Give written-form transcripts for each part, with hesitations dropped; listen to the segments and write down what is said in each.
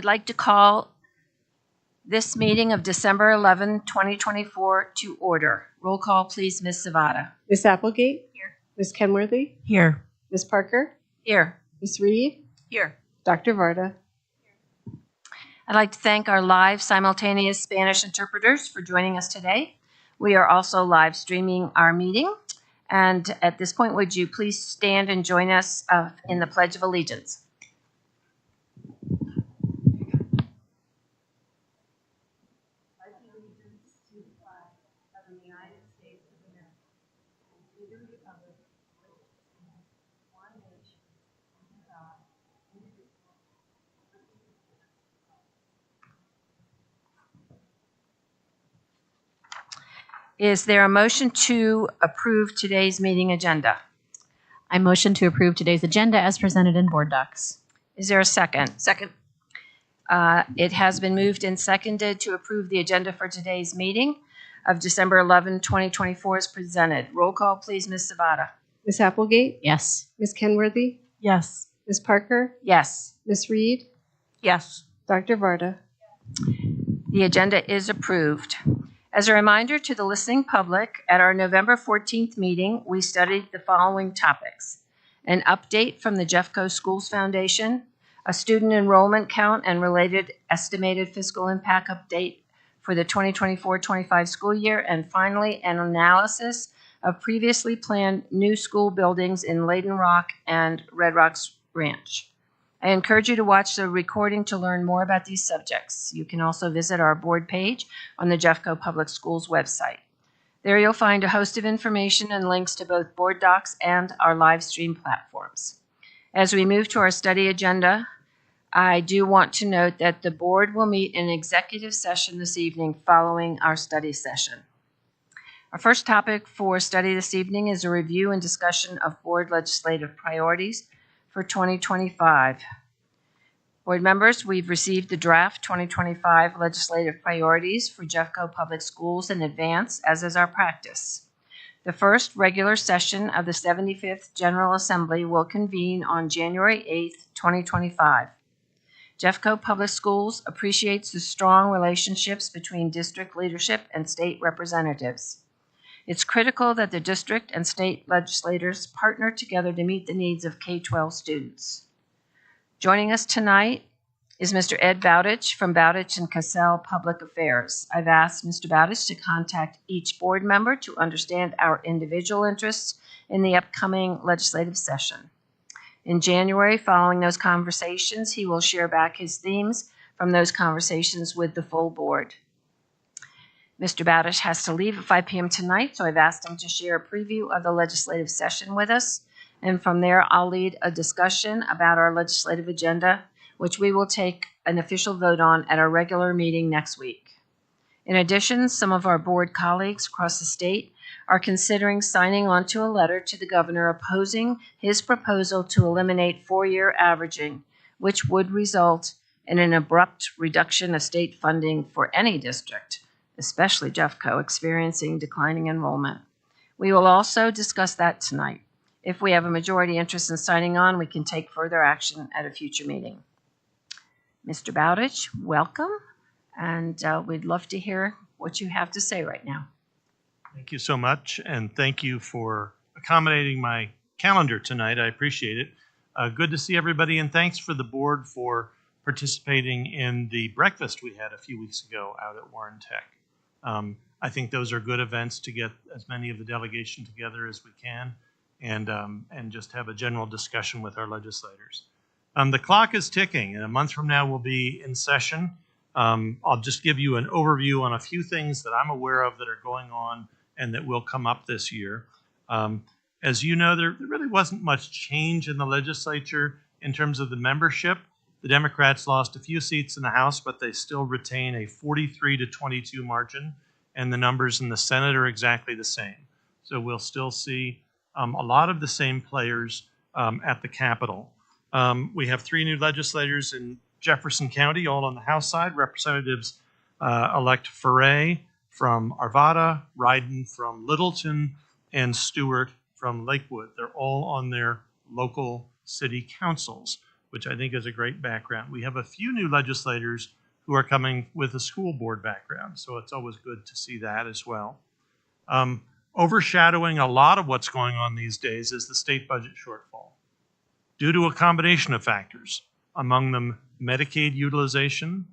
would like to call this meeting of December 11, 2024 to order. Roll call, please, Ms. Zavada. Ms. Applegate? Here. Ms. Kenworthy? Here. Ms. Parker? Here. Ms. Reed? Here. Dr. Varda? I'd like to thank our live simultaneous Spanish interpreters for joining us today. We are also live streaming our meeting. And at this point, would you please stand and join us in the Pledge of Allegiance? Is there a motion to approve today's meeting agenda? I motion to approve today's agenda as presented in board docs. Is there a second? Second. It has been moved and seconded to approve the agenda for today's meeting of December 11, 2024 as presented. Roll call, please, Ms. Zavada. Ms. Applegate? Yes. Ms. Kenworthy? Yes. Ms. Parker? Yes. Ms. Reed? Yes. Dr. Varda? The agenda is approved. As a reminder to the listening public, at our November 14th meeting, we studied the following topics: an update from the Jeffco Schools Foundation, a student enrollment count and related estimated fiscal impact update for the 2024-25 school year, and finally, an analysis of previously planned new school buildings in Layden Rock and Red Rocks Ranch. I encourage you to watch the recording to learn more about these subjects. You can also visit our board page on the Jeffco Public Schools website. There you'll find a host of information and links to both board docs and our live stream platforms. As we move to our study agenda, I do want to note that the board will meet in executive session this evening following our study session. Our first topic for study this evening is a review and discussion of board legislative priorities for 2025. Board members, we've received the draft 2025 legislative priorities for Jeffco Public Schools in advance, as is our practice. The first regular session of the 75th General Assembly will convene on January 8th, 2025. Jeffco Public Schools appreciates the strong relationships between district leadership and state representatives. It's critical that the district and state legislators partner together to meet the needs of K-12 students. Joining us tonight is Mr. Ed Bowditch from Bowditch and Cassell Public Affairs. I've asked Mr. Bowditch to contact each board member to understand our individual interests in the upcoming legislative session. In January, following those conversations, he will share back his themes from those conversations with the full board. Mr. Bowditch has to leave at 5 p.m. tonight, so I've asked him to share a preview of the legislative session with us. And from there, I'll lead a discussion about our legislative agenda, which we will take an official vote on at our regular meeting next week. In addition, some of our board colleagues across the state are considering signing on to a letter to the governor opposing his proposal to eliminate four-year averaging, which would result in an abrupt reduction of state funding for any district, especially Jeffco, experiencing declining enrollment. We will also discuss that tonight. If we have a majority interest in signing on, we can take further action at a future meeting. Mr. Bowditch, welcome, and we'd love to hear what you have to say right now. Thank you so much, and thank you for accommodating my calendar tonight. I appreciate it. Good to see everybody, and thanks for the board for participating in the breakfast we had a few weeks ago out at Warren Tech. I think those are good events to get as many of the delegation together as we can and just have a general discussion with our legislators. The clock is ticking, and a month from now we'll be in session. I'll just give you an overview on a few things that I'm aware of that are going on and that will come up this year. As you know, there really wasn't much change in the legislature in terms of the membership. The Democrats lost a few seats in the House, but they still retain a 43-22 margin, and the numbers in the Senate are exactly the same. So we'll still see a lot of the same players at the Capitol. We have 3 new legislators in Jefferson County, all on the House side. Representatives elect Foray from Arvada, Ryden from Littleton, and Stewart from Lakewood. They're all on their local city councils. which I think is a great background. We have a few new legislators who are coming with a school board background, so it's always good to see that as well. Overshadowing a lot of what's going on these days is the state budget shortfall, due to a combination of factors, among them Medicaid utilization,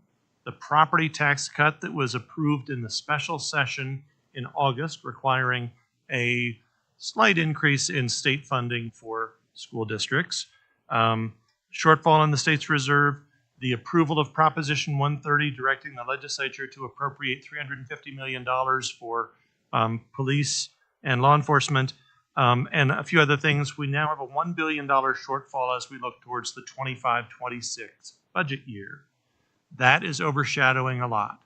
the property tax cut that was approved in the special session in August, requiring a slight increase in state funding for school districts, shortfall in the state's reserve, the approval of Proposition 130 directing the legislature to appropriate $350 million for police and law enforcement, and a few other things. We now have a $1 billion shortfall as we look towards the 25-26 budget year. That is overshadowing a lot.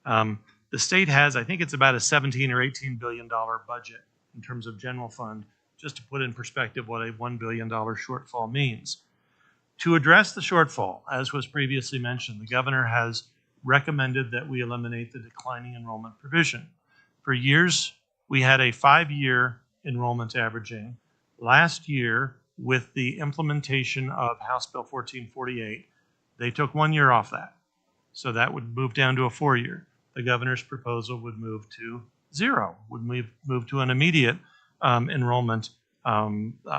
The state has, I think it's about a $17 or $18 billion budget in terms of general fund, just to put in perspective what a $1 billion shortfall means. To address the shortfall, as was previously mentioned, the governor has recommended that we eliminate the declining enrollment provision. For years, we had a 5-year enrollment averaging. Last year, with the implementation of House Bill 1448, they took 1 year off that. So that would move down to a 4-year. The governor's proposal would move to 0, would move to an immediate enrollment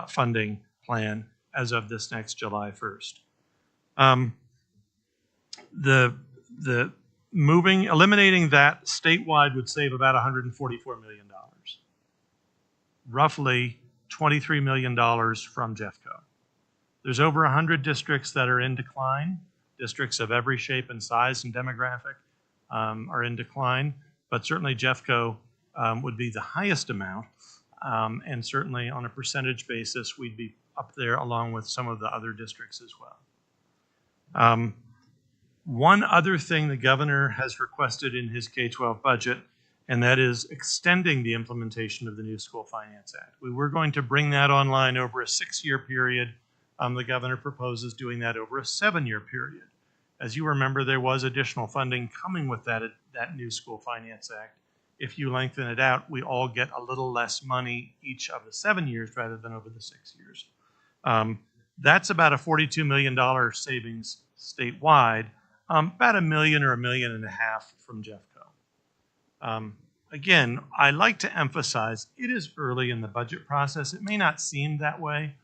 funding plan as of this next July 1st. Eliminating that statewide would save about $144 million, roughly $23 million from Jeffco. There's over 100 districts that are in decline. Districts of every shape and size and demographic are in decline, but certainly Jeffco would be the highest amount, and certainly on a percentage basis, we'd be up there along with some of the other districts as well. One other thing the governor has requested in his K-12 budget, and that is extending the implementation of the new School Finance Act. We were going to bring that online over a 6-year period. The governor proposes doing that over a 7-year period. As you remember, there was additional funding coming with that new School Finance Act. If you lengthen it out, we all get a little less money each of the 7 years rather than over the 6 years. That's about a $42 million savings statewide, about $1 million or $1.5 million from Jeffco. Again, I like to emphasize it is early in the budget process. It may not seem that way,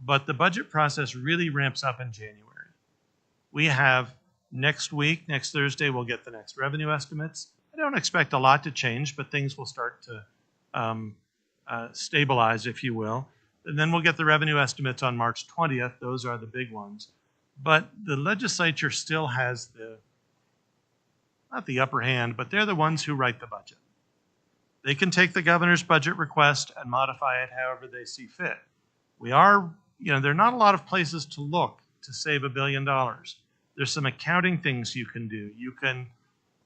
but the budget process really ramps up in January. We have next week, next Thursday, we'll get the next revenue estimates. I don't expect a lot to change, but things will start to stabilize, if you will. And then we'll get the revenue estimates on March 20th. Those are the big ones. But the legislature still has not the upper hand, but they're the ones who write the budget. They can take the governor's budget request and modify it however they see fit. There are not a lot of places to look to save $1 billion. There's some accounting things you can do. You can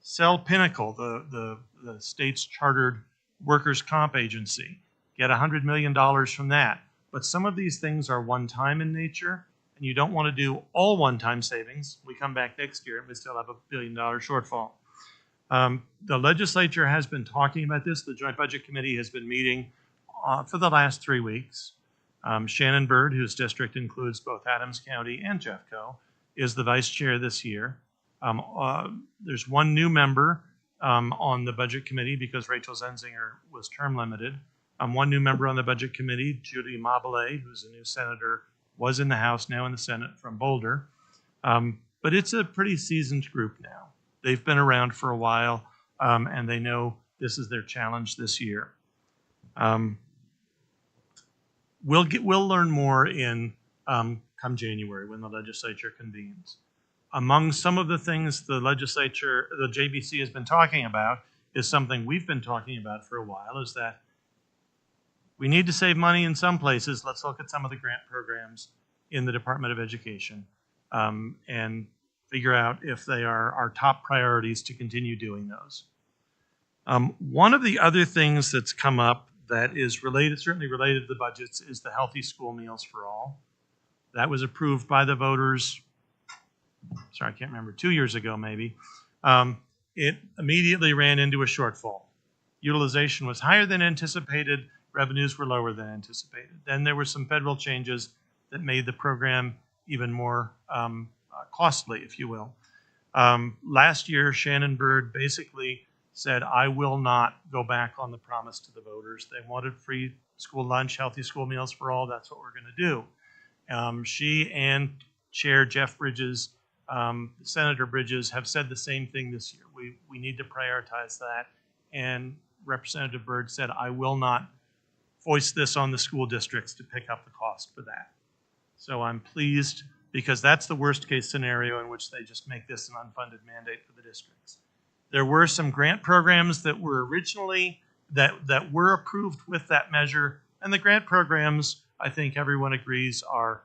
sell Pinnacle, the state's chartered workers' comp agency, get $100 million from that. But some of these things are one-time in nature, and you don't want to do all one-time savings. We come back next year and we still have $1 billion shortfall. The legislature has been talking about this. The Joint Budget Committee has been meeting for the last 3 weeks. Shannon Bird, whose district includes both Adams County and Jeffco, is the vice chair this year. There's one new member on the Budget Committee because Rachel Zenzinger was term limited. One new member on the Budget Committee, Judy Mabile, who's a new senator, was in the House, now in the Senate from Boulder. But it's a pretty seasoned group now. They've been around for a while, and they know this is their challenge this year. We'll learn more in come January when the legislature convenes. Among some of the things the JBC has been talking about is something we've been talking about for a while, is that we need to save money in some places. Let's look at some of the grant programs in the Department of Education and figure out if they are our top priorities to continue doing those. One of the other things that's come up that is certainly related to the budgets, is the Healthy School Meals for All. That was approved by the voters, I can't remember, 2 years ago maybe. It immediately ran into a shortfall. Utilization was higher than anticipated, revenues were lower than anticipated. Then there were some federal changes that made the program even more costly, if you will. Last year, Shannon Bird basically said, I will not go back on the promise to the voters. They wanted free school lunch, healthy school meals for all. That's what we're going to do. She and Chair Jeff Bridges, Senator Bridges, have said the same thing this year. We need to prioritize that. And Representative Bird said, I will not foist this on the school districts to pick up the cost for that. So I'm pleased, because that's the worst case scenario in which they just make this an unfunded mandate for the districts. There were some grant programs that were originally, that were approved with that measure, and the grant programs, I think everyone agrees, are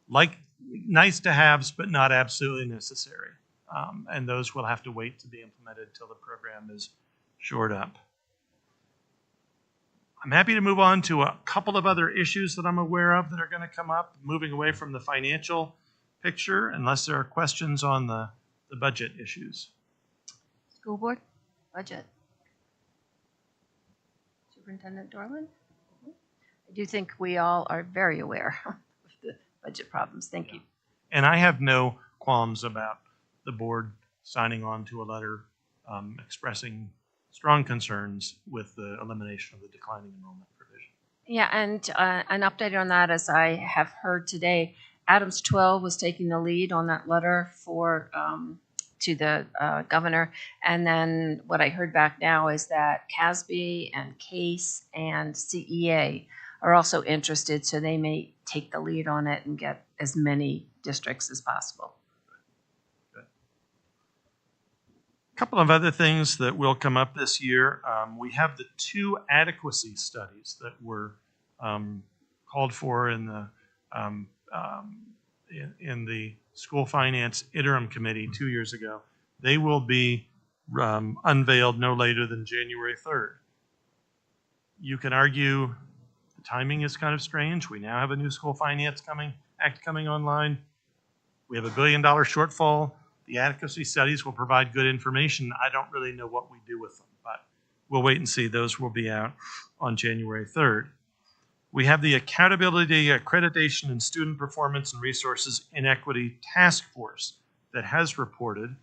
like nice to haves, but not absolutely necessary. And those will have to wait to be implemented till the program is shored up. I'm happy to move on to a couple of other issues that I'm aware of that are going to come up, moving away from the financial picture, unless there are questions on the budget issues. School board, budget. Superintendent Dorland? I do think we all are very aware of the budget problems. Thank you. And I have no qualms about the board signing on to a letter expressing strong concerns with the elimination of the declining enrollment provision. Yeah, and an update on that, as I have heard today, Adams 12 was taking the lead on that letter for to the governor. And then what I heard back now is that CASB and CASE and CEA are also interested, so they may take the lead on it and get as many districts as possible. Good. A couple of other things that will come up this year. We have the 2 adequacy studies that were called for in the in the School Finance Interim Committee 2 years ago. They will be unveiled no later than January 3rd. You can argue the timing is kind of strange. We now have a new School Finance Act coming online. We have $1 billion shortfall. The adequacy studies will provide good information. I don't really know what we do with them, but we'll wait and see. Those will be out on January 3rd. We have the Accountability, Accreditation, and Student Performance and Resources Inequity Task Force that has reported,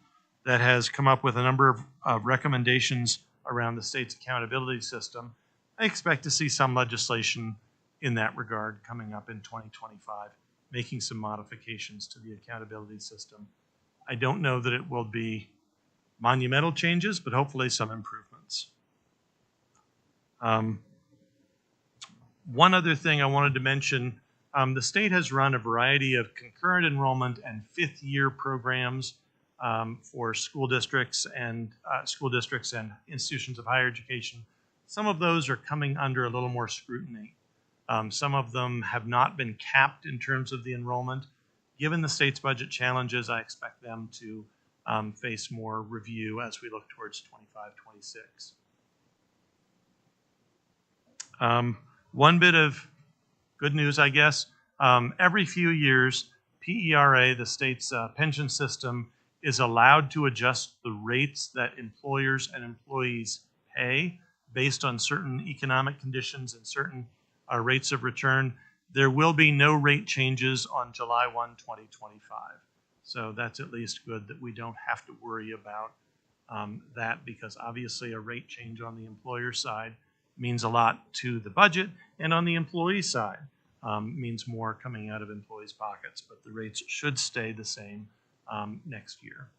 that has come up with a number of recommendations around the state's accountability system. I expect to see some legislation in that regard coming up in 2025, making some modifications to the accountability system. I don't know that it will be monumental changes, but hopefully some improvements. One other thing I wanted to mention, the state has run a variety of concurrent enrollment and 5th-year programs for school districts and institutions of higher education. Some of those are coming under a little more scrutiny. Some of them have not been capped in terms of the enrollment. Given the state's budget challenges, I expect them to face more review as we look towards 25-26. One bit of good news, I guess. Every few years, PERA, the state's pension system, is allowed to adjust the rates that employers and employees pay based on certain economic conditions and certain rates of return. There will be no rate changes on July 1, 2025. So that's at least good that we don't have to worry about that, because obviously a rate change on the employer side means a lot to the budget, and on the employee side means more coming out of employees' pockets, but the rates should stay the same next year.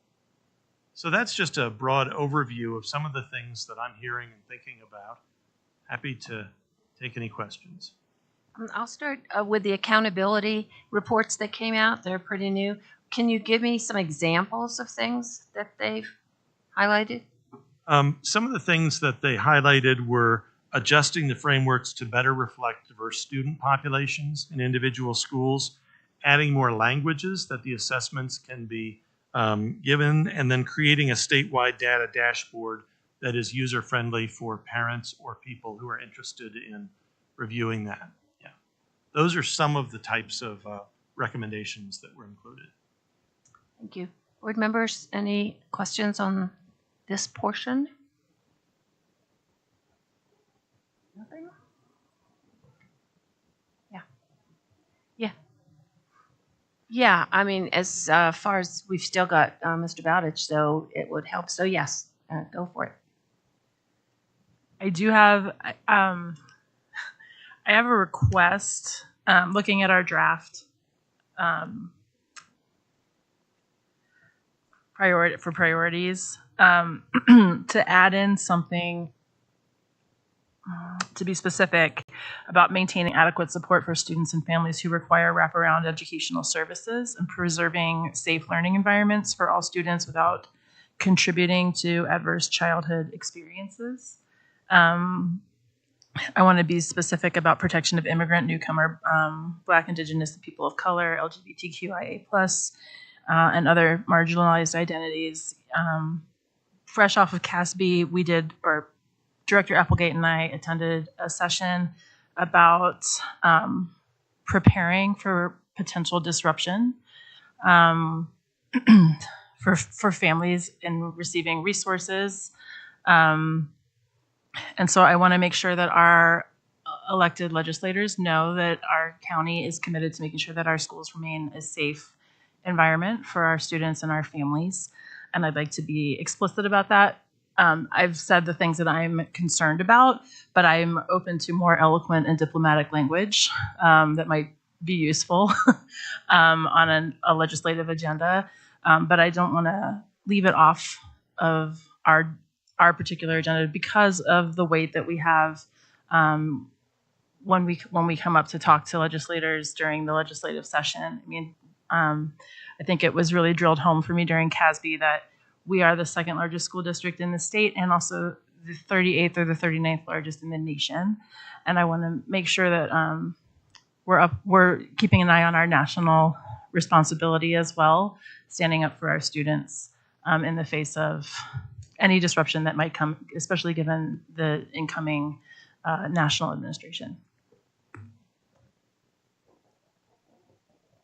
So that's just a broad overview of some of the things that I'm hearing and thinking about. Happy to take any questions. I'll start with the accountability reports that came out. They're pretty new. Can you give me some examples of things that they've highlighted? Some of the things that they highlighted were adjusting the frameworks to better reflect diverse student populations in individual schools, adding more languages that the assessments can be given, and then creating a statewide data dashboard that is user-friendly for parents or people who are interested in reviewing that. Yeah, those are some of the types of recommendations that were included. Thank you. Board members, any questions on this portion? Nothing? Yeah. Yeah. Yeah, I mean, as far as we've still got Mr. Bowditch, so it would help. So yes, go for it. I do have, I have a request, looking at our draft, priorities, to add in something, to be specific about maintaining adequate support for students and families who require wraparound educational services and preserving safe learning environments for all students without contributing to adverse childhood experiences. I want to be specific about protection of immigrant, newcomer, Black, Indigenous, and people of color, LGBTQIA+, and other marginalized identities. Fresh off of CASB, Director Applegate and I attended a session about preparing for potential disruption for families in receiving resources. And so I want to make sure that our elected legislators know that our county is committed to making sure that our schools remain a safe environment for our students and our families. And I'd like to be explicit about that. I've said the things that I'm concerned about, but I'm open to more eloquent and diplomatic language that might be useful on a legislative agenda. But I don't want to leave it off of our particular agenda because of the weight that we have when we come up to talk to legislators during the legislative session. I mean, I think it was really drilled home for me during CASB that we are the second largest school district in the state and also the 38th or the 39th largest in the nation. And I want to make sure that we're keeping an eye on our national responsibility as well, standing up for our students in the face of any disruption that might come, especially given the incoming national administration.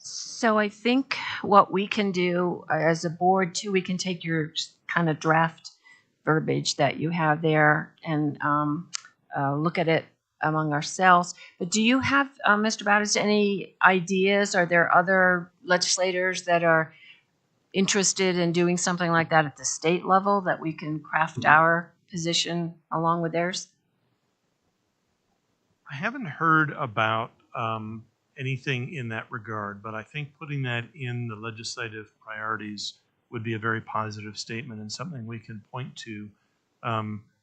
So I think what we can do as a board too, we can take your kind of draft verbiage that you have there and look at it among ourselves. But do you have, Mr. Bowditch, any ideas? Are there other legislators that are interested in doing something like that at the state level that we can craft our position along with theirs? I haven't heard about anything in that regard, but I think putting that in the legislative priorities would be a very positive statement and something we can point to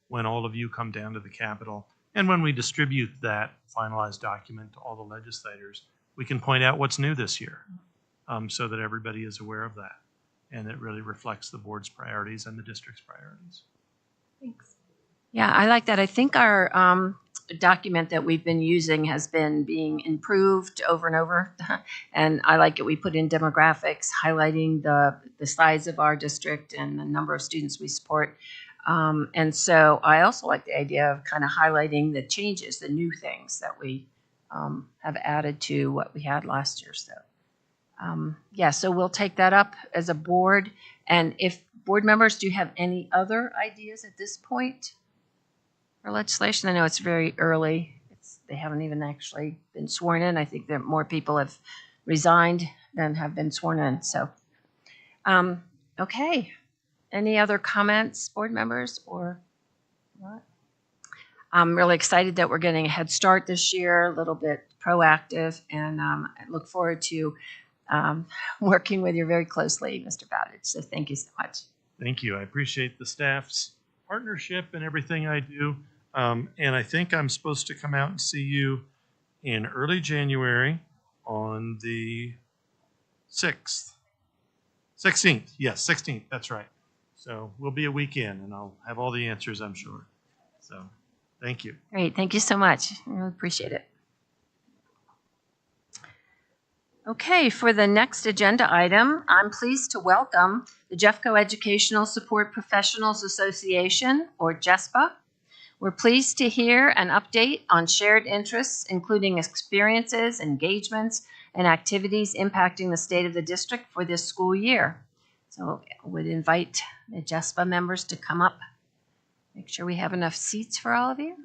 when all of you come down to the Capitol. And when we distribute that finalized document to all the legislators, we can point out what's new this year so that everybody is aware of that. And it really reflects the board's priorities and the district's priorities. Thanks. Yeah, I like that. I think our document that we've been using has been being improved over and over. And I like it. We put in demographics, highlighting the size of our district and the number of students we support. And so I also like the idea of kind of highlighting the changes, the new things that we have added to what we had last year. So yeah, so we'll take that up as a board. And if board members, do you have any other ideas at this point for legislation? I know it's very early. They haven't even actually been sworn in. I think that more people have resigned than have been sworn in. So, okay. Any other comments, board members, or what? I'm really excited that we're getting a head start this year, a little bit proactive, and I look forward to working with you very closely, Mr. Bowditch. So thank you so much. Thank you. I appreciate the staff's partnership and everything I do. And I think I'm supposed to come out and see you in early January on the 6th. 16th. Yes, 16th. That's right. So we'll be a week in, and I'll have all the answers, I'm sure. So thank you. Great. Thank you so much. I really appreciate it. Okay, for the next agenda item, I'm pleased to welcome the Jeffco Educational Support Professionals Association, or JESPA. We're pleased to hear an update on shared interests, including experiences, engagements, and activities impacting the state of the district for this school year. So I would invite the JESPA members to come up. Make sure we have enough seats for all of you.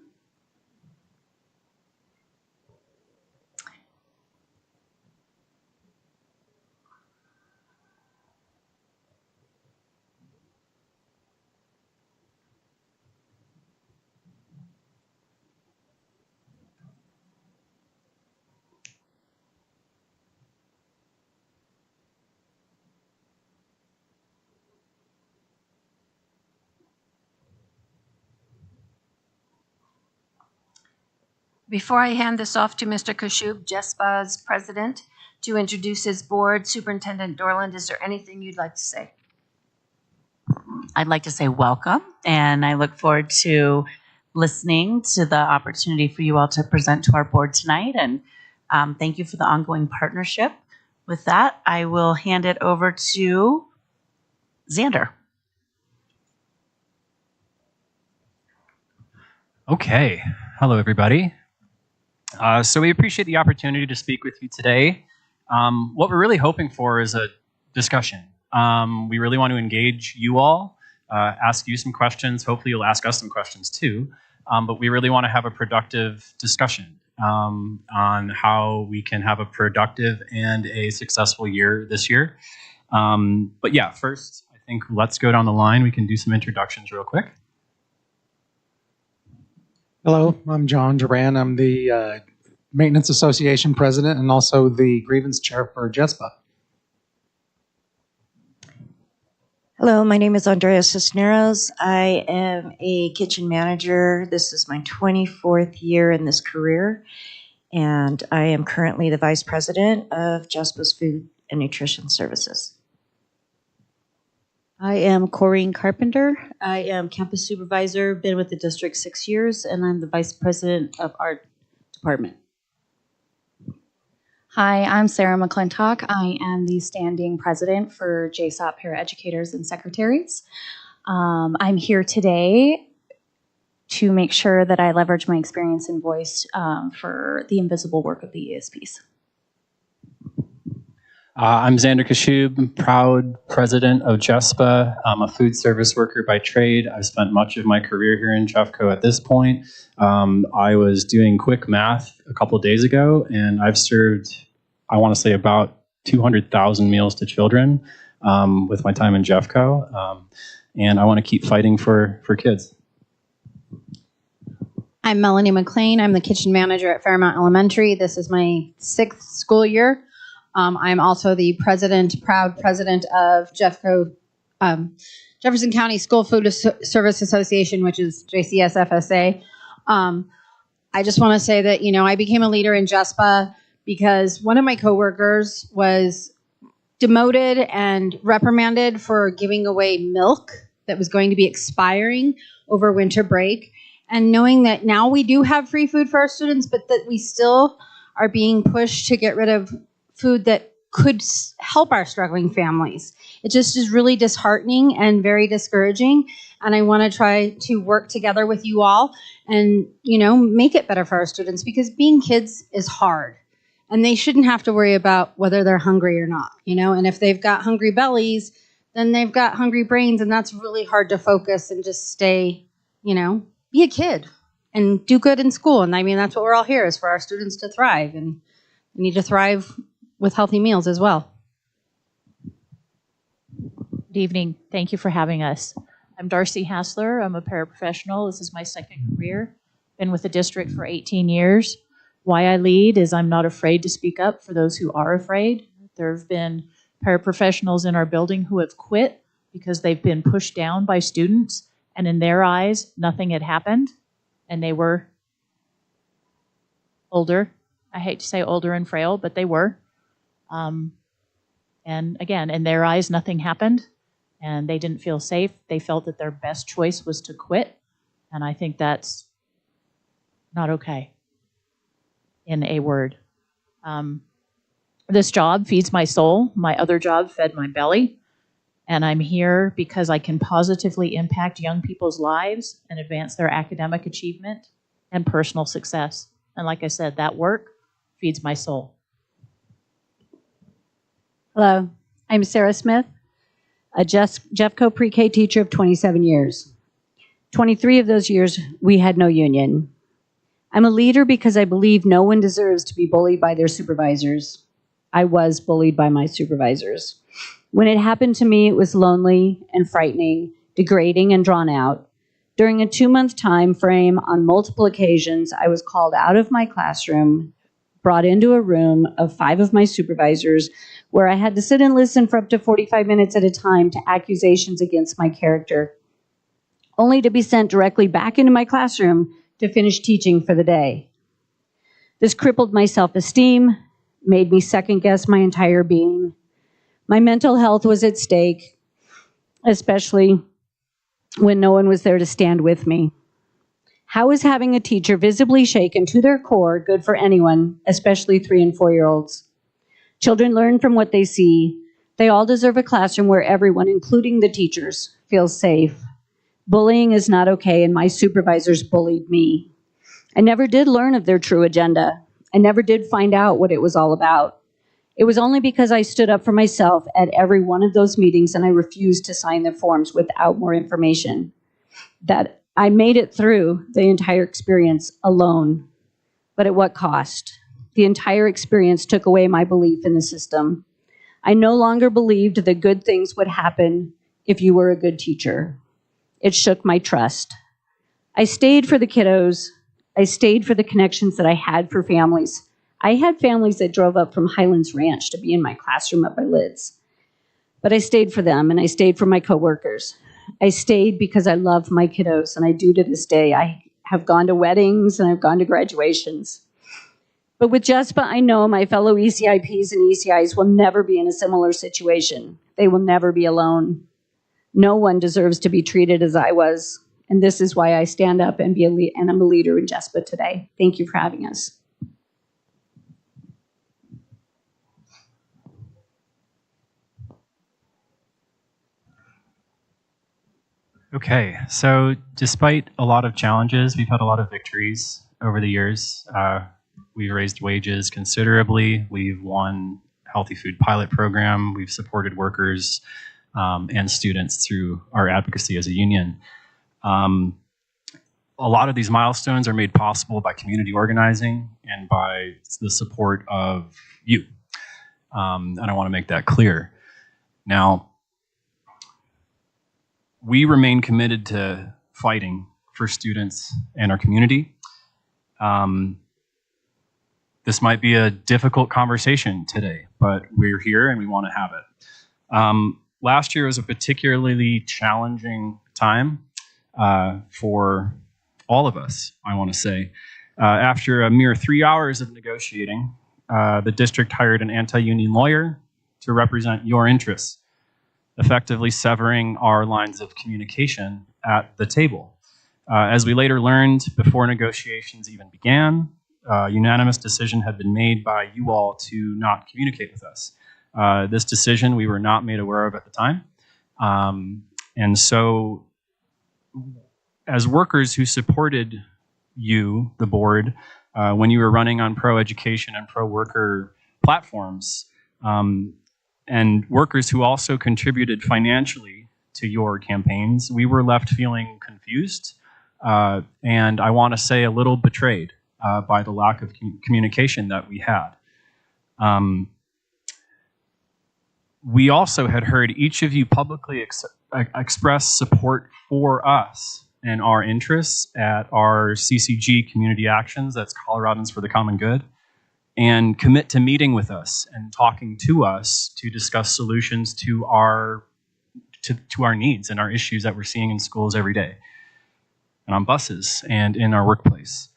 Before I hand this off to Mr. Kashub, JESPA's president, to introduce his board, Superintendent Dorland, is there anything you'd like to say? I'd like to say welcome, and I look forward to listening to the opportunity for you all to present to our board tonight, and thank you for the ongoing partnership. With that, I will hand it over to Xander. Okay. Hello, everybody. So we appreciate the opportunity to speak with you today. What we're really hoping for is a discussion. We really want to engage you all, ask you some questions. Hopefully you'll ask us some questions too. But we really want to have a productive discussion on how we can have a productive and a successful year this year. But yeah, first, I think let's go down the line. We can do some introductions real quick. Hello, I'm John Duran. I'm the Maintenance Association President and also the Grievance Chair for JESPA. Hello, my name is Andrea Cisneros. I am a kitchen manager. This is my 24th year in this career, and I am currently the Vice President of JESPA's Food and Nutrition Services. I am Corrine Carpenter. I am campus supervisor, been with the district 6 years, and I'm the Vice President of our department. Hi, I'm Sarah McClintock. I am the standing president for JSOP paraeducators and secretaries. I'm here today to make sure that I leverage my experience and voice for the invisible work of the ESPs. I'm Xander Kashub, proud president of JESPA. I'm a food service worker by trade. I've spent much of my career here in Jeffco at this point. I was doing quick math a couple of days ago, and I've served, I want to say, about 200,000 meals to children with my time in Jeffco. And I want to keep fighting for kids. I'm Melanie McLean. I'm the kitchen manager at Fairmount Elementary. This is my 6th school year. I'm also the proud president of Jeffco, Jefferson County School Food Service Association, which is JCSFSA. I just want to say that, I became a leader in JESPA because one of my coworkers was demoted and reprimanded for giving away milk that was going to be expiring over winter break. And knowing that now we do have free food for our students, but that we still are being pushed to get rid of food that could help our struggling families. It just is really disheartening and very discouraging. And I want to try to work together with you all and, make it better for our students, because being kids is hard. And they shouldn't have to worry about whether they're hungry or not, And if they've got hungry bellies, then they've got hungry brains. And that's really hard to focus and just stay, be a kid and do good in school. And I mean, that's what we're all here, is for our students to thrive. And we need to thrive with healthy meals as well. Good evening. Thank you for having us. I'm Darcy Hassler. I'm a paraprofessional. This is my 2nd career. Been with the district for 18 years. Why I lead is I'm not afraid to speak up for those who are afraid. There have been paraprofessionals in our building who have quit because they've been pushed down by students, and in their eyes, nothing had happened, and they were older. I hate to say older and frail, but they were. And again, in their eyes, nothing happened, and they didn't feel safe. They felt that their best choice was to quit, and I think that's not okay, in a word. This job feeds my soul. My other job fed my belly, and I'm here because I can positively impact young people's lives and advance their academic achievement and personal success. And like I said, that work feeds my soul. Hello, I'm Sarah Smith, a Jeffco pre-K teacher of 27 years. 23 of those years, we had no union. I'm a leader because I believe no one deserves to be bullied by their supervisors. I was bullied by my supervisors. When it happened to me, it was lonely and frightening, degrading and drawn out. During a 2-month time frame, on multiple occasions, I was called out of my classroom, brought into a room of 5 of my supervisors, where I had to sit and listen for up to 45 minutes at a time to accusations against my character, only to be sent directly back into my classroom to finish teaching for the day. This crippled my self-esteem, made me second-guess my entire being. My mental health was at stake, especially when no one was there to stand with me. How is having a teacher visibly shaken to their core good for anyone, especially 3- and 4-year-olds? Children learn from what they see. They all deserve a classroom where everyone, including the teachers, feels safe. Bullying is not okay, and my supervisors bullied me. I never did learn of their true agenda. I never did find out what it was all about. It was only because I stood up for myself at every one of those meetings and I refused to sign the forms without more information that I made it through the entire experience alone. But at what cost? The entire experience took away my belief in the system. I no longer believed that good things would happen if you were a good teacher. It shook my trust. I stayed for the kiddos. I stayed for the connections that I had for families. I had families that drove up from Highlands Ranch to be in my classroom at my lids. But I stayed for them, and I stayed for my coworkers. I stayed because I love my kiddos, and I do to this day. I have gone to weddings, and I've gone to graduations. But with JESPA, I know my fellow ECIPs and ECIs will never be in a similar situation. They will never be alone. No one deserves to be treated as I was, and this is why I stand up and I'm a leader in JESPA today. Thank you for having us. Okay, so despite a lot of challenges, we've had a lot of victories over the years. We've raised wages considerably. We've won Healthy Food Pilot Program. We've supported workers and students through our advocacy as a union. A lot of these milestones are made possible by community organizing and by the support of you. And I want to make that clear. Now, we remain committed to fighting for students and our community. This might be a difficult conversation today, but we're here and we want to have it. Last year was a particularly challenging time for all of us, I want to say. After a mere 3 hours of negotiating, the district hired an anti-union lawyer to represent your interests, effectively severing our lines of communication at the table. As we later learned, before negotiations even began, a unanimous decision had been made by you all to not communicate with us. This decision we were not made aware of at the time. And so, as workers who supported you, the board, when you were running on pro-education and pro-worker platforms, and workers who also contributed financially to your campaigns, we were left feeling confused, and I want to say a little betrayed by the lack of communication that we had. We also had heard each of you publicly express support for us and our interests at our CCG community actions, that's Coloradans for the Common Good, and commit to meeting with us and talking to us to discuss solutions to our needs and our issues that we're seeing in schools every day and on buses and in our workplace.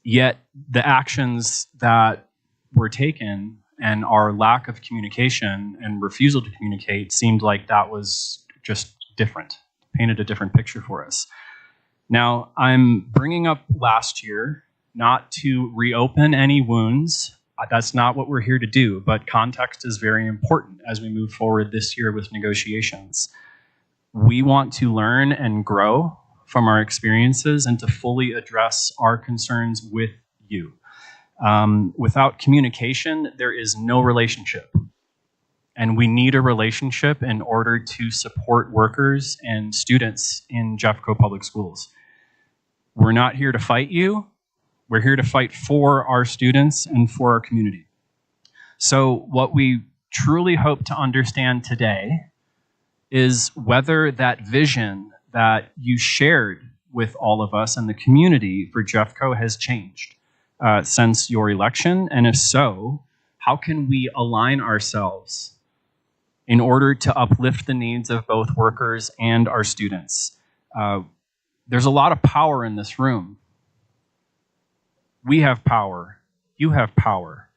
Yet the actions that were taken and our lack of communication and refusal to communicate seemed like that was just different, painted a different picture for us. Now, I'm bringing up last year not to reopen any wounds. That's not what we're here to do, but context is very important as we move forward this year with negotiations. We want to learn and grow from our experiences and to fully address our concerns with you. Without communication, there is no relationship. And we need a relationship in order to support workers and students in Jeffco Public Schools. We're not here to fight you. We're here to fight for our students and for our community. So what we truly hope to understand today is whether that vision that you shared with all of us and the community for Jeffco has changed since your election, and if so, how can we align ourselves in order to uplift the needs of both workers and our students? There's a lot of power in this room. We have power. You have power.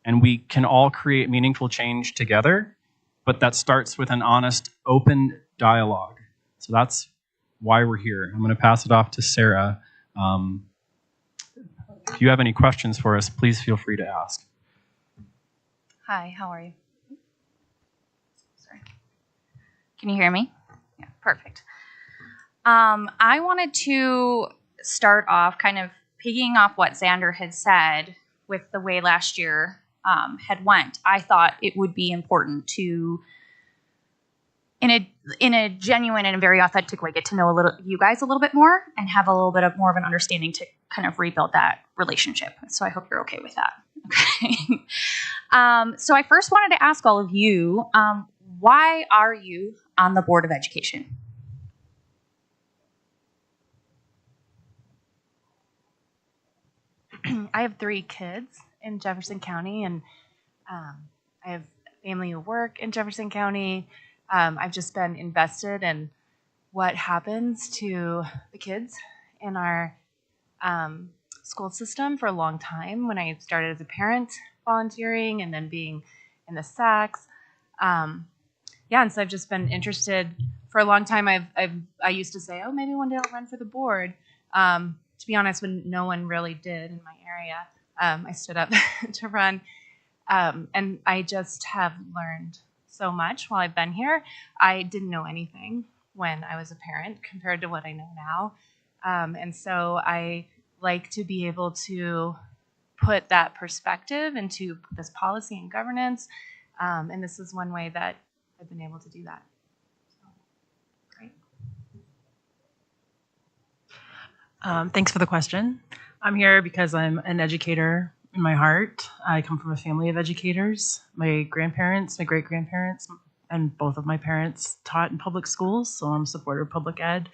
And we can all create meaningful change together, but that starts with an honest, open dialogue. So that's why we're here. I'm going to pass it off to Sarah. If you have any questions for us, please feel free to ask. Hi, how are you? Sorry. Can you hear me? Yeah, perfect. I wanted to start off kind of piggying off what Xander had said with the way last year had went. I thought it would be important to, in a genuine and a very authentic way, get to know you guys a little bit more and have a little bit of more of an understanding to kind of rebuild that relationship. So I hope you're okay with that. Okay. So I first wanted to ask all of you, why are you on the Board of Education? I have 3 kids in Jefferson County, and I have family who work in Jefferson County. I've just been invested in what happens to the kids in our school system for a long time. When I started as a parent, volunteering, and then being in the SACs, and so I've just been interested for a long time. I used to say, oh, maybe one day I'll run for the board. To be honest, when no one really did in my area, I stood up to run, and I just have learned so much while I've been here. I didn't know anything when I was a parent compared to what I know now, and so I like to be able to put that perspective into this policy and governance, and this is one way that I've been able to do that. So, great. Thanks for the question. I'm here because I'm an educator in my heart. I come from a family of educators. My grandparents, my great-grandparents, and both of my parents taught in public schools, so I'm a supporter of public ed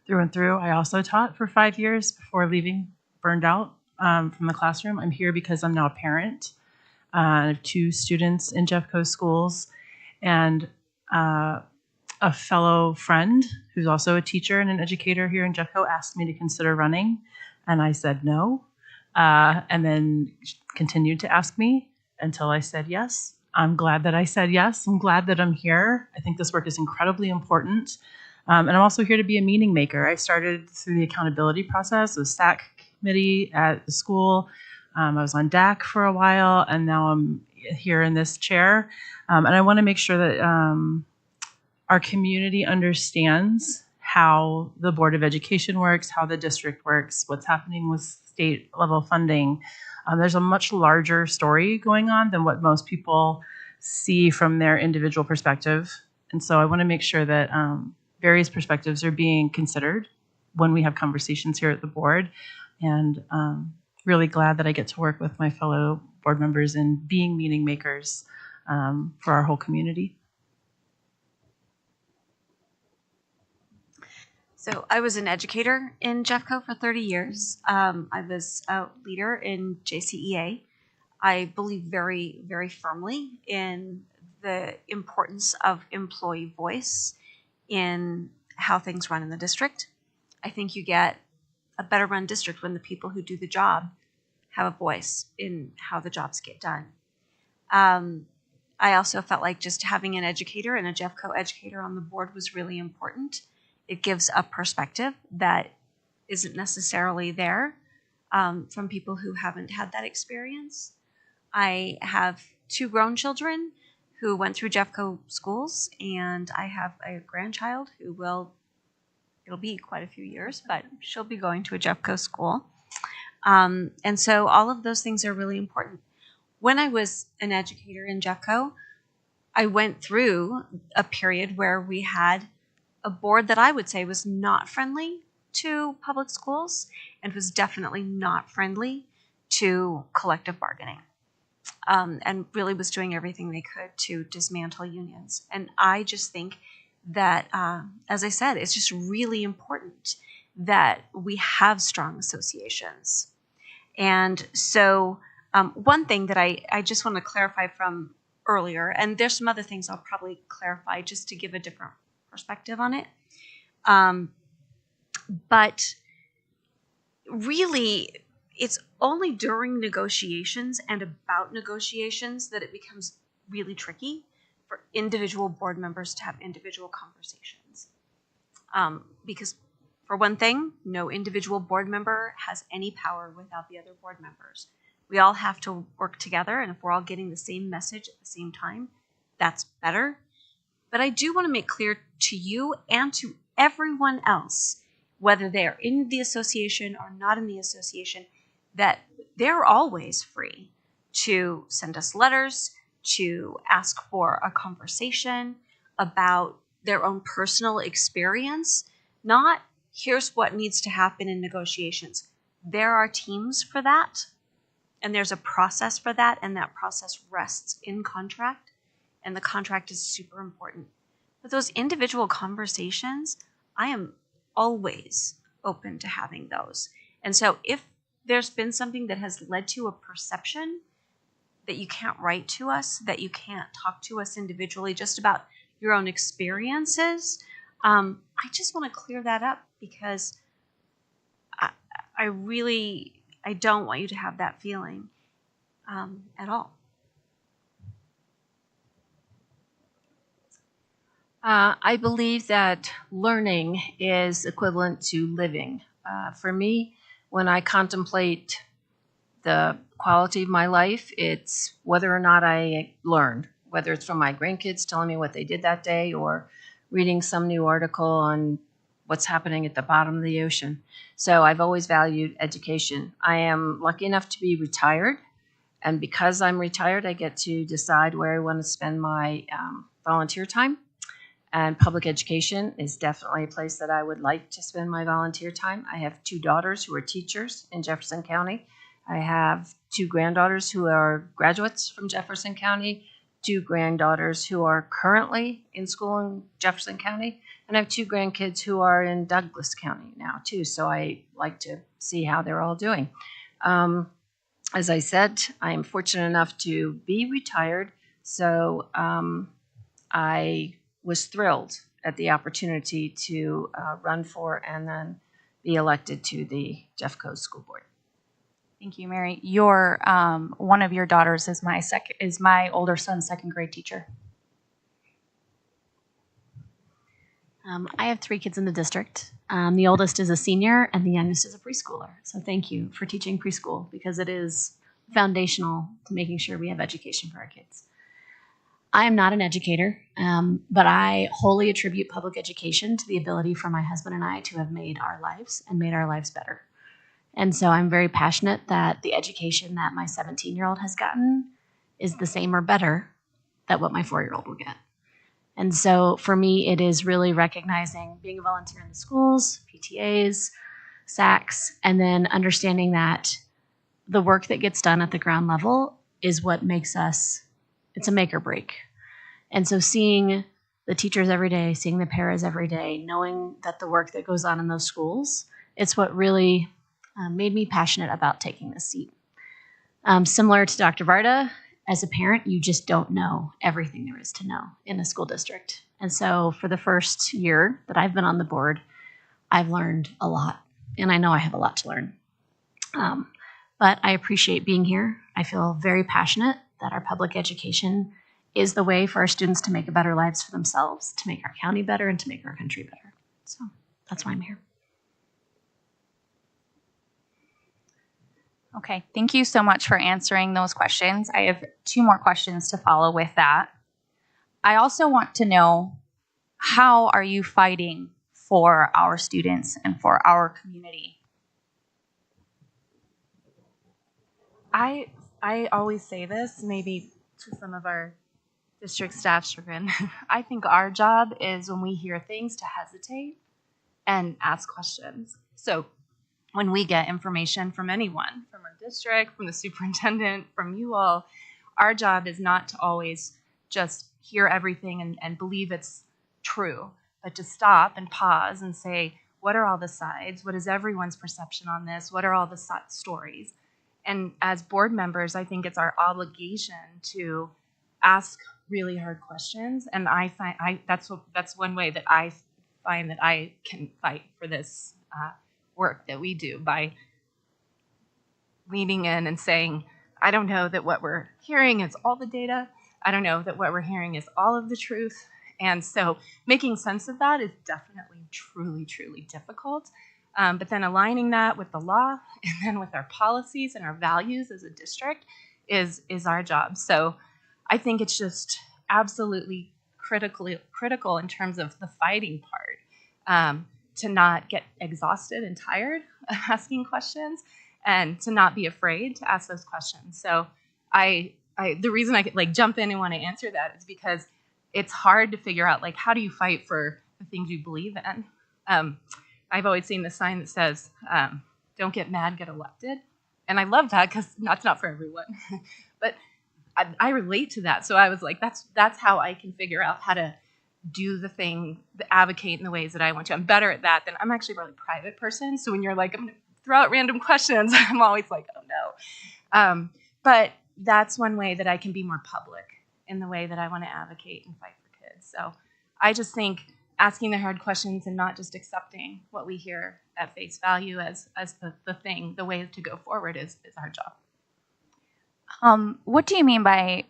through and through. I also taught for 5 years before leaving, burned out from the classroom. I'm here because I'm now a parent. I have 2 students in Jeffco schools, and a fellow friend who's also a teacher and an educator here in Jeffco asked me to consider running, and I said no, and then continued to ask me until I said yes. I'm glad that I said yes. I'm glad that I'm here. I think this work is incredibly important, and I'm also here to be a meaning maker. I started through the accountability process, the SAC committee at the school. I was on DAC for a while, and now I'm here in this chair, and I want to make sure that our community understands how the Board of Education works, how the district works, what's happening with state level funding. There's a much larger story going on than what most people see from their individual perspective. And so I want to make sure that various perspectives are being considered when we have conversations here at the board. And really glad that I get to work with my fellow board members in being meaning makers for our whole community. So I was an educator in Jeffco for 30 years. I was a leader in JCEA. I believe very, very firmly in the importance of employee voice in how things run in the district. I think you get a better run district when the people who do the job have a voice in how the jobs get done. I also felt like just having an educator and a Jeffco educator on the board was really important. It gives a perspective that isn't necessarily there from people who haven't had that experience. I have 2 grown children who went through Jeffco schools, and I have a grandchild who it'll be quite a few years, but she'll be going to a Jeffco school. And so all of those things are really important. When I was an educator in Jeffco, I went through a period where we had a board that I would say was not friendly to public schools and was definitely not friendly to collective bargaining, and really was doing everything they could to dismantle unions. And I just think that, as I said, it's just really important that we have strong associations. And so one thing that I just want to clarify from earlier, and there's some other things I'll probably clarify just to give a different perspective on it. But really, it's only during negotiations and about negotiations that it becomes really tricky for individual board members to have individual conversations. Because for one thing, no individual board member has any power without the other board members. We all have to work together, and if we're all getting the same message at the same time, that's better. But I do want to make clear to you and to everyone else, whether they are in the association or not in the association, that they're always free to send us letters, to ask for a conversation about their own personal experience, not here's what needs to happen in negotiations. There are teams for that, and there's a process for that, and that process rests in contract, and the contract is super important. But those individual conversations, I am always open to having those. And so if there's been something that has led to a perception that you can't write to us, that you can't talk to us individually just about your own experiences, I just want to clear that up, because I don't want you to have that feeling at all. I believe that learning is equivalent to living. For me, when I contemplate the quality of my life, it's whether or not I learned, whether it's from my grandkids telling me what they did that day or reading some new article on what's happening at the bottom of the ocean. So I've always valued education. I am lucky enough to be retired, and because I'm retired, I get to decide where I want to spend my volunteer time. And public education is definitely a place that I would like to spend my volunteer time. I have 2 daughters who are teachers in Jefferson County. I have 2 granddaughters who are graduates from Jefferson County, 2 granddaughters who are currently in school in Jefferson County, and I have 2 grandkids who are in Douglas County now too. So I like to see how they're all doing. As I said, I am fortunate enough to be retired, so I was thrilled at the opportunity to run for and then be elected to the Jeffco School Board. Thank you, Mary. Your one of your daughters is my older son's second grade teacher. I have 3 kids in the district. The oldest is a senior and the youngest is a preschooler. So thank you for teaching preschool, because it is foundational to making sure we have education for our kids. I am not an educator, but I wholly attribute public education to the ability for my husband and I to have made our lives and made our lives better. And so I'm very passionate that the education that my 17-year-old has gotten is the same or better than what my 4-year-old will get. And so for me, it is really recognizing being a volunteer in the schools, PTAs, SACs, and then understanding that the work that gets done at the ground level is what makes us, it's a make or break. And so seeing the teachers every day, seeing the paras every day, knowing that the work that goes on in those schools, it's what really made me passionate about taking this seat. Similar to Dr. Varda, as a parent, you just don't know everything there is to know in a school district. And so for the first year that I've been on the board, I've learned a lot, and I know I have a lot to learn. But I appreciate being here. I feel very passionate that our public education is the way for our students to make a better lives for themselves, to make our county better, and to make our country better. So that's why I'm here. Okay, thank you so much for answering those questions. I have 2 more questions to follow with that. I also want to know, how are you fighting for our students and for our community? I always say this, maybe to some of our district staff chagrin. I think our job is, when we hear things, to hesitate and ask questions. So when we get information from anyone, from our district, from the superintendent, from you all, our job is not to always just hear everything and believe it's true, but to stop and pause and say, what are all the sides? What is everyone's perception on this? What are all the stories? And as board members, I think it's our obligation to ask really hard questions. And I find that's one way that I find that I can fight for this work that we do, by leaning in and saying, I don't know that what we're hearing is all the data. I don't know that what we're hearing is all of the truth. And so making sense of that is definitely truly, truly difficult. But then aligning that with the law and then with our policies and our values as a district is our job. So I think it's just absolutely critical in terms of the fighting part, to not get exhausted and tired of asking questions and to not be afraid to ask those questions. So the reason I could like jump in and want to answer that is because it's hard to figure out like how do you fight for the things you believe in. I've always seen the sign that says, don't get mad, get elected. And I love that because that's not for everyone. But I relate to that. So I was like, that's how I can figure out how to do the thing, advocate in the ways that I want to. I'm better at that than I'm actually a really private person. So when you're like, I'm going to throw out random questions, I'm always like, oh no. But that's one way that I can be more public in the way that I want to advocate and fight for kids. So I just think asking the hard questions and not just accepting what we hear at face value as the way to go forward is our job. What do you mean by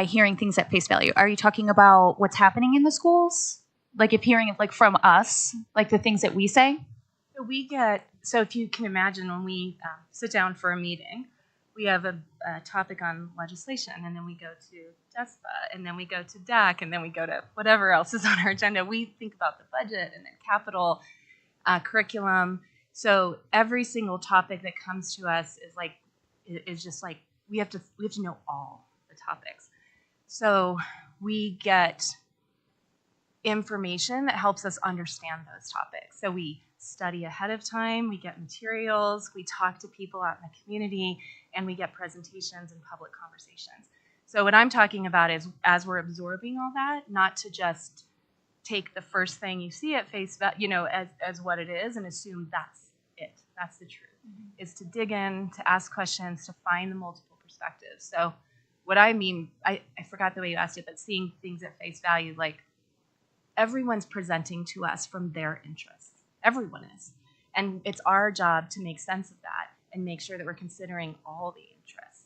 hearing things at face value? Are you talking about what's happening in the schools? Like if hearing it like from us, like the things that we say? So if you can imagine when we sit down for a meeting, we have a topic on legislation, and then we go to JESPA, and then we go to DAC, and then we go to whatever else is on our agenda. We think about the budget and then capital, curriculum. So every single topic that comes to us is just like we have to know all the topics. So we get information that helps us understand those topics. So we study ahead of time, we get materials, we talk to people out in the community, and we get presentations and public conversations. So what I'm talking about is as we're absorbing all that, not to just take the first thing you see at face value, as what it is and assume that's it, that's the truth, is to dig in, to ask questions, to find the multiple perspectives. So what I mean, I forgot the way you asked it, but seeing things at face value, like everyone's presenting to us from their interests. Everyone is. And it's our job to make sense of that and make sure that we're considering all the interests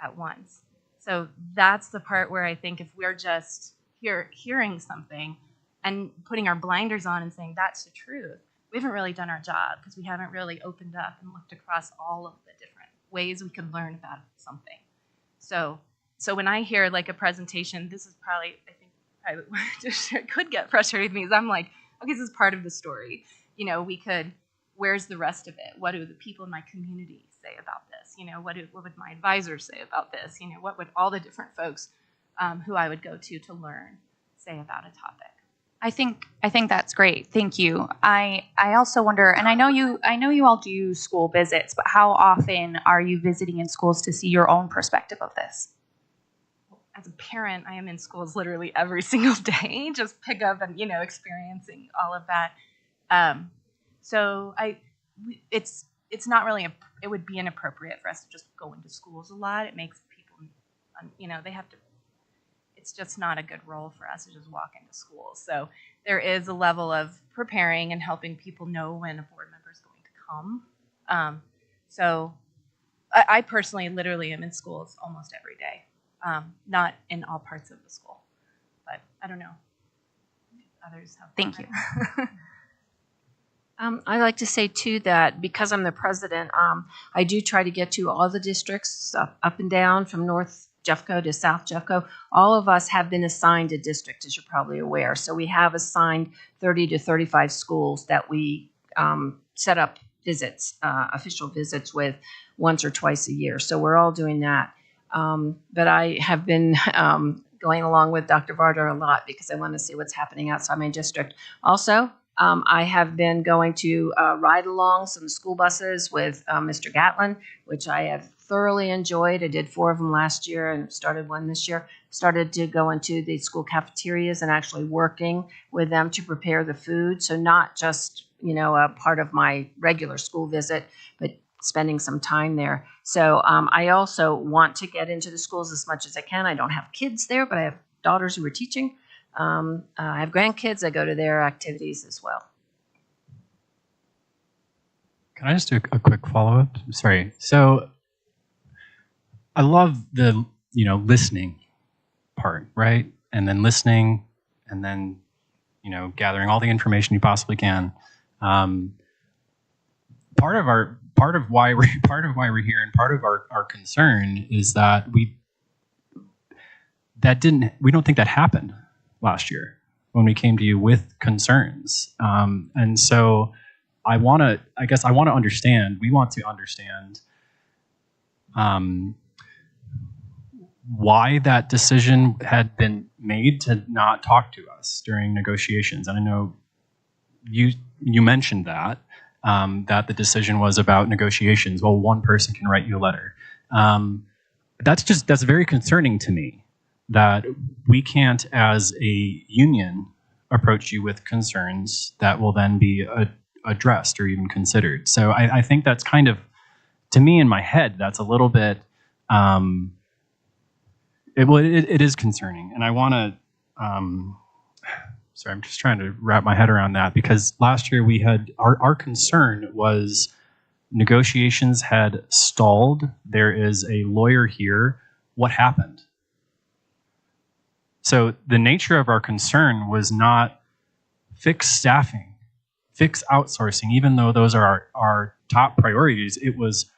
at once. So that's the part where I think if we're just hearing something and putting our blinders on and saying that's the truth, we haven't really done our job because we haven't really opened up and looked across all of the different ways we can learn about something. So when I hear like a presentation, this is probably, I think, what could get frustrated with me is I'm like, okay, this is part of the story. Where's the rest of it? What do the people in my community say about this? What would my advisors say about this? What would all the different folks who I would go to learn say about a topic? I think that's great. Thank you. I also wonder, and I know you all do school visits, but how often are you visiting in schools to see your own perspective of this? As a parent, I am in schools literally every single day, just pick up and experiencing all of that. So it's not really it would be inappropriate for us to just go into schools a lot. It makes people, they have to. It's just not a good role for us to just walk into schools. So there is a level of preparing and helping people know when a board member is going to come. So I personally literally am in schools almost every day. Not in all parts of the school, but I don't know. Others have. Thank you. I like to say too that because I'm the president, I do try to get to all the districts up and down from North Jeffco to South Jeffco. All of us have been assigned a district, as you're probably aware. So we have assigned 30 to 35 schools that we set up visits, official visits with once or twice a year. So we're all doing that. But I have been going along with Dr. Varder a lot because I want to see what's happening outside my district. Also, I have been going to ride-alongs on the school buses with Mr. Gatlin, which I have thoroughly enjoyed. I did 4 of them last year and started one this year. Started to go into the school cafeterias and actually working with them to prepare the food. So not just, a part of my regular school visit, but spending some time there. So I also want to get into the schools as much as I can. I don't have kids there, but I have daughters who are teaching. I have grandkids. I go to their activities as well. Can I just do a quick follow-up? Sorry. So I love the, listening part, right? And then listening, and then, gathering all the information you possibly can. Part of why we're here, and part of our concern is that we don't think that happened last year when we came to you with concerns. And so we want to understand why that decision had been made to not talk to us during negotiations. And I know you mentioned that the decision was about negotiations. Well, one person can write you a letter. That's very concerning to me, that we can't, as a union, approach you with concerns that will then be addressed or even considered. So I think that's kind of, to me in my head, that's a little bit, it is concerning. And I want to, sorry, I'm just trying to wrap my head around that, because last year we had, our concern was negotiations had stalled. There is a lawyer here. What happened? So the nature of our concern was not fix staffing, fix outsourcing, even though those are our top priorities. It was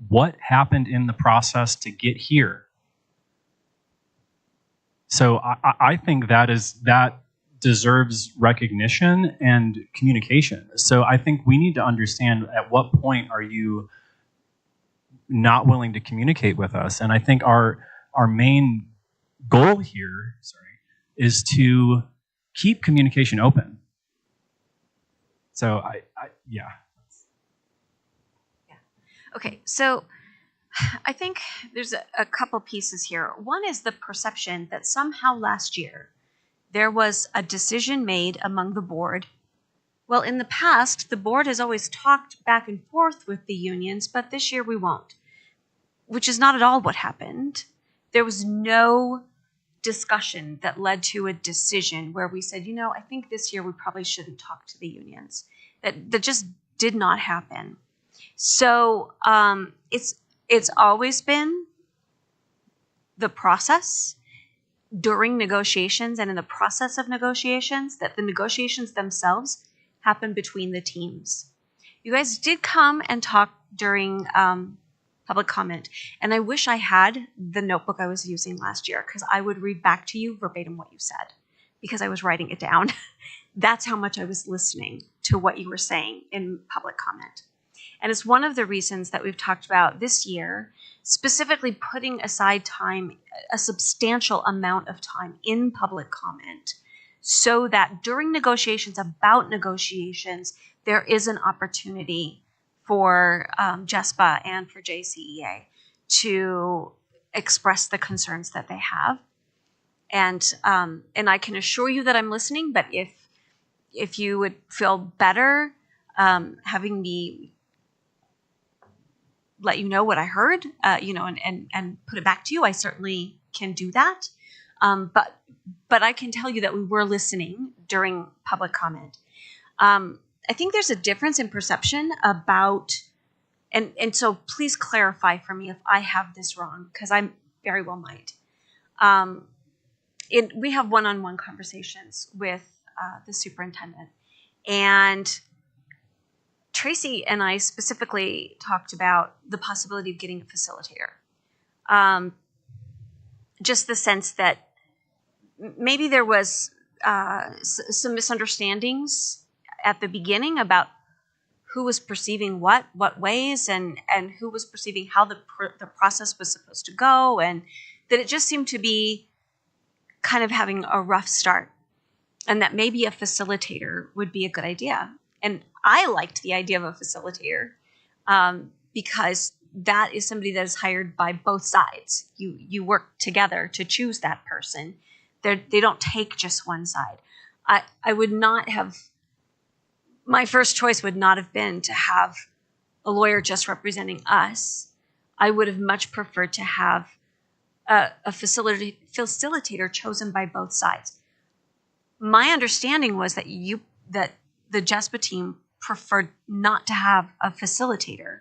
what happened in the process to get here. So I think that deserves recognition and communication. So I think we need to understand, at what point are you not willing to communicate with us? And I think our main goal here, is to keep communication open. So yeah. Okay, so I think there's a couple pieces here. One is the perception that somehow last year there was a decision made among the board. Well, in the past, the board has always talked back and forth with the unions, but this year we won't, which is not at all what happened. There was no discussion that led to a decision where we said, I think this year we probably shouldn't talk to the unions. That just did not happen. So it's always been the process during negotiations and in the process of negotiations that the negotiations themselves happen between the teams. You guys did come and talk during public comment, and I wish I had the notebook I was using last year, because I would read back to you verbatim what you said, because I was writing it down. That's how much I was listening to what you were saying in public comment. And it's one of the reasons that we've talked about this year, specifically putting aside time, a substantial amount of time in public comment, so that during negotiations about negotiations, there is an opportunity for JESPA and for JCEA to express the concerns that they have. And I can assure you that I'm listening, but if you would feel better having me let you know what I heard, and put it back to you, I certainly can do that. But I can tell you that we were listening during public comment. I think there's a difference in perception about, and so please clarify for me if I have this wrong, because I very well might. We have one-on-one conversations with the superintendent, and Tracy and I specifically talked about the possibility of getting a facilitator. Just the sense that maybe there was some misunderstandings at the beginning about who was perceiving what ways, and who was perceiving how the process was supposed to go, and that it just seemed to be kind of having a rough start, and that maybe a facilitator would be a good idea. And I liked the idea of a facilitator because that is somebody that is hired by both sides. You work together to choose that person. They don't take just one side. I would not have, my first choice would not have been to have a lawyer just representing us. I would have much preferred to have a facilitator chosen by both sides. My understanding was that the JESPA team preferred not to have a facilitator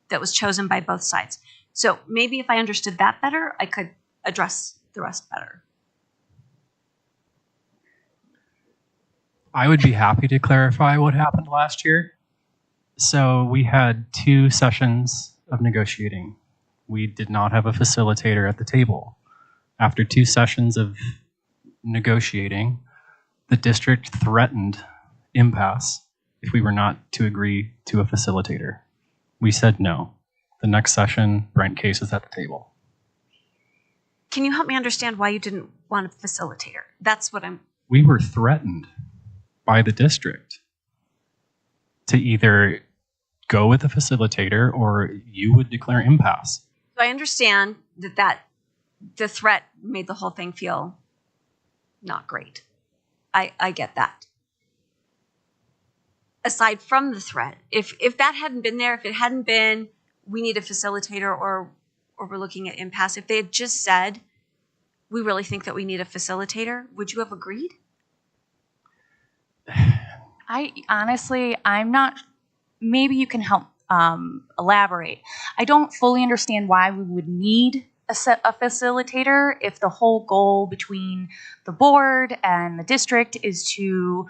that was chosen by both sides. So maybe if I understood that better, I could address the rest better. I would be happy to clarify what happened last year. So we had 2 sessions of negotiating. We did not have a facilitator at the table. After 2 sessions of negotiating, the district threatened impasse if we were not to agree to a facilitator. We said no. The next session, Brent Case is at the table. Can you help me understand why you didn't want a facilitator? That's what I'm... We were threatened by the district to either go with a facilitator or you would declare impasse. So I understand that the threat made the whole thing feel not great. I get that. Aside from the threat, if that hadn't been there, if it hadn't been, we need a facilitator or we're looking at impasse, if they had just said, we really think that we need a facilitator, would you have agreed? I'm not, maybe you can help elaborate. I don't fully understand why we would need a facilitator if the whole goal between the board and the district is to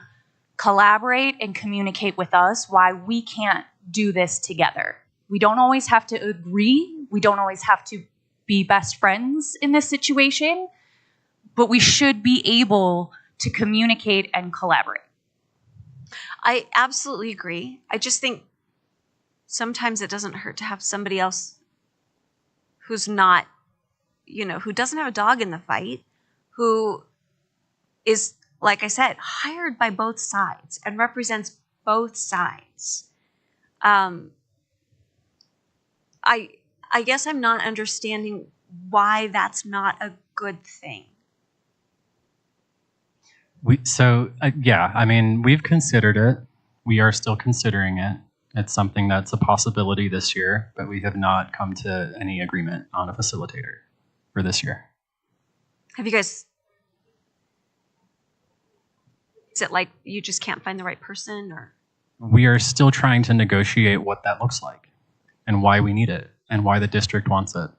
collaborate and communicate with us why we can't do this together. We don't always have to agree. We don't always have to be best friends in this situation, but we should be able to communicate and collaborate. I absolutely agree. I just think sometimes it doesn't hurt to have somebody else who's not, who doesn't have a dog in the fight, who is, like I said, hired by both sides and represents both sides. I guess I'm not understanding why that's not a good thing. We've considered it. We are still considering it. It's something that's a possibility this year, but we have not come to any agreement on a facilitator for this year. Have you guys, is it like you just can't find the right person, or? We are still trying to negotiate what that looks like and why we need it and why the district wants it.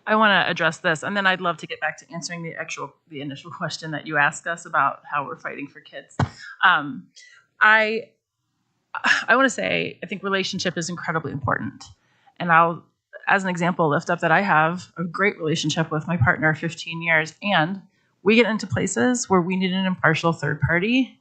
I want to address this, and then I'd love to get back to answering the initial question that you asked us about how we're fighting for kids. I want to say I think relationship is incredibly important, and I'll, as an example, lift up that I have a great relationship with my partner of 15 years, and we get into places where we need an impartial third party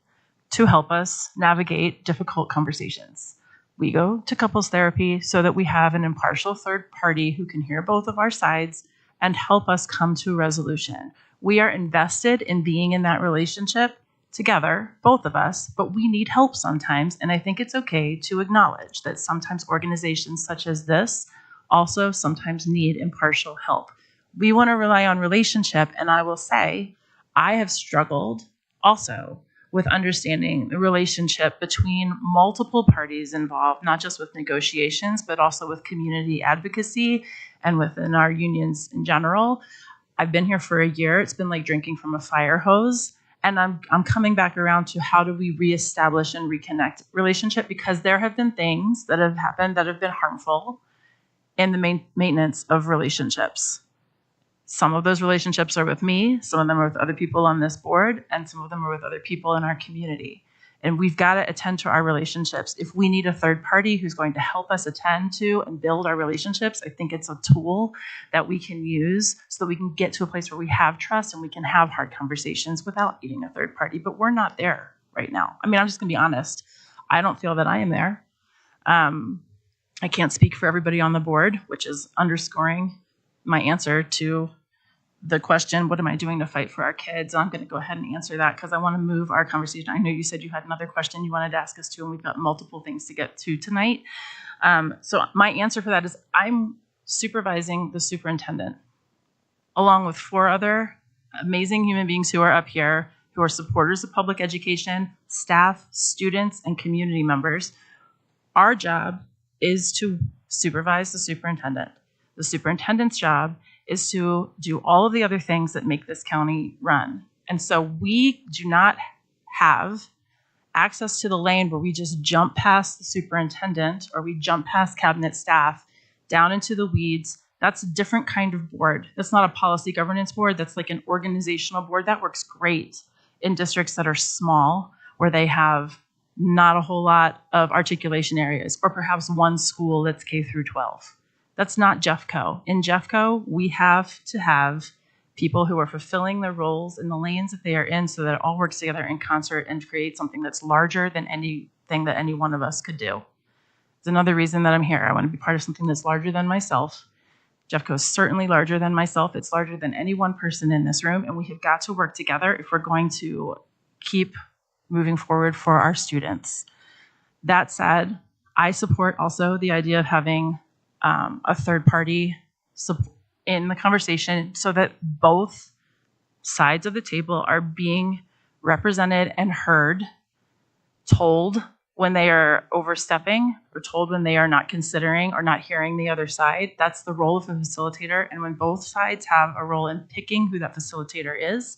to help us navigate difficult conversations. We go to couples therapy so that we have an impartial third party who can hear both of our sides and help us come to a resolution. We are invested in being in that relationship together, both of us, but we need help sometimes. And I think it's okay to acknowledge that sometimes organizations such as this also sometimes need impartial help. We want to rely on relationship. And I will say, I have struggled also with understanding the relationship between multiple parties involved, not just with negotiations, but also with community advocacy and within our unions in general. I've been here for a year. It's been like drinking from a fire hose. And I'm coming back around to how do we reestablish and reconnect relationship, because there have been things that have happened that have been harmful in the maintenance of relationships. Some of those relationships are with me, some of them are with other people on this board, and some of them are with other people in our community. And we've got to attend to our relationships. If we need a third party who's going to help us attend to and build our relationships, I think it's a tool that we can use so that we can get to a place where we have trust and we can have hard conversations without needing a third party. But we're not there right now. I mean, I'm just going to be honest. I don't feel that I am there. I can't speak for everybody on the board, which is underscoring my answer to the question, what am I doing to fight for our kids? I'm going to go ahead and answer that because I want to move our conversation. I know you said you had another question you wanted to ask us too, and we've got multiple things to get to tonight. So my answer for that is I'm supervising the superintendent along with 4 other amazing human beings who are up here, who are supporters of public education, staff, students, and community members. Our job is to supervise the superintendent. The superintendent's job is to do all of the other things that make this county run. And so we do not have access to the lane where we just jump past the superintendent or we jump past cabinet staff down into the weeds, that's a different kind of board. That's not a policy governance board. That's like an organizational board. That works great in districts that are small, where they have not a whole lot of articulation areas, or perhaps one school that's K through 12. That's not Jeffco. In Jeffco, we have to have people who are fulfilling their roles in the lanes that they are in so that it all works together in concert and create something that's larger than anything that any one of us could do. It's another reason that I'm here. I want to be part of something that's larger than myself. Jeffco is certainly larger than myself. It's larger than any one person in this room, and we have got to work together if we're going to keep moving forward for our students. That said, I support also the idea of having a third party in the conversation so that both sides of the table are being represented and heard, told when they are overstepping or told when they are not considering or not hearing the other side. That's the role of a facilitator. And when both sides have a role in picking who that facilitator is,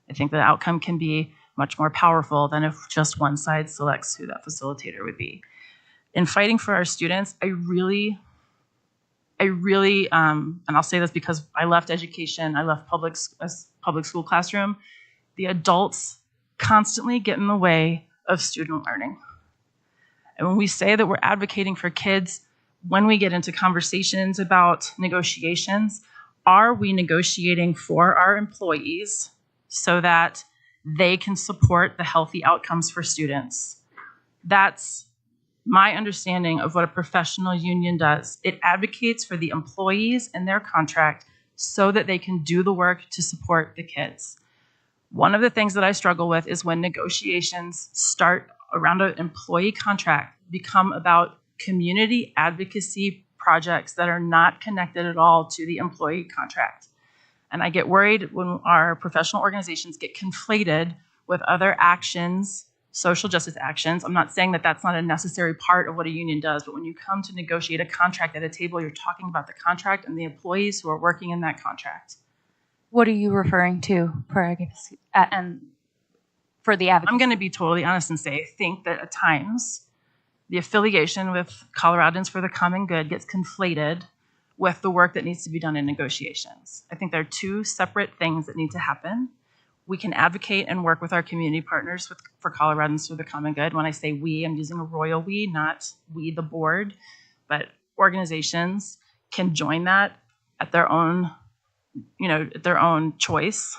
I think the outcome can be much more powerful than if just one side selects who that facilitator would be. In fighting for our students, I really, and I'll say this because I left education, I left public school classroom, the adults constantly get in the way of student learning. And when we say that we're advocating for kids, when we get into conversations about negotiations, are we negotiating for our employees so that they can support the healthy outcomes for students? That's my understanding of what a professional union does. It advocates for the employees and their contract so that they can do the work to support the kids. One of the things that I struggle with is when negotiations start around an employee contract, become about community advocacy projects that are not connected at all to the employee contract. And I get worried when our professional organizations get conflated with other actions, social justice actions. I'm not saying that that's not a necessary part of what a union does, but when you come to negotiate a contract at a table, you're talking about the contract and the employees who are working in that contract. What are you referring to and for the advocacy? I'm going to be totally honest and say I think that at times the affiliation with Coloradans for the Common Good gets conflated with the work that needs to be done in negotiations. I think there are two separate things that need to happen. We can advocate and work with our community partners for Coloradans for the Common Good. When I say we, I'm using a royal we, not we, the board, but organizations can join that at their own, at their own choice.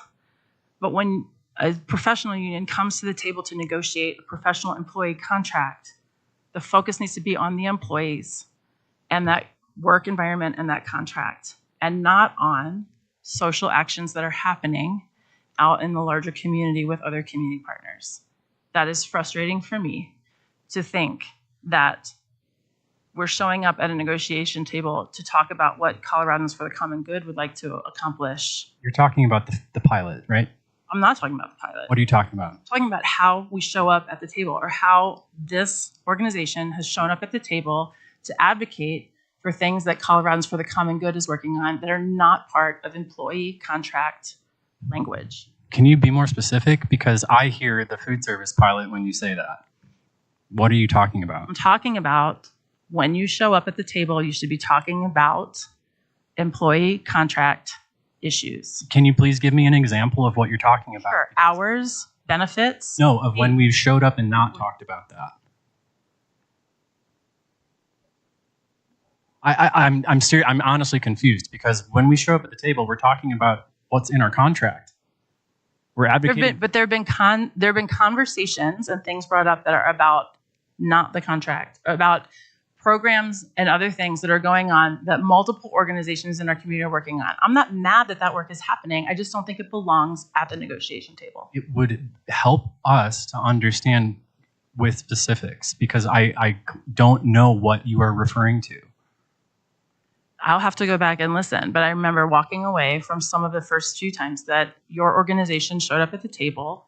But when a professional union comes to the table to negotiate a professional employee contract, the focus needs to be on the employees and that work environment and that contract, and not on social actions that are happening out in the larger community with other community partners. That is frustrating for me to think that we're showing up at a negotiation table to talk about what Coloradans for the Common Good would like to accomplish. You're talking about the pilot, right? I'm not talking about the pilot. What are you talking about? I'm talking about how we show up at the table, or how this organization has shown up at the table to advocate for things that Coloradans for the Common Good is working on that are not part of employee contract language. Can you be more specific? Because I hear the food service pilot when you say that. What are you talking about? I'm talking about when you show up at the table, you should be talking about employee contract issues. Can you please give me an example of what you're talking about? Sure. Hours, benefits. No, of when we've showed up and not talked about that. I'm honestly confused, because when we show up at the table, we're talking about what's in our contract. We're advocating. There have been conversations and things brought up that are about not the contract, about programs and other things that are going on that multiple organizations in our community are working on. I'm not mad that that work is happening. I just don't think it belongs at the negotiation table. It would help us to understand with specifics, because I don't know what you are referring to. I'll have to go back and listen, but I remember walking away from some of the first few times that your organization showed up at the table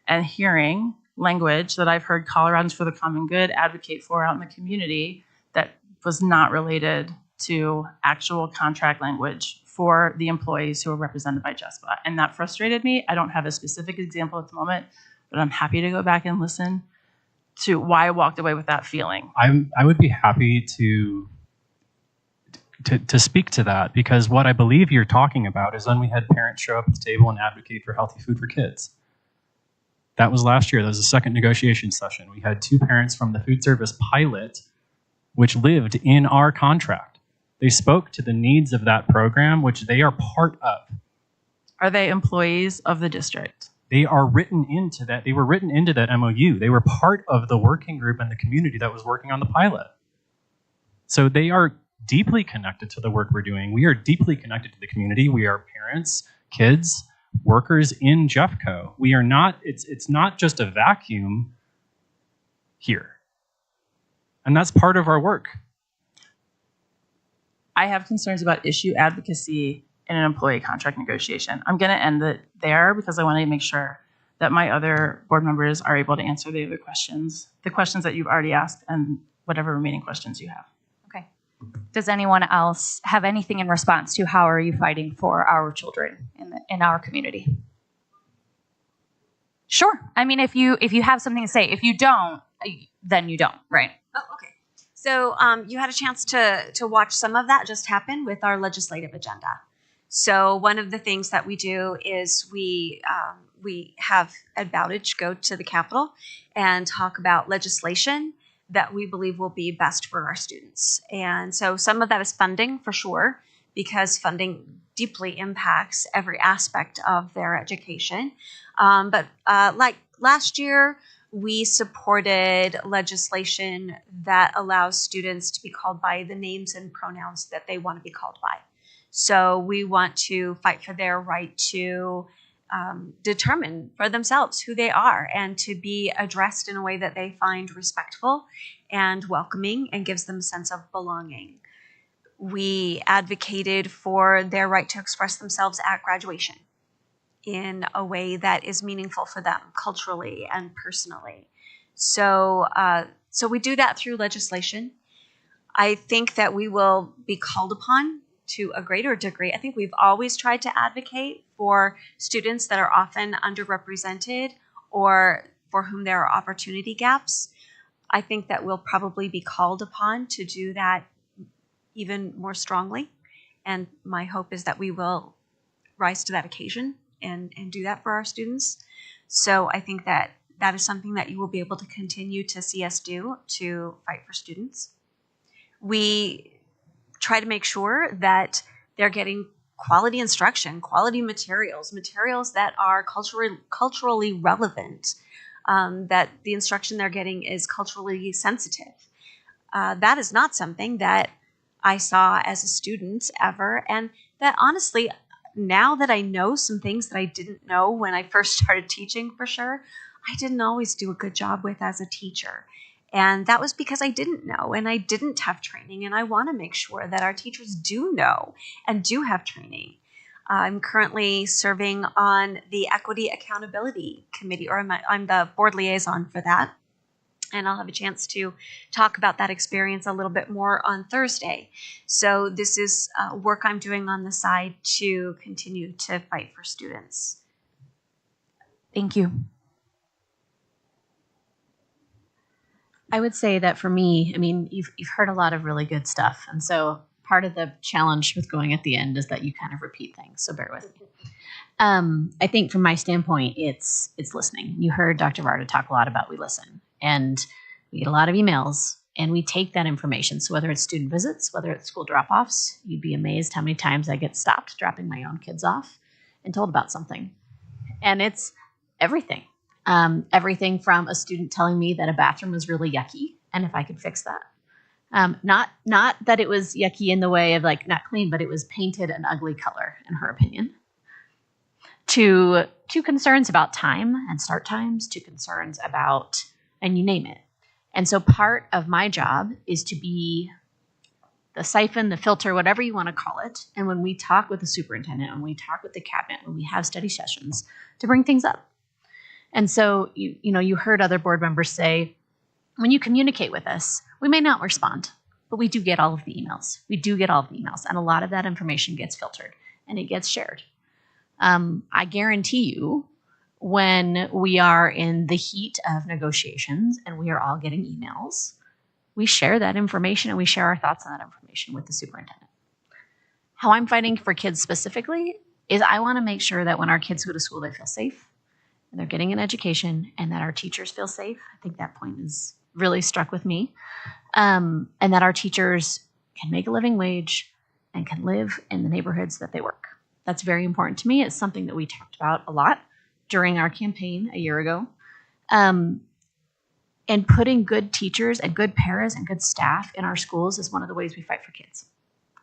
and hearing language that I've heard Coloradans for the Common Good advocate for out in the community that was not related to actual contract language for the employees who are represented by JESPA. And that frustrated me. I don't have a specific example at the moment, but I'm happy to go back and listen to why I walked away with that feeling. I would be happy to speak to that, because what I believe you're talking about is when we had parents show up at the table and advocate for healthy food for kids. That was last year. That was the second negotiation session. We had 2 parents from the food service pilot, which lived in our contract. They spoke to the needs of that program, which they are part of. Are they employees of the district? They are written into that. They were written into that MOU. They were part of the working group and the community that was working on the pilot. So they are deeply connected to the work we're doing. We are deeply connected to the community. We are parents, kids, workers in Jeffco. We are not, it's not just a vacuum here. And that's part of our work. I have concerns about issue advocacy in an employee contract negotiation. I'm going to end it there because I want to make sure that my other board members are able to answer the other questions, the questions that you've already asked, and whatever remaining questions you have. Okay. Does anyone else have anything in response to how are you fighting for our children in our community? Sure. I mean, if you have something to say, if you don't, then you don't, right? Oh, okay. So you had a chance to watch some of that just happen with our legislative agenda. So one of the things that we do is we have Ed Bowditch go to the Capitol and talk about legislation that we believe will be best for our students. And so some of that is funding for sure, because funding deeply impacts every aspect of their education. But like last year, we supported legislation that allows students to be called by the names and pronouns that they want to be called by. So we want to fight for their right to determine for themselves who they are and to be addressed in a way that they find respectful and welcoming and gives them a sense of belonging. We advocated for their right to express themselves at graduation in a way that is meaningful for them culturally and personally. So we do that through legislation. I think that we will be called upon to a greater degree. I think we've always tried to advocate for students that are often underrepresented or for whom there are opportunity gaps. I think that we'll probably be called upon to do that even more strongly. And my hope is that we will rise to that occasion and do that for our students. So I think that that is something that you will be able to continue to see us do to fight for students. We try to make sure that they're getting quality instruction, quality materials that are culturally relevant, that the instruction they're getting is culturally sensitive. That is not something that I saw as a student ever, and that honestly, now that I know some things that I didn't know when I first started teaching for sure, I didn't always do a good job with as a teacher. And that was because I didn't know and I didn't have training, and I want to make sure that our teachers do know and do have training. I'm currently serving on the Equity Accountability Committee, or I'm the board liaison for that. And I'll have a chance to talk about that experience a little bit more on Thursday. So this is work I'm doing on the side to continue to fight for students. Thank you. I would say that for me, I mean, you've heard a lot of really good stuff. And so part of the challenge with going at the end is that you kind of repeat things. So bear with me. I think from my standpoint, it's listening. You heard Dr. Varda talk a lot about we listen. And we get a lot of emails and we take that information. So whether it's student visits, whether it's school drop-offs, you'd be amazed how many times I get stopped dropping my own kids off and told about something. And it's everything. Everything from a student telling me that a bathroom was really yucky and if I could fix that. Not that it was yucky in the way of like not clean, but it was painted an ugly color in her opinion. To concerns about time and start times, to concerns about, and you name it. And so part of my job is to be the siphon, the filter, whatever you want to call it. And when we talk with the superintendent, when we talk with the cabinet, when we have study sessions, to bring things up. And so, you heard other board members say, when you communicate with us, we may not respond, but we do get all of the emails. We do get all of the emails. And a lot of that information gets filtered and it gets shared. I guarantee you, when we are in the heat of negotiations and we are all getting emails, we share that information and we share our thoughts on that information with the superintendent. How I'm fighting for kids specifically is I want to make sure that when our kids go to school, they feel safe and they're getting an education and that our teachers feel safe. I think that point is really struck with me. And that our teachers can make a living wage and can live in the neighborhoods that they work. That's very important to me. It's something that we talked about a lot during our campaign a year ago. And putting good teachers and good paras and good staff in our schools is one of the ways we fight for kids,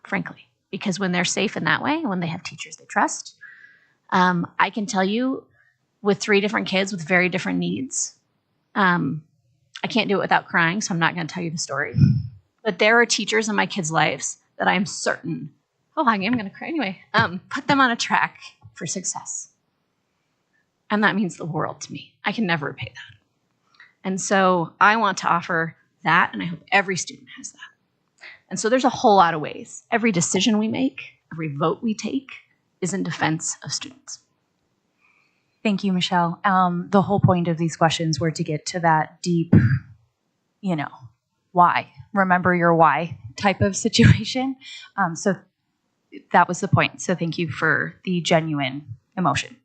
frankly. Because when they're safe in that way, when they have teachers they trust, I can tell you with 3 different kids with very different needs, I can't do it without crying, so I'm not going to tell you the story. But there are teachers in my kids' lives that I'm certain, I'm going to cry anyway, put them on a track for success. And that means the world to me. I can never repay that. And so I want to offer that, and I hope every student has that. And so there's a whole lot of ways. Every decision we make, every vote we take is in defense of students. Thank you, Michelle. The whole point of these questions were to get to that deep, why. Remember your why type of situation. So that was the point. So thank you for the genuine emotion.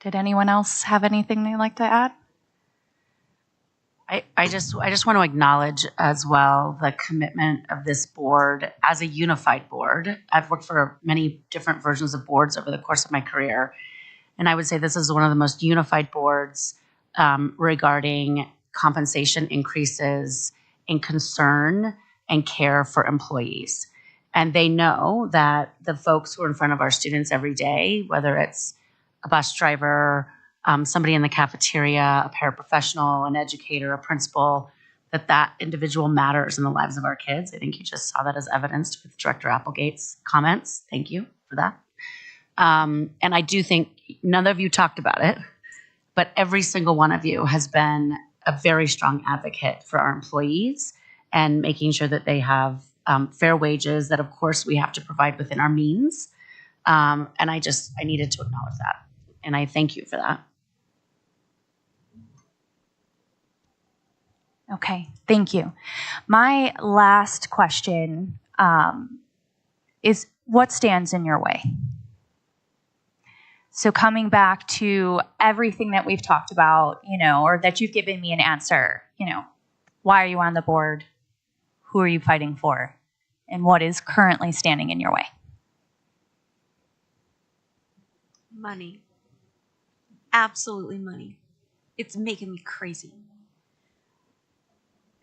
Did anyone else have anything they'd like to add? I just want to acknowledge as well the commitment of this board as a unified board. I've worked for many different versions of boards over the course of my career, and I would say this is one of the most unified boards regarding compensation increases and concern and care for employees. And they know that the folks who are in front of our students every day, whether it's a bus driver, somebody in the cafeteria, a paraprofessional, an educator, a principal, that individual matters in the lives of our kids. I think you just saw that as evidenced with Director Applegate's comments. Thank you for that. And I do think none of you talked about it, but every single one of you has been a very strong advocate for our employees and making sure that they have fair wages that, of course, we have to provide within our means. And I needed to acknowledge that. And I thank you for that. Okay, thank you. My last question is what stands in your way? So coming back to everything that we've talked about, or that you've given me an answer, why are you on the board? Who are you fighting for? And what is currently standing in your way? Money. Absolutely money. It's making me crazy.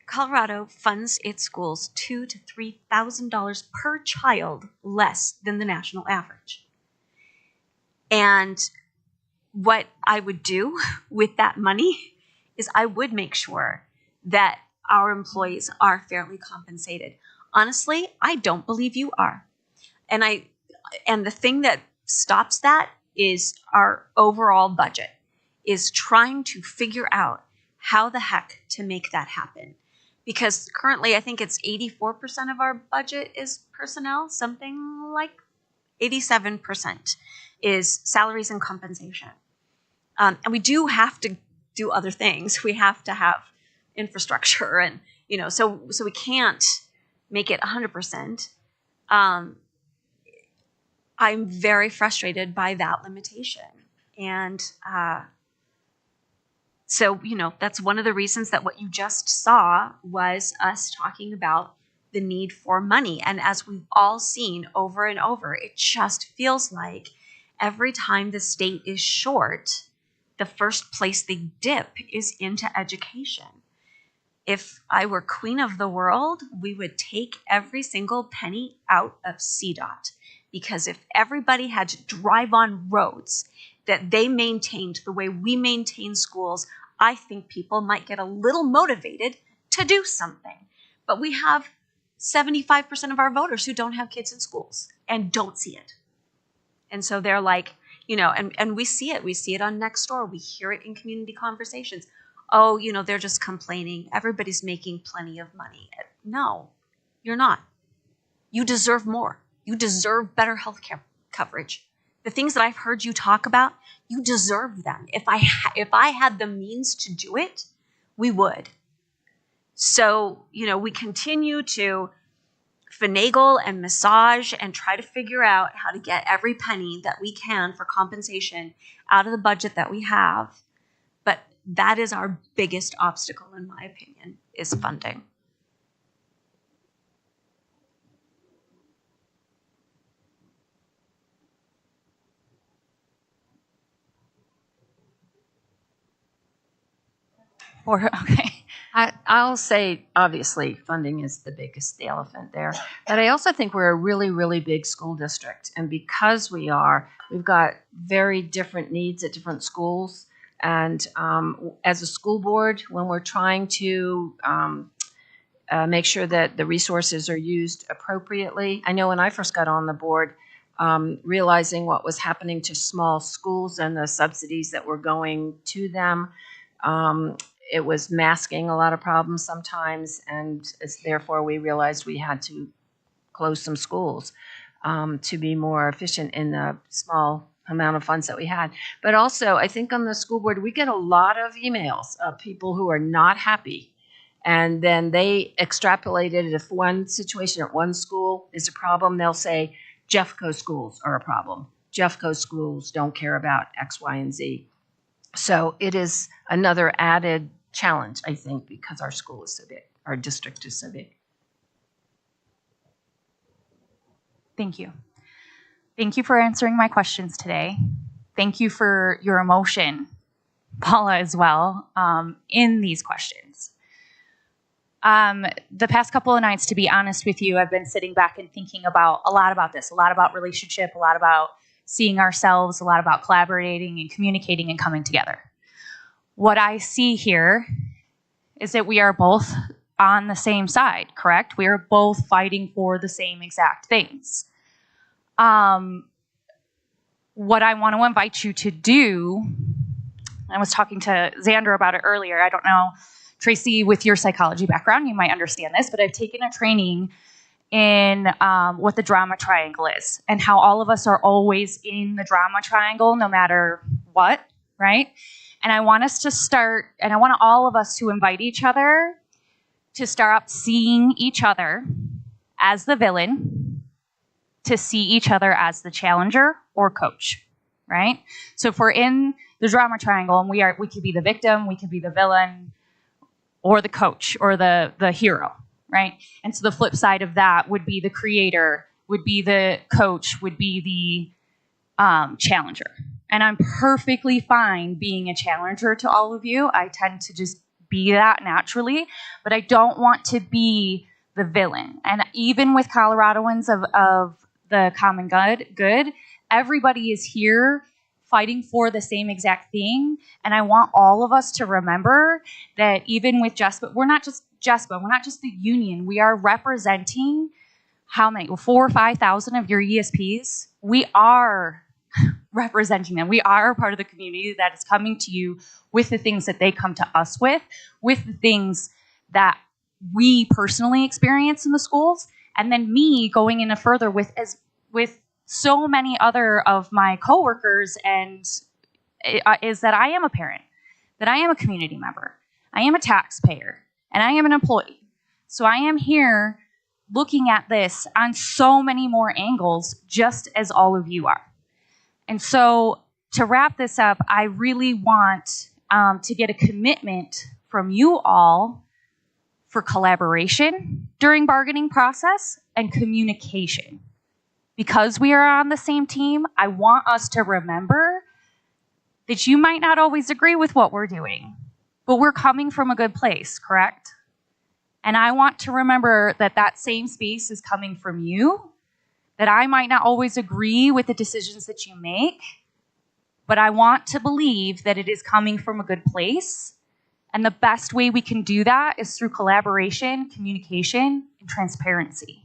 Colorado funds its schools $2,000 to $3,000 per child less than the national average. And what I would do with that money is I would make sure that our employees are fairly compensated. Honestly, I don't believe you are. And the thing that stops that is our overall budget, is trying to figure out how the heck to make that happen. Because currently, I think it's 84% of our budget is personnel, something like 87% is salaries and compensation. And we do have to do other things. We have to have infrastructure, and so we can't make it 100%. I'm very frustrated by that limitation, and so, that's one of the reasons that what you just saw was us talking about the need for money. And as we've all seen over and over, it just feels like every time the state is short, the first place they dip is into education. If I were queen of the world, we would take every single penny out of CDOT. Because if everybody had to drive on roads that they maintained the way we maintain schools, I think people might get a little motivated to do something. But we have 75% of our voters who don't have kids in schools and don't see it. And so they're like, and we see it. We see it on Nextdoor. We hear it in community conversations. Oh, they're just complaining. Everybody's making plenty of money. No, you're not. You deserve more. You deserve better health care coverage. The things that I've heard you talk about, you deserve them. If I had the means to do it, we would. So, we continue to finagle and massage and try to figure out how to get every penny that we can for compensation out of the budget that we have. But that is our biggest obstacle, in my opinion, is funding. Okay. I'll say, obviously, funding is the biggest, the elephant there. But I also think we're a really, really big school district. And because we've got very different needs at different schools. And as a school board, when we're trying to make sure that the resources are used appropriately, I know when I first got on the board, realizing what was happening to small schools and the subsidies that were going to them, it was masking a lot of problems sometimes, and therefore we realized we had to close some schools to be more efficient in the small amount of funds that we had. But also, I think on the school board, we get a lot of emails of people who are not happy, and then they extrapolated if one situation at one school is a problem, they'll say Jeffco schools are a problem. Jeffco schools don't care about X, Y, and Z. So it is another added challenge, I think, because our school is so big, our district is so big. Thank you. Thank you for answering my questions today. Thank you for your emotion, Paula, as well, in these questions. The past couple of nights, to be honest with you, I've been sitting back and thinking about a lot about this, a lot about relationship, a lot about seeing ourselves, a lot about collaborating and communicating and coming together. What I see here is that we are both on the same side, correct? We are both fighting for the same exact things. What I want to invite you to do, I was talking to Xander about it earlier. I don't know, Tracy, with your psychology background, you might understand this, but I've taken a training in what the drama triangle is and how all of us are always in the drama triangle no matter what, right? And I want us to start, and I want all of us to invite each other to start seeing each other as the villain, to see each other as the challenger or coach, right? So if we're in the drama triangle and we could be the victim, we could be the villain, or the coach, or the hero, right? And so the flip side of that would be the creator, would be the coach, would be the challenger. And I'm perfectly fine being a challenger to all of you. I tend to just be that naturally, but I don't want to be the villain. And even with Coloradoans of the common good, everybody is here fighting for the same exact thing. And I want all of us to remember that even with JESPA, we're not just JESPA, we're not just the union. We are representing how many, 4,000 or 5,000 of your ESPs? We are representing them. We are part of the community that is coming to you with the things that they come to us with the things that we personally experience in the schools, and then me going in further with so many other of my coworkers, and is that I am a parent, that I am a community member, I am a taxpayer, and I am an employee. So I am here looking at this on so many more angles, just as all of you are. And so to wrap this up, I really want to get a commitment from you all for collaboration during bargaining process and communication. Because we are on the same team, I want us to remember that you might not always agree with what we're doing, but we're coming from a good place, correct? And I want to remember that that same space is coming from you, that I might not always agree with the decisions that you make, but I want to believe that it is coming from a good place. And the best way we can do that is through collaboration, communication, and transparency.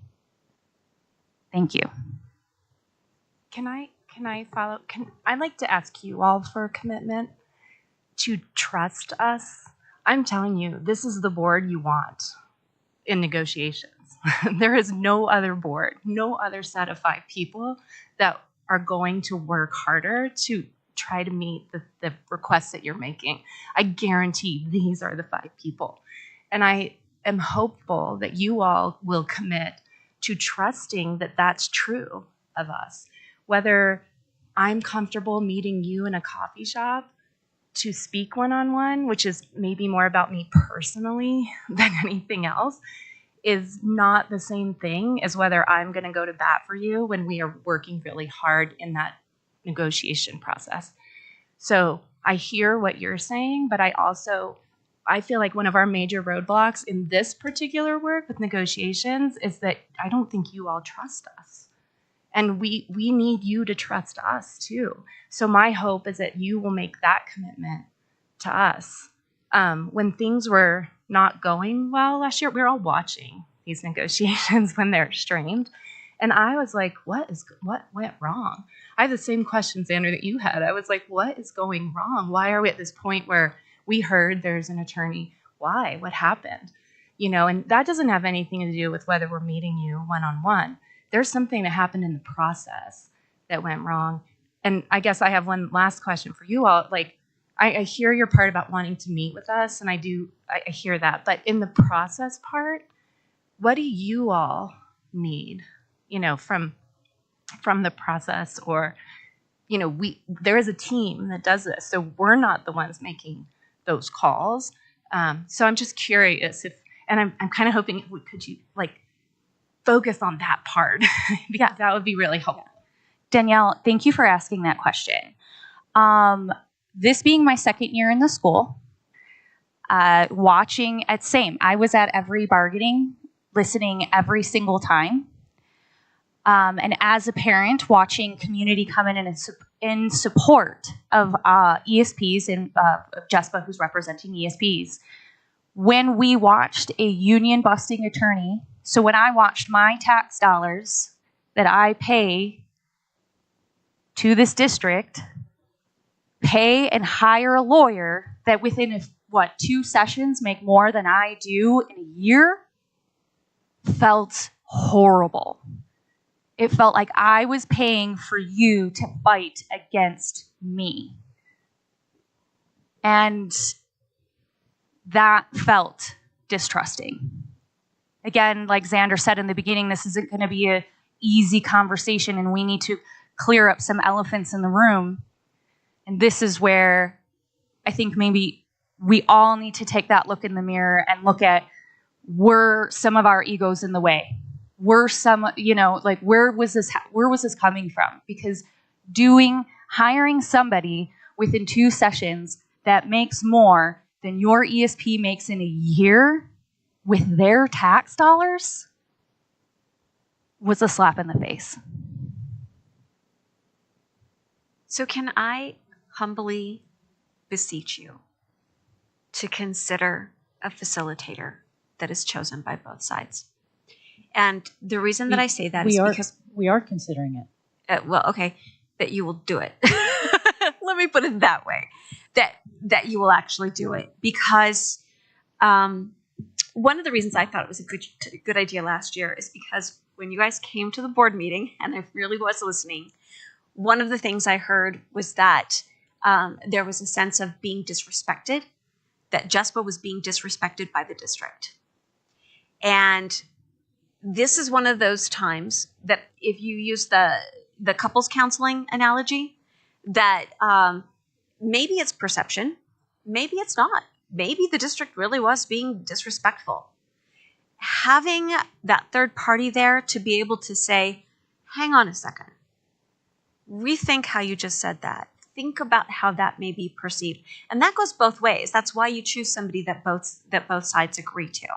Thank you. Can I follow? I'd like to ask you all for a commitment to trust us. I'm telling you, this is the board you want in negotiations. There is no other board, no other set of 5 people that are going to work harder to try to meet the requests that you're making. I guarantee these are the 5 people. And I am hopeful that you all will commit to trusting that that's true of us. Whether I'm comfortable meeting you in a coffee shop to speak one-on-one, which is maybe more about me personally than anything else, is not the same thing as whether I'm going to go to bat for you when we are working really hard in that negotiation process. So I hear what you're saying, but I feel like one of our major roadblocks in this particular work with negotiations is that I don't think you all trust us. And we need you to trust us too. So my hope is that you will make that commitment to us. When things were not going well last year, we were all watching these negotiations when they're streamed. And I was like, what went wrong? I have the same question, Xander, that you had. I was like, what is going wrong? Why are we at this point where we heard there's an attorney? Why? What happened? You know, and that doesn't have anything to do with whether we're meeting you one-on-one. There's something that happened in the process that went wrong. And I guess I have one last question for you all. Like, I hear your part about wanting to meet with us, and I hear that. But in the process part, what do you all need, you know, from the process? Or, you know, there is a team that does this, so we're not the ones making those calls. So I'm just curious and I'm kind of hoping, could you like focus on that part? Because that would be really helpful. Danielle, thank you for asking that question. This being my second year in the school, I was at every bargaining, listening every single time. And as a parent, watching community come in support of ESPs and JESPA, who's representing ESPs. When we watched a union-busting attorney, so when I watched my tax dollars that I pay to this district pay and hire a lawyer that within 2 sessions make more than I do in a year, felt horrible. It felt like I was paying for you to fight against me. And that felt distrusting. Again, like Xander said in the beginning, this isn't going to be an easy conversation, and we need to clear up some elephants in the room. And this is where I think maybe we all need to take that look in the mirror and look at, were some of our egos in the way? Were some, you know, like where was this coming from? Because hiring somebody within 2 sessions that makes more than your ESP makes in a year with their tax dollars was a slap in the face. So can I humbly beseech you to consider a facilitator that is chosen by both sides? And the reason that I say that is because we are considering it. Well, okay, that you will do it. Let me put it that way. That you will actually do it, because one of the reasons I thought it was a good idea last year is because when you guys came to the board meeting, and I really was listening, one of the things I heard was that there was a sense of being disrespected, that JESPA was being disrespected by the district. And this is one of those times that, if you use the couples counseling analogy, that maybe it's perception, maybe it's not. Maybe the district really was being disrespectful. Having that third party there to be able to say, hang on a second, rethink how you just said that. Think about how that may be perceived. And that goes both ways. That's why you choose somebody that both sides agree to.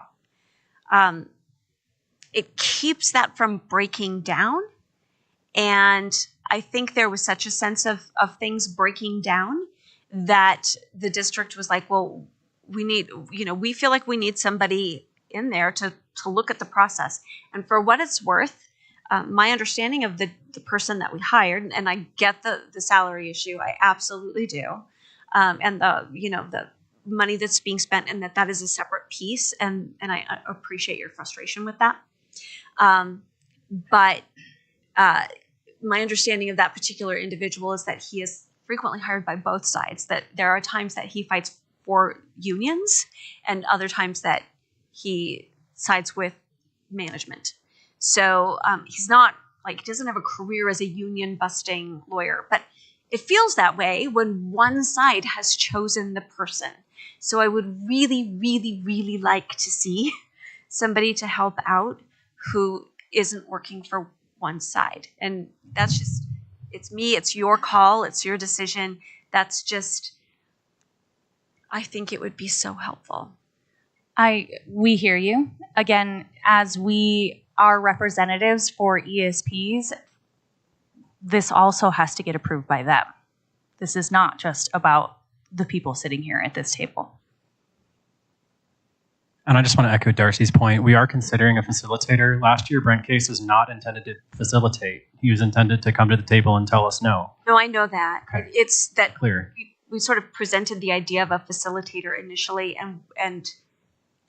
It keeps that from breaking down. And I think there was such a sense of things breaking down that the district was like, well, we feel like we need somebody in there to look at the process. And for what it's worth, my understanding of the person that we hired, and I get the salary issue, I absolutely do, and the money that's being spent, and that is a separate piece, and I appreciate your frustration with that. But my understanding of that particular individual is that he is frequently hired by both sides, that there are times that he fights for unions and other times that he sides with management. So he's not like, doesn't have a career as a union busting lawyer, but it feels that way when one side has chosen the person. So I would really, really, really like to see somebody to help out who isn't working for one side. And that's just, it's me, it's your call, it's your decision. That's just, I think it would be so helpful. We hear you. Again, as we are representatives for ESPs, this also has to get approved by them. This is not just about the people sitting here at this table. And I just want to echo Darcy's point. We are considering a facilitator. Last year, Brent Case was not intended to facilitate. He was intended to come to the table and tell us no. No, I know that. Okay. It's that Clear. we sort of presented the idea of a facilitator initially, and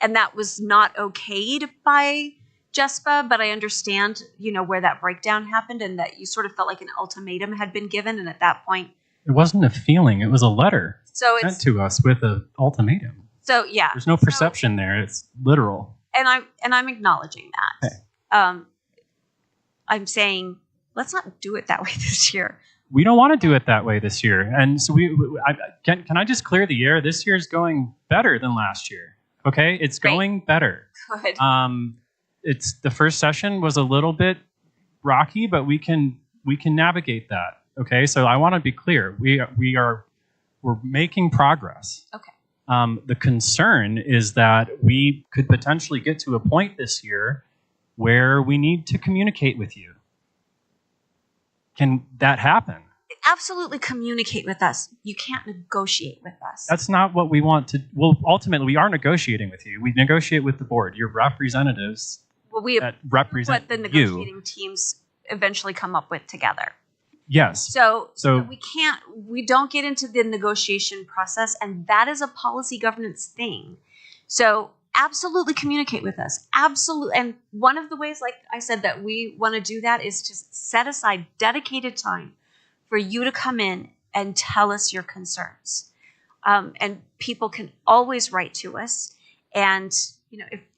that was not okayed by JESPA, but I understand, where that breakdown happened and that you sort of felt like an ultimatum had been given, and at that point. It wasn't a feeling. It was a letter sent to us with an ultimatum. So yeah. There's no perception there. It's literal. And I'm acknowledging that. Okay. I'm saying let's not do it that way this year. We don't want to do it that way this year. And so can I just clear the air? This year is going better than last year. Okay? It's going better. Good. It's the first session was a little bit rocky, but we can navigate that. Okay? So I want to be clear. We're making progress. Okay. The concern is that we could potentially get to a point this year where we need to communicate with you. Can that happen? Absolutely communicate with us. You can't negotiate with us. That's not what we want to. Well, ultimately, we are negotiating with you. We negotiate with the board. Your representatives that represent what the negotiating teams eventually come up with together. Yes. So we don't get into the negotiation process, and that is a policy governance thing. So absolutely communicate with us. Absolutely. And one of the ways, like I said, that we want to do that is to set aside dedicated time for you to come in and tell us your concerns. And people can always write to us. And,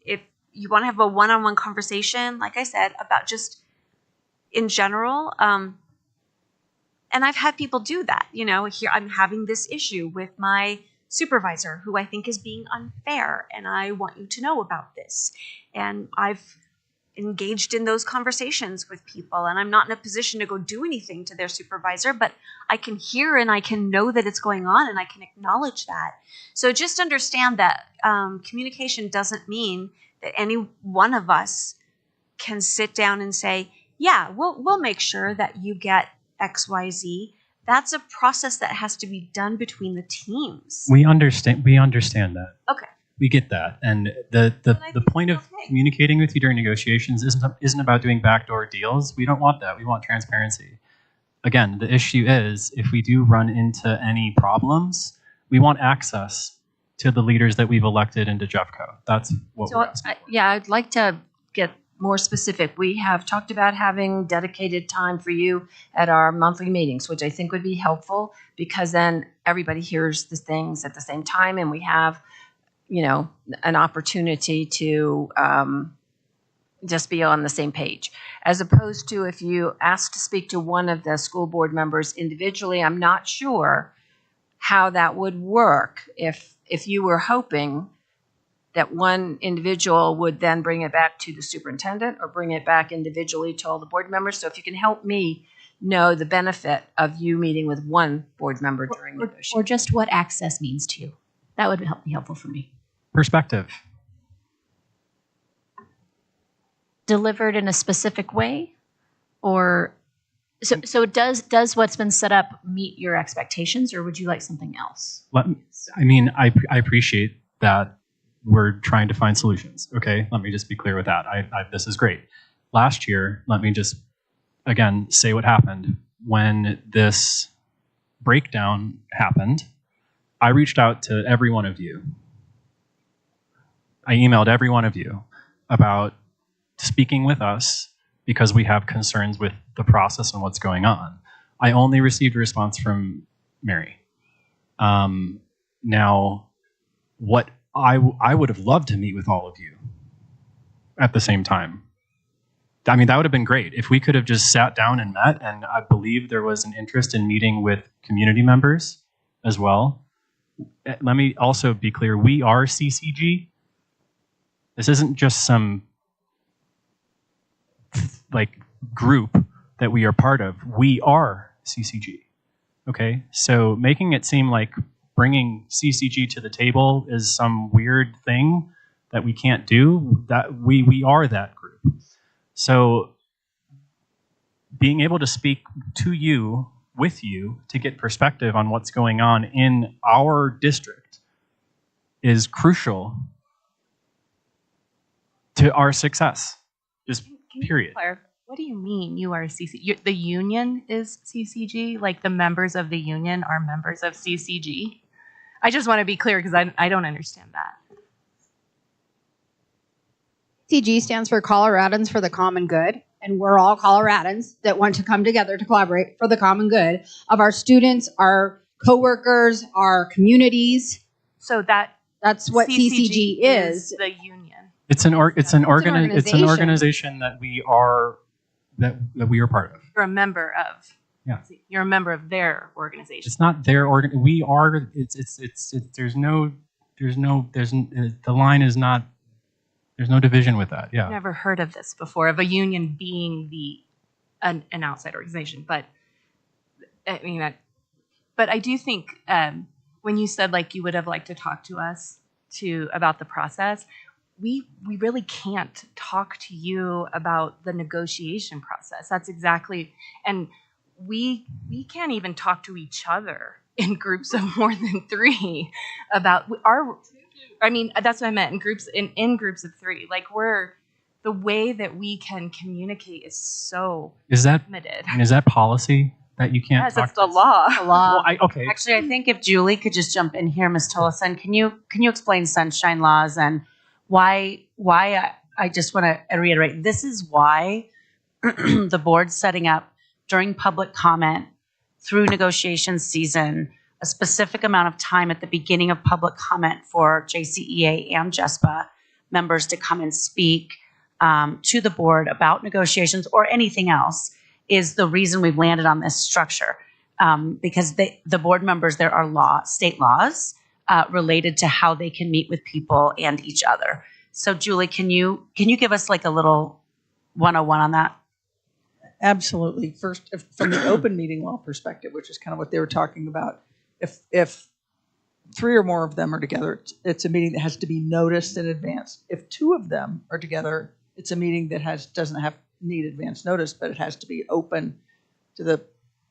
if you want to have a one-on-one conversation, like I said, about just in general, and I've had people do that. Here I'm having this issue with my supervisor who I think is being unfair, and I want you to know about this. And I've engaged in those conversations with people, and I'm not in a position to go do anything to their supervisor, but I can hear and I can know that it's going on, and I can acknowledge that. So just understand that communication doesn't mean that any one of us can sit down and say, yeah, we'll make sure that you get XYZ. That's a process that has to be done between the teams. We understand that. Okay. We get that. And the point of communicating with you during negotiations isn't about doing backdoor deals. We don't want that. We want transparency. Again, the issue is if we do run into any problems, we want access to the leaders that we've elected into Jeffco. That's what we're asking for. I'd like to get more specific. We have talked about having dedicated time for you at our monthly meetings, which I think would be helpful because then everybody hears the things at the same time and we have, an opportunity to just be on the same page. As opposed to if you ask to speak to one of the school board members individually, I'm not sure how that would work if you were hoping that one individual would then bring it back to the superintendent or bring it back individually to all the board members. So if you can help me know the benefit of you meeting with one board member during negotiations. Or just what access means to you. That would be helpful for me. Perspective. Delivered in a specific way? Or so does what's been set up meet your expectations, or would you like something else? I appreciate that we're trying to find solutions. Okay, let me just be clear with that. This is great. Last year, let me just, again, say what happened. When this breakdown happened, I reached out to every one of you. I emailed every one of you about speaking with us because we have concerns with the process and what's going on. I only received a response from Mary. Now, what I would have loved to meet with all of you at the same time. I mean, that would have been great if we could have just sat down and met, and I believe there was an interest in meeting with community members as well. Let me also be clear, we are CCG. This isn't just some like group that we are part of. We are CCG. Okay, so making it seem like bringing CCG to the table is some weird thing that we can't do, that we are that group. So being able to speak to you, with you, to get perspective on what's going on in our district is crucial to our success, just period. What do you mean you are CCG? The union is CCG? Like the members of the union are members of CCG? I just want to be clear because I don't understand that. CG stands for Coloradans for the Common Good, and we're all Coloradans that want to come together to collaborate for the common good of our students, our coworkers, our communities. So that's what CCG is. The union. It's an organization that we are part of. You're a member of. Yeah. You're a member of their organization. It's not their organ. We are. The line is not. There's no division with that. Yeah. I've never heard of this before, of a union being an outside organization. But I mean, but I do think when you said like you would have liked to talk to us about the process, we really can't talk to you about the negotiation process. That's exactly, and we can't even talk to each other in groups of more than 3 about our. I mean, that's what I meant, in groups of 3. Like the way that we can communicate is so limited. Is that policy that you can't? Yes, it's the law. The law. Well, okay. Actually, I think if Julie could just jump in here, Ms. Tolleson, can you explain sunshine laws and why I just want to reiterate, this is why the board's setting up during public comment through negotiation season a specific amount of time at the beginning of public comment for JCEA and JESPA members to come and speak to the board about negotiations or anything else is the reason we've landed on this structure. Because the board members, there are state laws related to how they can meet with people and each other. So Julie, can you give us like a little 101 on that? Absolutely. First, from the open meeting law perspective, which is kind of what they were talking about, if 3 or more of them are together, it's a meeting that has to be noticed in advance. If 2 of them are together, it's a meeting that doesn't need advance notice, but it has to be open to the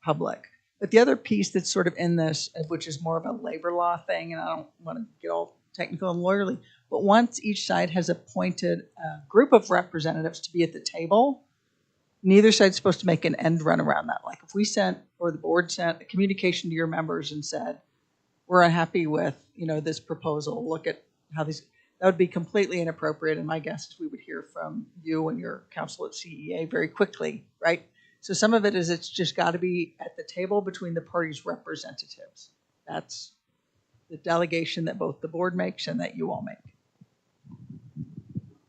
public. But the other piece that's sort of in this, which is more of a labor law thing, and I don't want to get all technical and lawyerly, but once each side has appointed a group of representatives to be at the table, neither side's supposed to make an end run around that. Like if we sent, or the board sent a communication to your members and said, we're unhappy with, this proposal, look at how these, that would be completely inappropriate. And my guess is we would hear from you and your counsel at CEA very quickly, right? So some of it is it's just got to be at the table between the parties' representatives. That's the delegation that both the board makes and that you all make.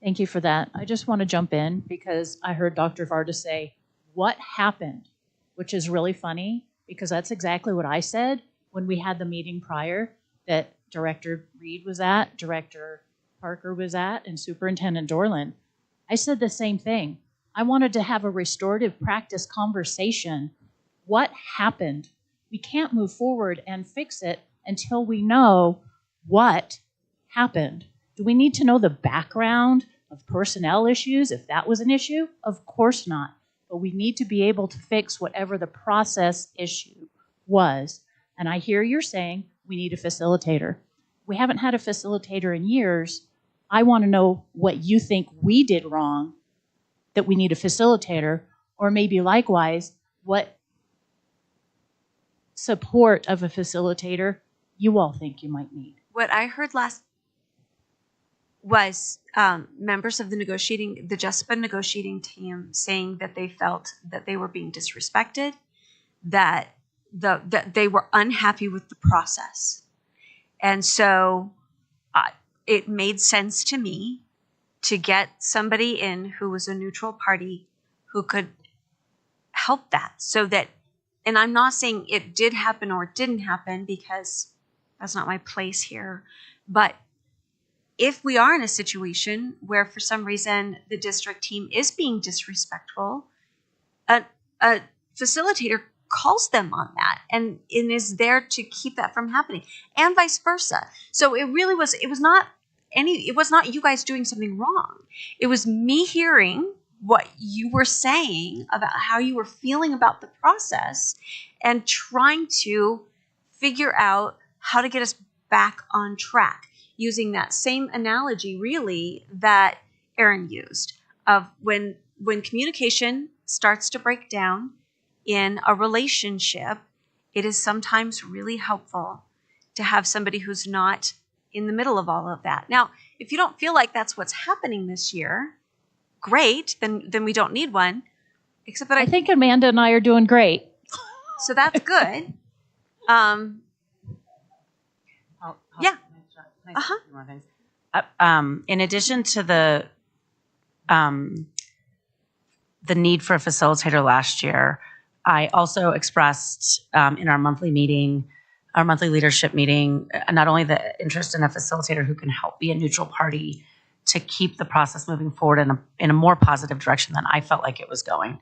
Thank you for that. I just want to jump in because I heard Dr. Varda say, what happened? Which is really funny because that's exactly what I said when we had the meeting prior that Director Reed was at, Director Parker was at, and Superintendent Dorland. I said the same thing. I wanted to have a restorative practice conversation. What happened? We can't move forward and fix it until we know what happened. Do we need to know the background of personnel issues if that was an issue? Of course not. But we need to be able to fix whatever the process issue was. And I hear you're saying we need a facilitator. We haven't had a facilitator in years. I want to know what you think we did wrong that we need a facilitator, or maybe likewise, what support of a facilitator you all think you might need. What I heard last was members of the JESPA negotiating team saying that they felt that they were being disrespected, that they were unhappy with the process. And so it made sense to me to get somebody in who was a neutral party who could help that, so that, and I'm not saying it did happen or it didn't happen because that's not my place here, but if we are in a situation where for some reason the district team is being disrespectful, a facilitator calls them on that and is there to keep that from happening, and vice versa. So it was not you guys doing something wrong. It was me hearing what you were saying about how you were feeling about the process and trying to figure out how to get us back on track, using that same analogy really that Aaron used of when communication starts to break down in a relationship, it is sometimes really helpful to have somebody who's not in the middle of all of that. Now, if you don't feel like that's what's happening this year, great, then we don't need one. Except that I think Amanda and I are doing great. So that's good. Yeah. In addition to the need for a facilitator last year, I also expressed in our monthly leadership meeting, not only the interest in a facilitator who can help be a neutral party to keep the process moving forward in a more positive direction than I felt like it was going.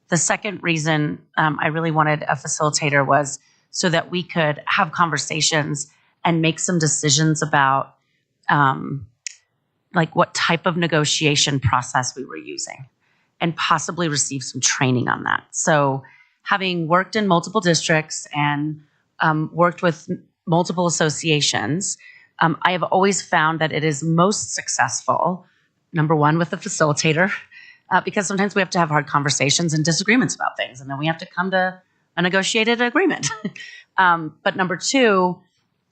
The second reason I really wanted a facilitator was so that we could have conversations and make some decisions about like what type of negotiation process we were using and possibly receive some training on that. So having worked in multiple districts and worked with multiple associations, I have always found that it is most successful, number one, with the facilitator, because sometimes we have to have hard conversations and disagreements about things, and then we have to come to a negotiated agreement. But number two,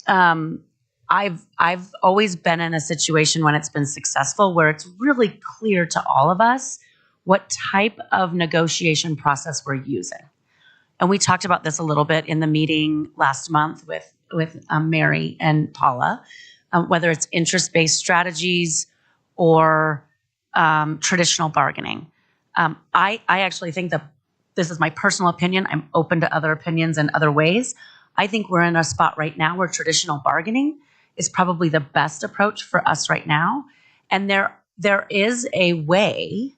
I've always been in a situation when it's been successful where it's really clear to all of us what type of negotiation process we're using. And we talked about this a little bit in the meeting last month with Mary and Paula, whether it's interest-based strategies or traditional bargaining. I actually think that this is my personal opinion. I'm open to other opinions and other ways. I think we're in a spot right now where traditional bargaining is probably the best approach for us right now. And there is a way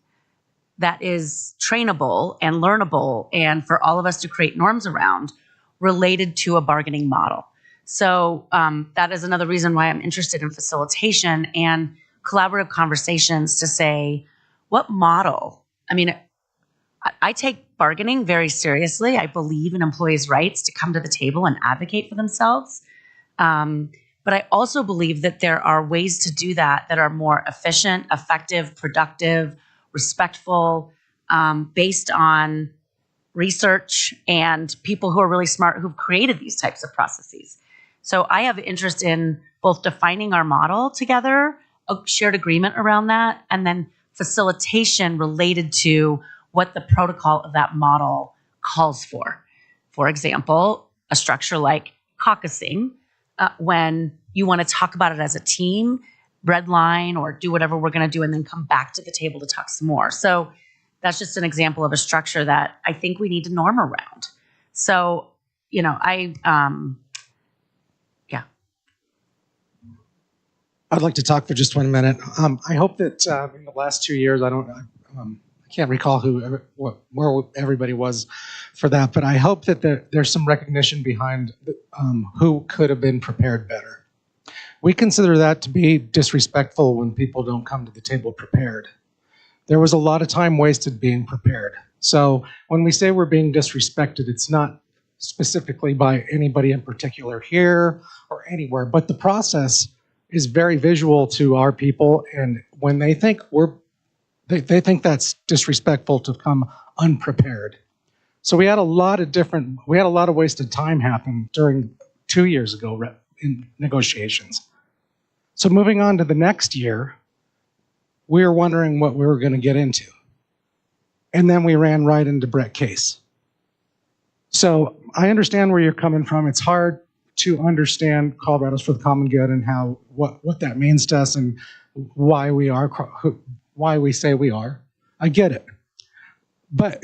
that is trainable and learnable and for all of us to create norms around related to a bargaining model. So that is another reason why I'm interested in facilitation and collaborative conversations to say, what model? I mean, I take bargaining very seriously. I believe in employees' rights to come to the table and advocate for themselves. But I also believe that there are ways to do that that are more efficient, effective, productive, respectful, based on research and people who are really smart who've created these types of processes. So I have interest in both defining our model together, a shared agreement around that, and then facilitation related to what the protocol of that model calls for. For example, a structure like caucusing, when you want to talk about it as a team, red line or do whatever we're going to do and then come back to the table to talk some more. So that's just an example of a structure that I think we need to norm around. So, you know, I'd like to talk for just 1 minute. I hope that in the last 2 years, I can't recall where everybody was for that, but I hope that there's some recognition behind who could have been prepared better. We consider that to be disrespectful when people don't come to the table prepared. There was a lot of time wasted being prepared. So when we say we're being disrespected, it's not specifically by anybody in particular here or anywhere, but the process is very visual to our people, and when they think they think that's disrespectful to come unprepared. So we had a lot of wasted time happen during 2 years ago in negotiations. So moving on to the next year, we were wondering what we were going to get into. And then we ran right into Brett Case. So I understand where you're coming from. It's hard to understand Colorado's for the Common Good and how what that means to us and why we say we are. I get it. But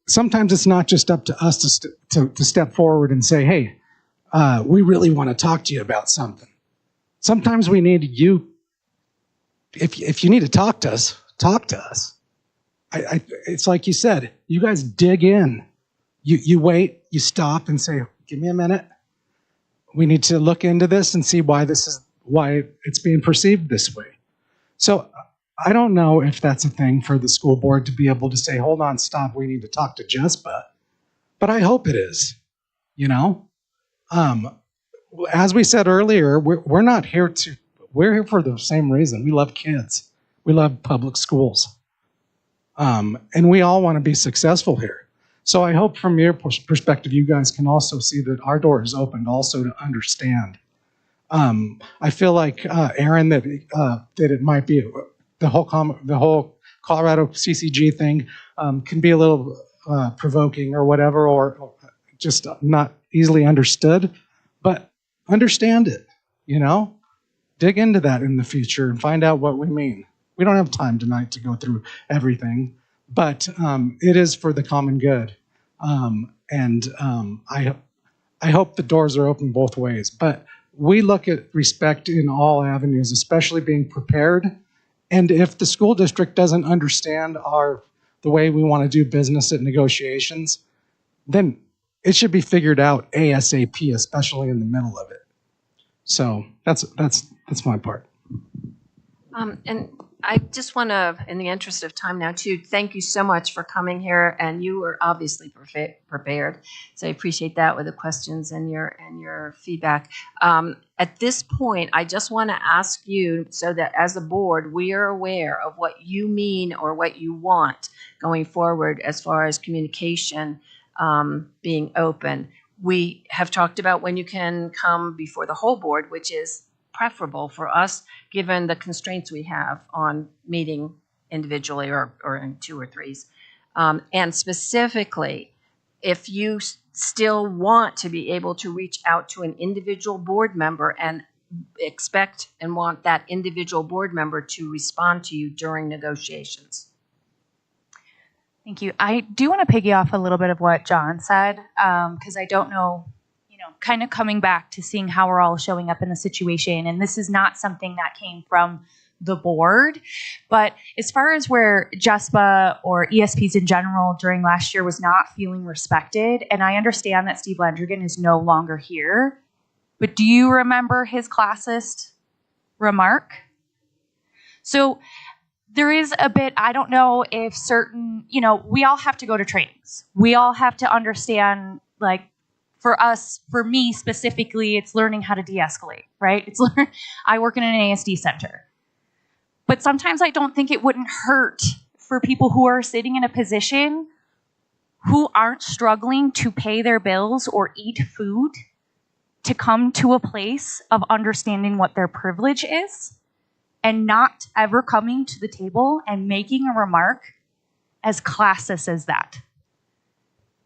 sometimes it's not just up to us to step forward and say, hey, we really want to talk to you about something. Sometimes we need you. If you need to talk to us, talk to us. It's like you said, you guys dig in. You wait, you stop and say, give me a minute. We need to look into this and see why it's being perceived this way. So I don't know if that's a thing for the school board to be able to say, hold on, stop, we need to talk to JESPA. But I hope it is, you know? As we said earlier, we're not here we're here for the same reason. We love kids. We love public schools. And we all want to be successful here. So I hope from your perspective, you guys can also see that our door is open also to understand. I feel like, Aaron, that it might be the whole Colorado CCG thing can be a little provoking or whatever, or just not easily understood. But understand it, you know? Dig into that in the future and find out what we mean. We don't have time tonight to go through everything, but it is for the common good. I hope the doors are open both ways. But we look at respect in all avenues, especially being prepared. And if the school district doesn't understand the way we want to do business at negotiations, then it should be figured out ASAP, especially in the middle of it. So that's my part. And I just want to, in the interest of time now, too, thank you so much for coming here. And you were obviously prepared, so I appreciate that with the questions and your feedback. At this point, I just want to ask you, so that as a board, we are aware of what you mean or what you want going forward as far as communication being open. We have talked about when you can come before the whole board, which is preferable for us, given the constraints we have on meeting individually or in two or threes. And specifically, if you still want to be able to reach out to an individual board member and expect and want that individual board member to respond to you during negotiations. Thank you. I do want to piggy off a little bit of what John said, because I don't know, kind of coming back to seeing how we're all showing up in the situation. And this is not something that came from the board, but as far as where JESPA or ESPs in general during last year was not feeling respected, and I understand that Steve Landrigan is no longer here, but do you remember his classist remark? So there is a bit, I don't know if certain, we all have to go to trainings. We all have to understand, like, for us, for me specifically, it's learning how to de-escalate, right? I work in an ASD center. But sometimes I don't think it wouldn't hurt for people who are sitting in a position who aren't struggling to pay their bills or eat food to come to a place of understanding what their privilege is and not ever coming to the table and making a remark as classist as that.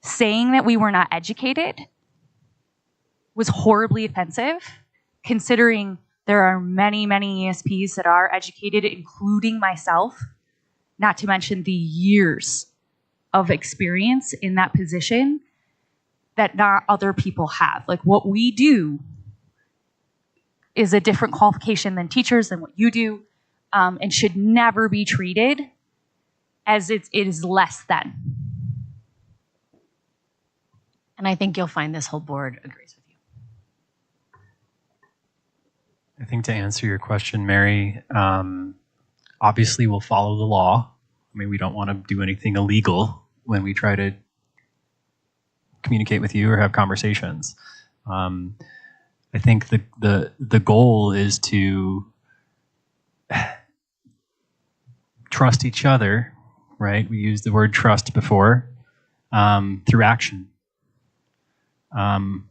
Saying that we were not educated was horribly offensive, considering there are many, many ESPs that are educated, including myself, not to mention the years of experience in that position that not other people have. Like, what we do is a different qualification than teachers, than what you do, and should never be treated as it is less than. And I think you'll find this whole board agrees with you. I think to answer your question, Mary, obviously we'll follow the law. I mean, we don't want to do anything illegal when we try to communicate with you or have conversations. I think the goal is to trust each other, right? We used the word trust before, through action. I'm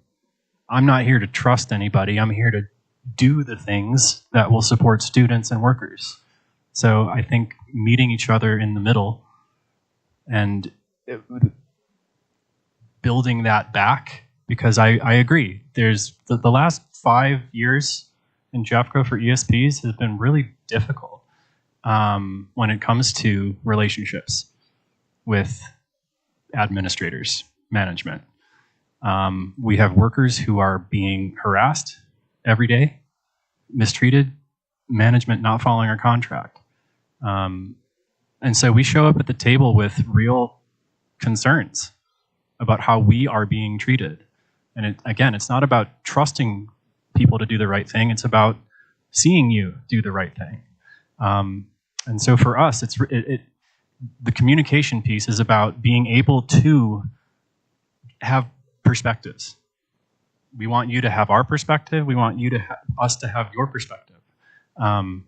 not here to trust anybody. I'm here to do the things that will support students and workers. So I think meeting each other in the middle and building that back, because I agree, there's the last 5 years in Jeffco for ESPs has been really difficult when it comes to relationships with administrators, management. We have workers who are being harassed every day, mistreated, management not following our contract. And so we show up at the table with real concerns about how we are being treated. And again, it's not about trusting people to do the right thing. It's about seeing you do the right thing. And so for us, the communication piece is about being able to have perspectives. We want you to have our perspective. We want you to us to have your perspective. And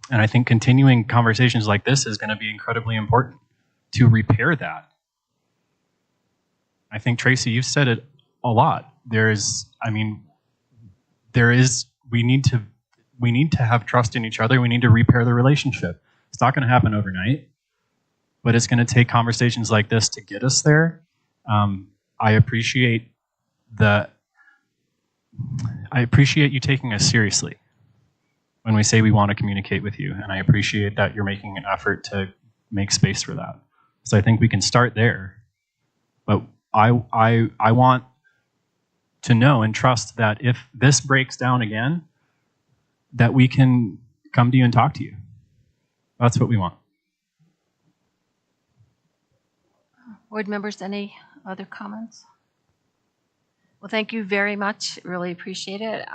I think continuing conversations like this is going to be incredibly important to repair that. I think, Tracy, you've said it a lot. We need to have trust in each other. We need to repair the relationship. It's not going to happen overnight, but it's going to take conversations like this to get us there. I appreciate you taking us seriously when we say we want to communicate with you, and I appreciate that you're making an effort to make space for that. So I think we can start there, but I want to know and trust that if this breaks down again, that we can come to you and talk to you. That's what we want. Board members, any other comments? Well, thank you very much. Really appreciate it.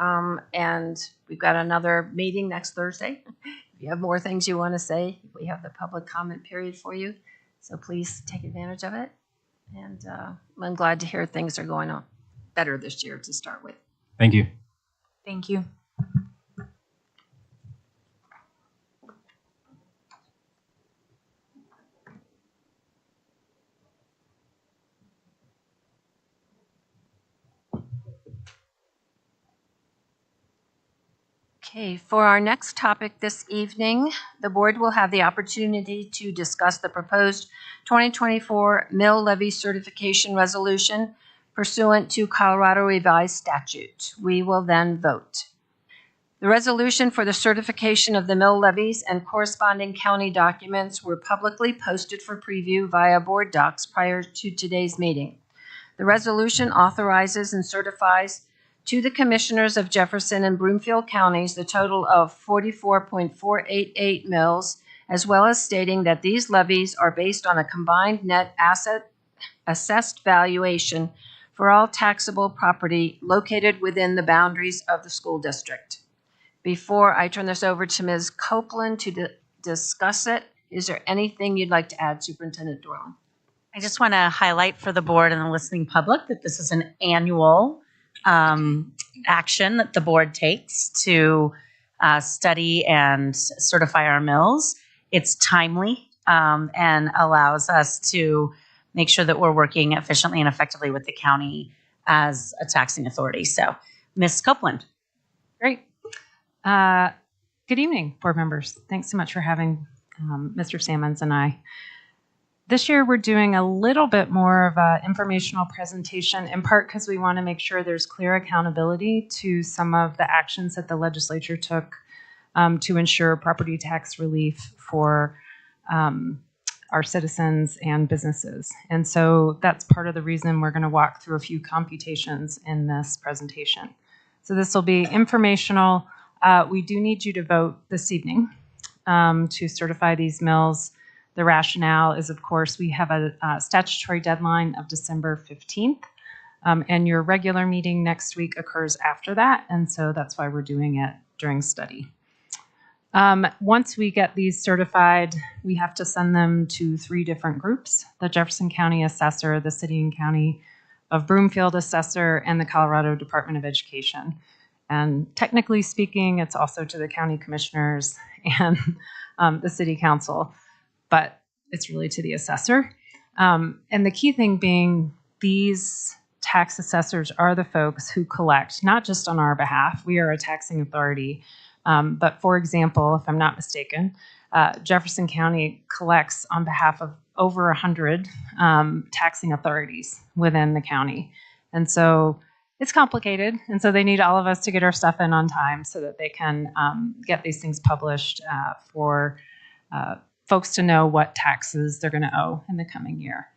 And we've got another meeting next Thursday. If you have more things you want to say, we have the public comment period for you. So please take advantage of it. And I'm glad to hear things are going on better this year to start with. Thank you. Thank you. Okay, for our next topic this evening, the board will have the opportunity to discuss the proposed 2024 mill levy certification resolution pursuant to Colorado Revised Statute. We will then vote. The resolution for the certification of the mill levies and corresponding county documents were publicly posted for preview via board docs prior to today's meeting. The resolution authorizes and certifies to the commissioners of Jefferson and Broomfield counties the total of 44.488 mills, as well as stating that these levies are based on a combined net asset assessed valuation for all taxable property located within the boundaries of the school district. Before I turn this over to Ms. Copeland to discuss it, is there anything you'd like to add, Superintendent Doran? I just want to highlight for the board and the listening public that this is an annual action that the board takes to study and certify our mills. It's timely and allows us to make sure that we're working efficiently and effectively with the county as a taxing authority. So, Ms. Copeland. Great. Good evening, board members. Thanks so much for having Mr. Sammons and I. This year, we're doing a little bit more of an informational presentation, in part because we want to make sure there's clear accountability to some of the actions that the legislature took to ensure property tax relief for our citizens and businesses. And so that's part of the reason we're going to walk through a few computations in this presentation. So this will be informational. We do need you to vote this evening to certify these mills. The rationale is, of course, we have a statutory deadline of December 15th, and your regular meeting next week occurs after that, and so that's why we're doing it during study. Once we get these certified, we have to send them to 3 different groups: the Jefferson County Assessor, the City and County of Broomfield Assessor, and the Colorado Department of Education. And technically speaking, it's also to the county commissioners and the city council, but it's really to the assessor. And the key thing being these tax assessors are the folks who collect, not just on our behalf. We are a taxing authority. But for example, if I'm not mistaken, Jefferson County collects on behalf of over 100 taxing authorities within the county. And so it's complicated. And so they need all of us to get our stuff in on time so that they can get these things published for folks to know what taxes they're going to owe in the coming year.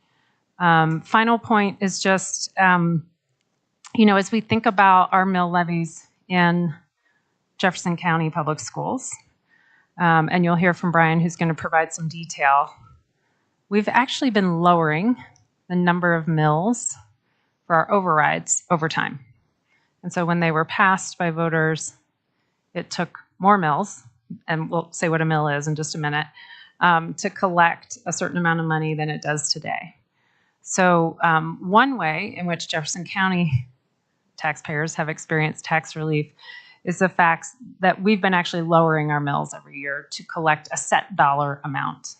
Final point is just, as we think about our mill levies in Jefferson County Public Schools, and you'll hear from Brian, who's going to provide some detail, we've actually been lowering the number of mills for our overrides over time. And so when they were passed by voters, it took more mills, and we'll say what a mill is in just a minute, to collect a certain amount of money than it does today. So one way in which Jefferson County taxpayers have experienced tax relief is the fact that we've been actually lowering our mills every year to collect a set dollar amount.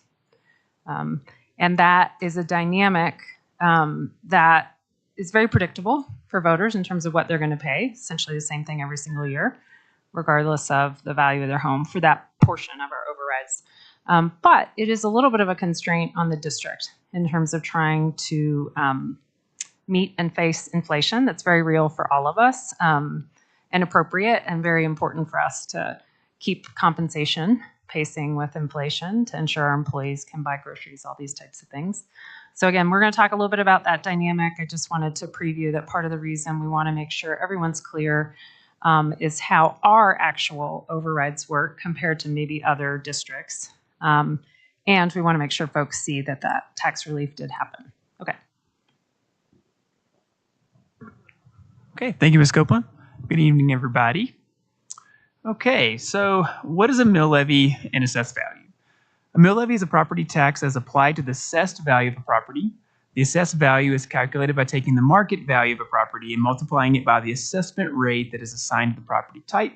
And that is a dynamic that is very predictable for voters in terms of what they're going to pay, essentially the same thing every single year, regardless of the value of their home for that portion of our overrides. But it is a little bit of a constraint on the district in terms of trying to meet and face inflation that's very real for all of us, and appropriate and very important for us to keep compensation pacing with inflation to ensure our employees can buy groceries, all these types of things. So again, we're going to talk a little bit about that dynamic. I just wanted to preview that part of the reason we want to make sure everyone's clear is how our actual overrides work compared to maybe other districts. And we want to make sure folks see that that tax relief did happen. Okay. Okay, thank you, Ms. Copeland. Good evening, everybody. Okay, so what is a mill levy and assessed value? A mill levy is a property tax as applied to the assessed value of a property. The assessed value is calculated by taking the market value of a property and multiplying it by the assessment rate that is assigned to the property type.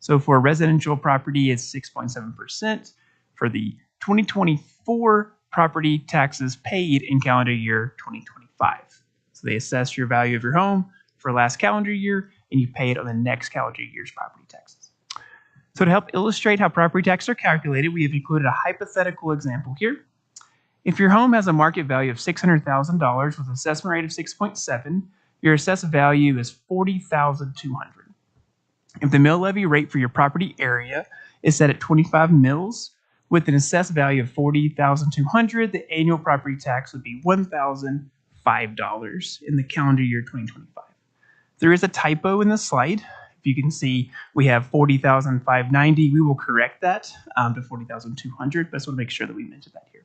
So for a residential property, it's 6.7%. For the 2024 property taxes paid in calendar year 2025. So they assess your value of your home for last calendar year, and you pay it on the next calendar year's property taxes. So to help illustrate how property taxes are calculated, we have included a hypothetical example here. If your home has a market value of $600,000 with an assessment rate of 6.7, your assessed value is $40,200. If the mill levy rate for your property area is set at 25 mills with an assessed value of $40,200, the annual property tax would be $1,005 in the calendar year 2025. There is a typo in the slide. If you can see, we have $40,590. We will correct that to $40,200, but I just want to make sure that we mention that here.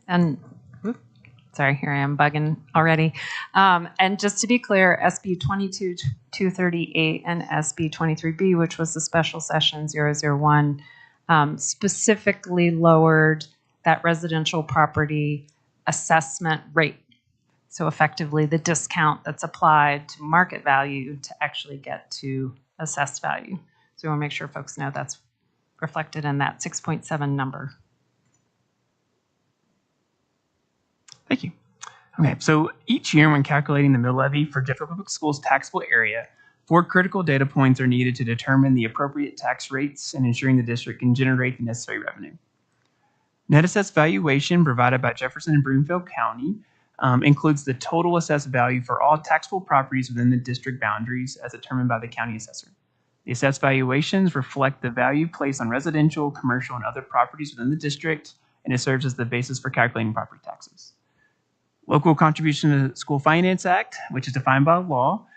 And sorry, here I am bugging already. And just to be clear, SB 22-238 and SB 23B, which was the special session 001, specifically lowered that residential property assessment rate. So effectively the discount that's applied to market value to actually get to assessed value. So we want to make sure folks know that's reflected in that 6.7 number. Thank you. Okay, so each year when calculating the mill levy for Jeffco Public Schools taxable area, 4 critical data points are needed to determine the appropriate tax rates and ensuring the district can generate the necessary revenue. Net assessed valuation provided by Jefferson and Broomfield County includes the total assessed value for all taxable properties within the district boundaries as determined by the county assessor. The assessed valuations reflect the value placed on residential, commercial, and other properties within the district, and it serves as the basis for calculating property taxes. Local contribution to the School Finance Act, which is defined by law,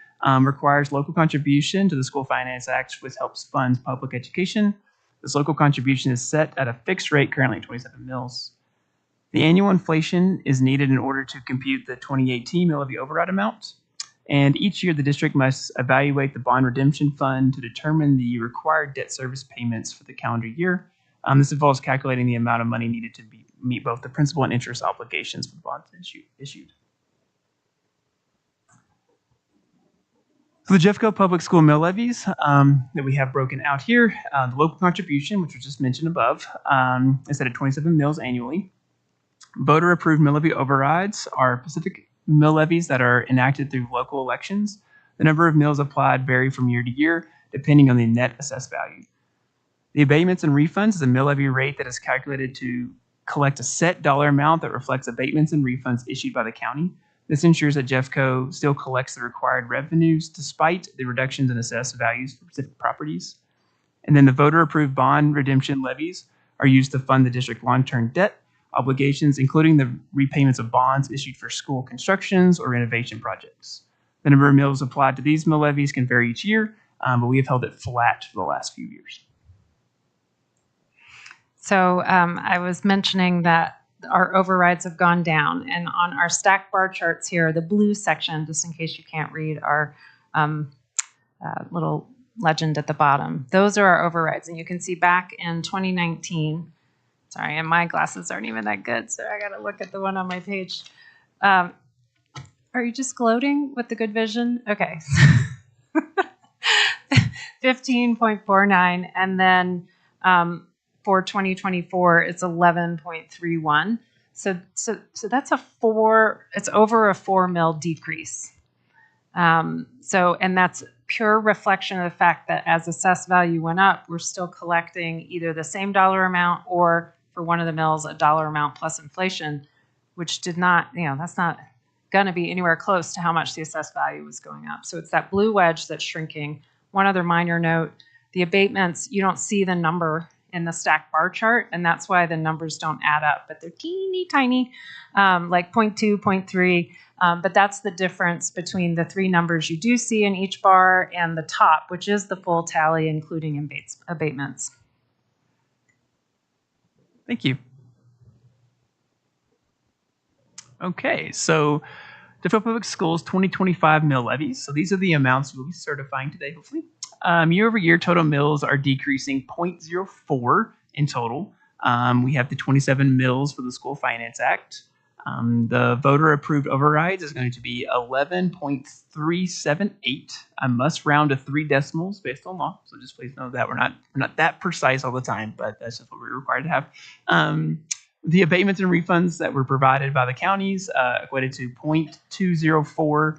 requires local contribution to the School Finance Act, which helps fund public education. This local contribution is set at a fixed rate, currently 27 mills. The annual inflation is needed in order to compute the 2018 mill levy override amount. And each year, the district must evaluate the bond redemption fund to determine the required debt service payments for the calendar year. This involves calculating the amount of money needed to meet both the principal and interest obligations for the bonds issued. So the Jeffco Public School mill levies that we have broken out here, the local contribution, which was just mentioned above, is set at 27 mills annually. Voter-approved mill levy overrides are specific mill levies that are enacted through local elections. The number of mills applied vary from year to year, depending on the net assessed value. The abatements and refunds is a mill levy rate that is calculated to collect a set dollar amount that reflects abatements and refunds issued by the county. This ensures that Jeffco still collects the required revenues despite the reductions in assessed values for specific properties. And then the voter-approved bond redemption levies are used to fund the district long-term debt obligations, including the repayments of bonds issued for school constructions or renovation projects. The number of mills applied to these mill levies can vary each year, but we have held it flat for the last few years. So I was mentioning that our overrides have gone down, and on our stack bar charts here, the blue section, just in case you can't read our little legend at the bottom, those are our overrides. And you can see back in 2019, sorry, and my glasses aren't even that good, so I got to look at the one on my page. Are you just gloating with the good vision? Okay. 15.49, and then for 2024, it's 11.31. So that's it's over a 4 mil decrease. And that's pure reflection of the fact that as assessed value went up, we're still collecting either the same dollar amount or for one of the mills, a dollar amount plus inflation, which did not, that's not going to be anywhere close to how much the assessed value was going up. So it's that blue wedge that's shrinking. One other minor note, the abatements, you don't see the number in the stack bar chart, and that's why the numbers don't add up, but they're teeny tiny, like 0.2, 0.3, but that's the difference between the 3 numbers you do see in each bar and the top, which is the full tally, including abatements. Thank you. Okay, so Jeffco Public Schools 2025 mill levies. So these are the amounts we'll be certifying today, hopefully. Year over year, total mills are decreasing 0.04 in total. We have the 27 mills for the School Finance Act. The voter-approved overrides is going to be 11.378. I must round to 3 decimals based on law, so just please know that we're not that precise all the time, but that's just what we're required to have. The abatements and refunds that were provided by the counties equated to 0.204.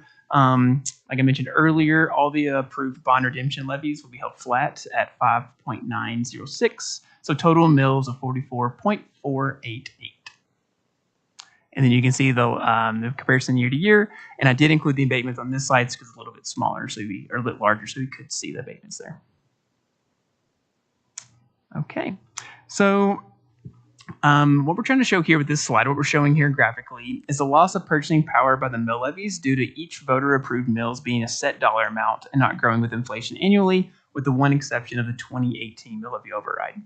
Like I mentioned earlier, all the approved bond redemption levies will be held flat at 5.906. So total mills of 44.488. And then you can see the comparison year to year. And I did include the abatements on this slide because it's a little bit smaller, or a little larger, so we could see the abatements there. Okay, so what we're trying to show here with this slide, what we're showing here graphically, is the loss of purchasing power by the mill levies due to each voter-approved mills being a set dollar amount and not growing with inflation annually, with the one exception of the 2018 mill levy override.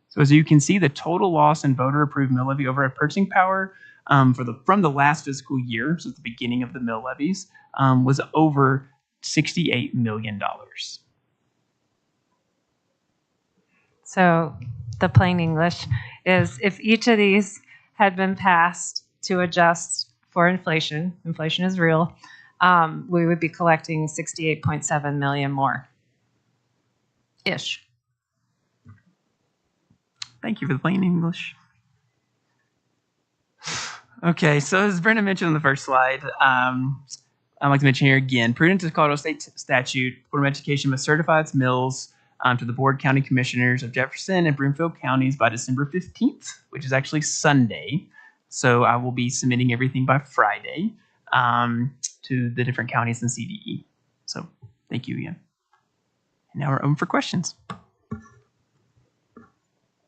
So as you can see, the total loss in voter-approved mill levy override purchasing power from the last fiscal year, so at the beginning of the mill levies, was over $68 million. So the plain English is if each of these had been passed to adjust for inflation is real, we would be collecting 68.7 million more. Ish. Thank you for the plain English. Okay, so as Brenda mentioned on the first slide, I'd like to mention here again, pursuant to Colorado State Statute, Board of Education must certify its mills to the Board County Commissioners of Jefferson and Broomfield counties by December 15th, which is actually Sunday. So I will be submitting everything by Friday to the different counties in CDE. So thank you again. And now we're open for questions.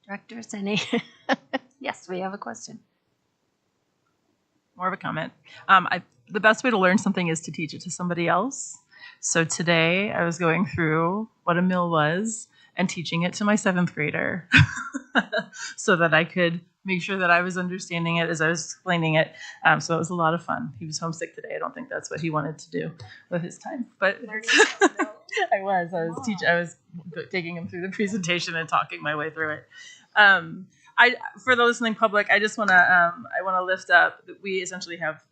Directors, any? Yes, we have a question. More of a comment. The best way to learn something is to teach it to somebody else. So today I was going through what a mill was and teaching it to my 7th grader so that I could make sure that I was understanding it as I was explaining it. So it was a lot of fun. He was homesick today. I don't think that's what he wanted to do with his time, but I was taking him through the presentation and talking my way through it. For the listening public, I just want to lift up that we essentially have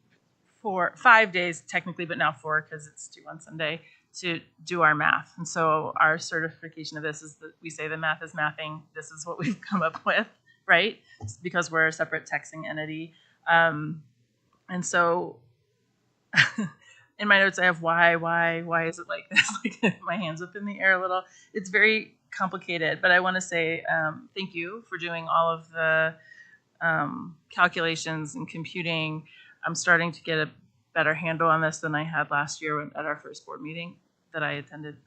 5 days technically, but now 4 because it's due on Sunday, to do our math. And so our certification of this is that we say the math is mathing. This is what we've come up with. right? Because we're a separate taxing entity. And so in my notes, I have why is it like this? Like my hands up in the air a little. It's very complicated, but I want to say thank you for doing all of the calculations and computing. I'm starting to get a better handle on this than I had last year at our first board meeting that I attended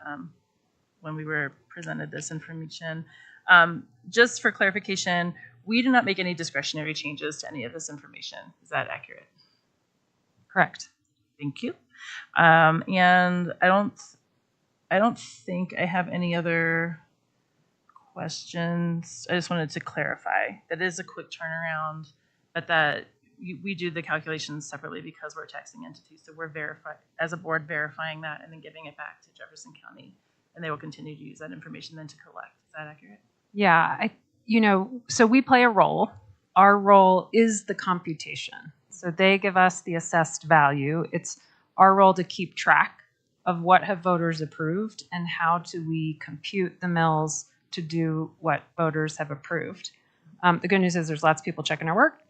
when we were presented this information. Just for clarification, we do not make any discretionary changes to any of this information. Is that accurate? Correct. Thank you. And I don't think I have any other questions. I just wanted to clarify that is a quick turnaround, but that we do the calculations separately because we're a taxing entity. So we're as a board verifying that and then giving it back to Jefferson County, and they will continue to use that information then to collect. Is that accurate? Yeah, so we play a role. Our role is the computation. So they give us the assessed value. It's our role to keep track of what have voters approved and how do we compute the mills to do what voters have approved. The good news is there's lots of people checking our work,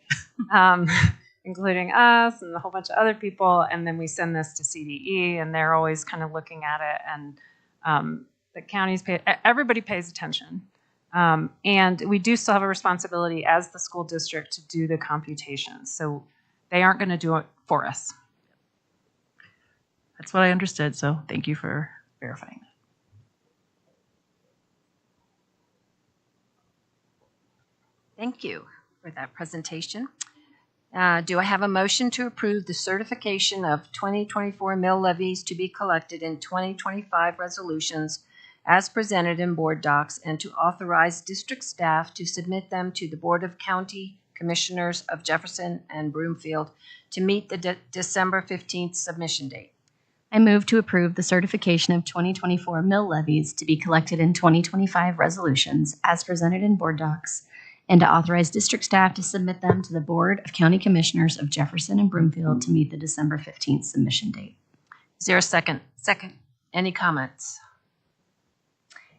including us and a whole bunch of other people. And then we send this to CDE, and they're always kind of looking at it. And the counties everybody pays attention. And we do still have a responsibility as the school district to do the computations. So they aren't going to do it for us. That's what I understood. So thank you for verifying that. Thank you for that presentation. Do I have a motion to approve the certification of 2024 mill levies to be collected in 2025 resolutions as presented in board docs, and to authorize district staff to submit them to the Board of County Commissioners of Jefferson and Broomfield to meet the December 15th submission date? I move to approve the certification of 2024 mill levies to be collected in 2025 resolutions as presented in board docs, and to authorize district staff to submit them to the Board of County Commissioners of Jefferson and Broomfield to meet the December 15th submission date. Is there a second? Second. Any comments?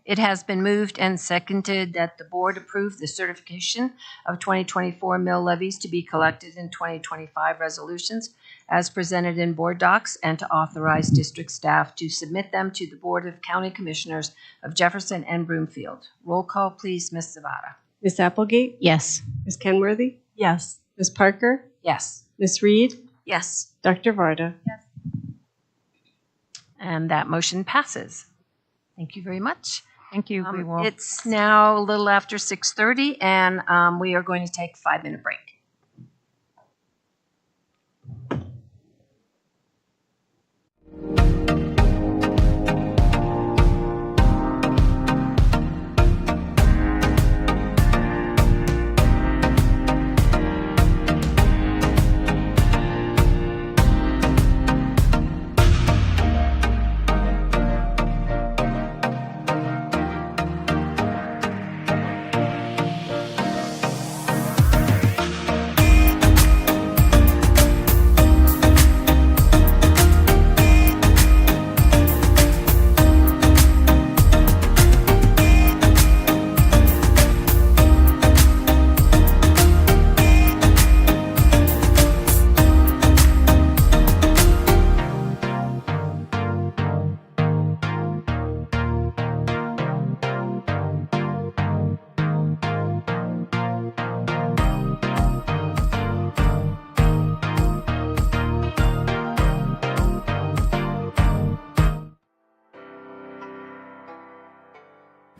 It has been moved and seconded that the board approve the certification of 2024 mill levies to be collected in 2025 resolutions as presented in board docs, and to authorize district staff to submit them to the Board of County Commissioners of Jefferson and Broomfield. Roll call, please, Ms. Zavada. Ms. Applegate? Yes. Ms. Kenworthy? Yes. Ms. Parker? Yes. Ms. Reed? Yes. Dr. Varda? Yes. And that motion passes. Thank you very much. Thank you. It's now a little after 6:30, and we are going to take a 5-minute break.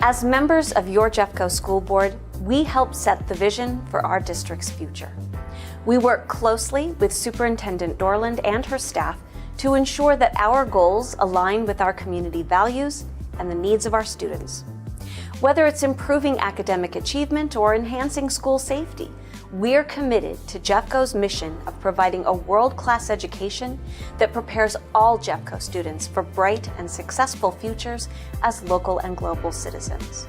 As members of your Jeffco School Board, we help set the vision for our district's future. We work closely with Superintendent Dorland and her staff to ensure that our goals align with our community values and the needs of our students. Whether it's improving academic achievement or enhancing school safety, we're committed to Jeffco's mission of providing a world-class education that prepares all Jeffco students for bright and successful futures as local and global citizens.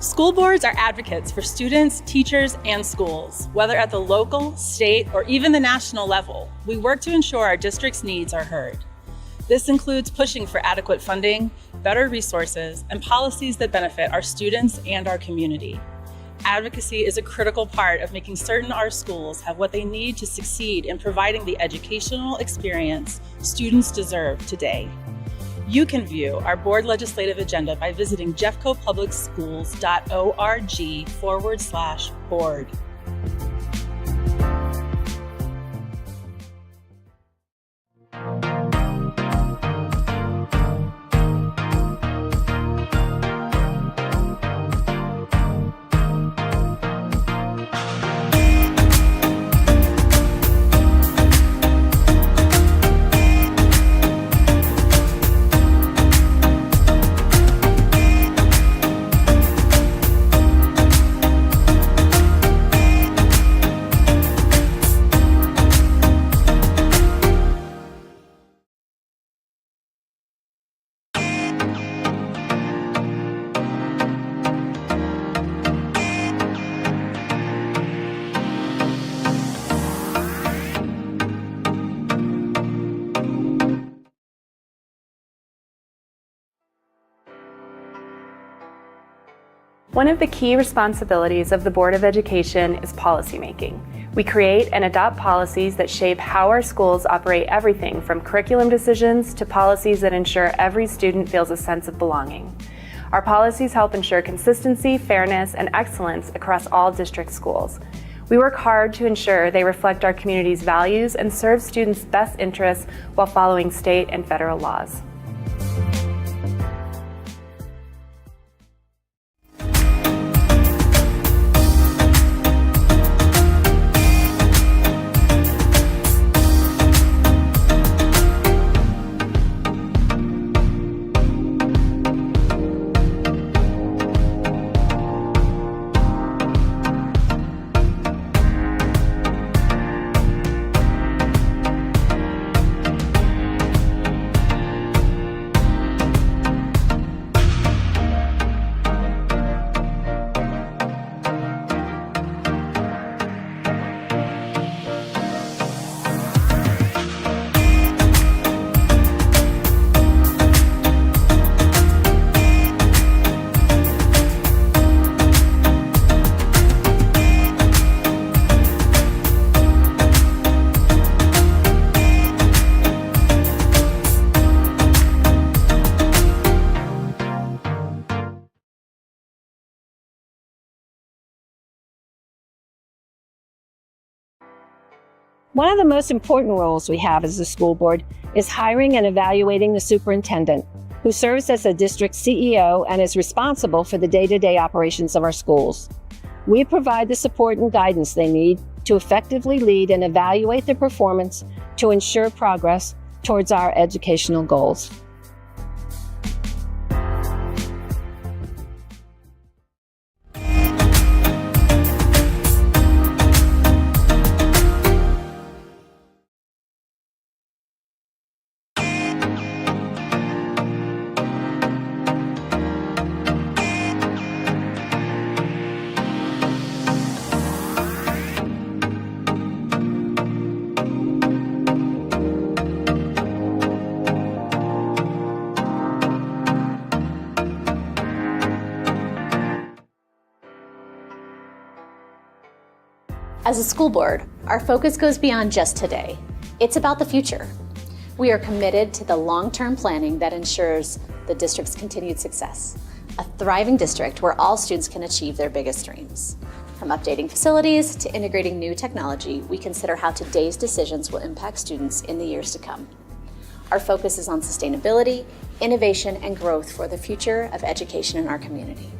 School boards are advocates for students, teachers, and schools. Whether at the local, state, or even the national level, we work to ensure our district's needs are heard. This includes pushing for adequate funding, better resources, and policies that benefit our students and our community. Advocacy is a critical part of making certain our schools have what they need to succeed in providing the educational experience students deserve today. You can view our board legislative agenda by visiting jeffcopublicschools.org/board. One of the key responsibilities of the Board of Education is policymaking. We create and adopt policies that shape how our schools operate, everything from curriculum decisions to policies that ensure every student feels a sense of belonging. Our policies help ensure consistency, fairness, and excellence across all district schools. We work hard to ensure they reflect our community's values and serve students' best interests while following state and federal laws. One of the most important roles we have as a school board is hiring and evaluating the superintendent, who serves as a district CEO and is responsible for the day-to-day operations of our schools. We provide the support and guidance they need to effectively lead and evaluate their performance to ensure progress towards our educational goals. As a school board, our focus goes beyond just today. It's about the future. We are committed to the long-term planning that ensures the district's continued success. A thriving district where all students can achieve their biggest dreams. From updating facilities to integrating new technology, we consider how today's decisions will impact students in the years to come. Our focus is on sustainability, innovation, and growth for the future of education in our community.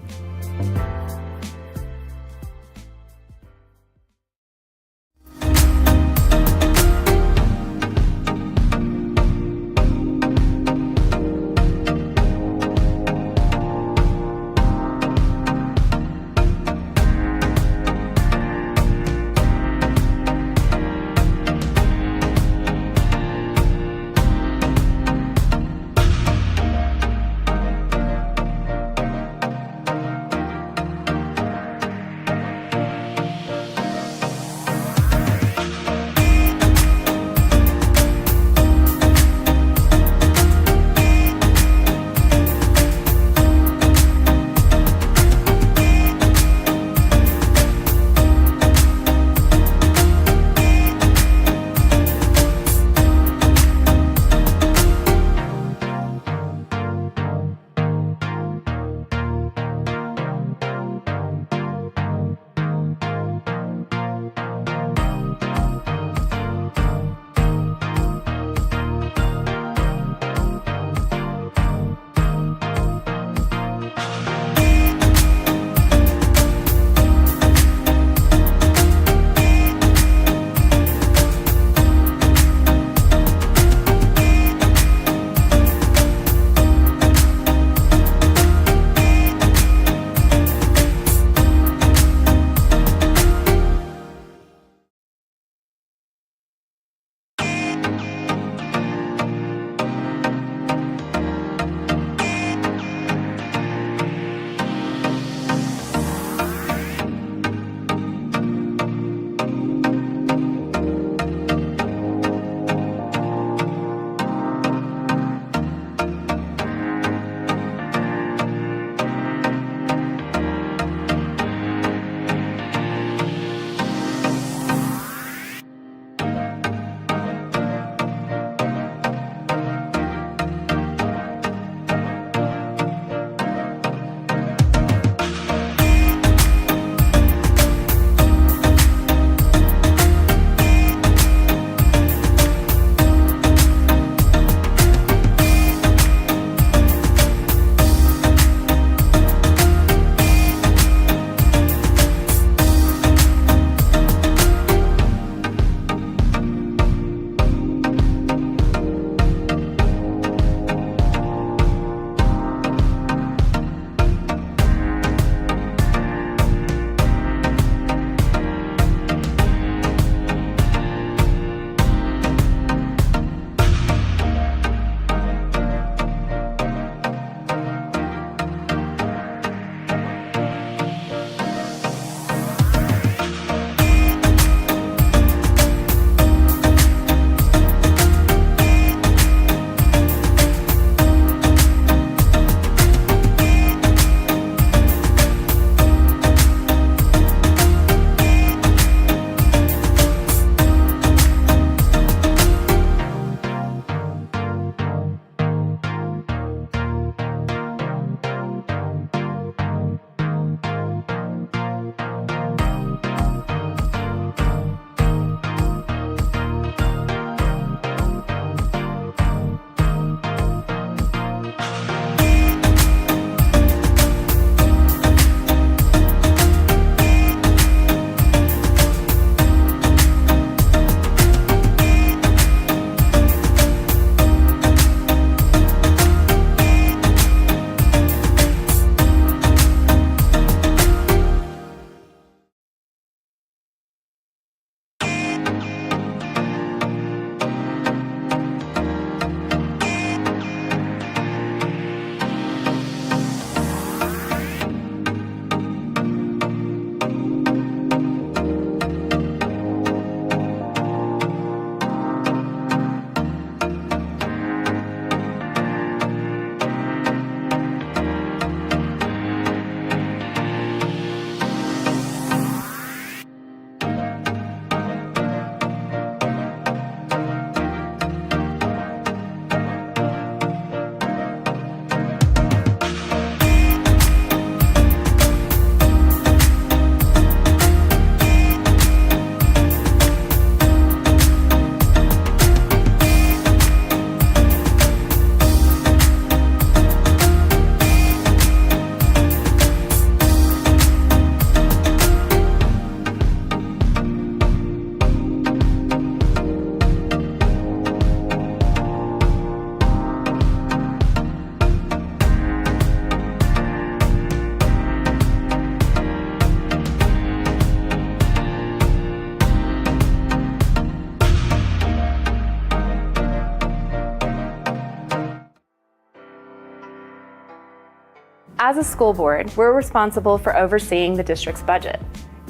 As a school board, we're responsible for overseeing the district's budget.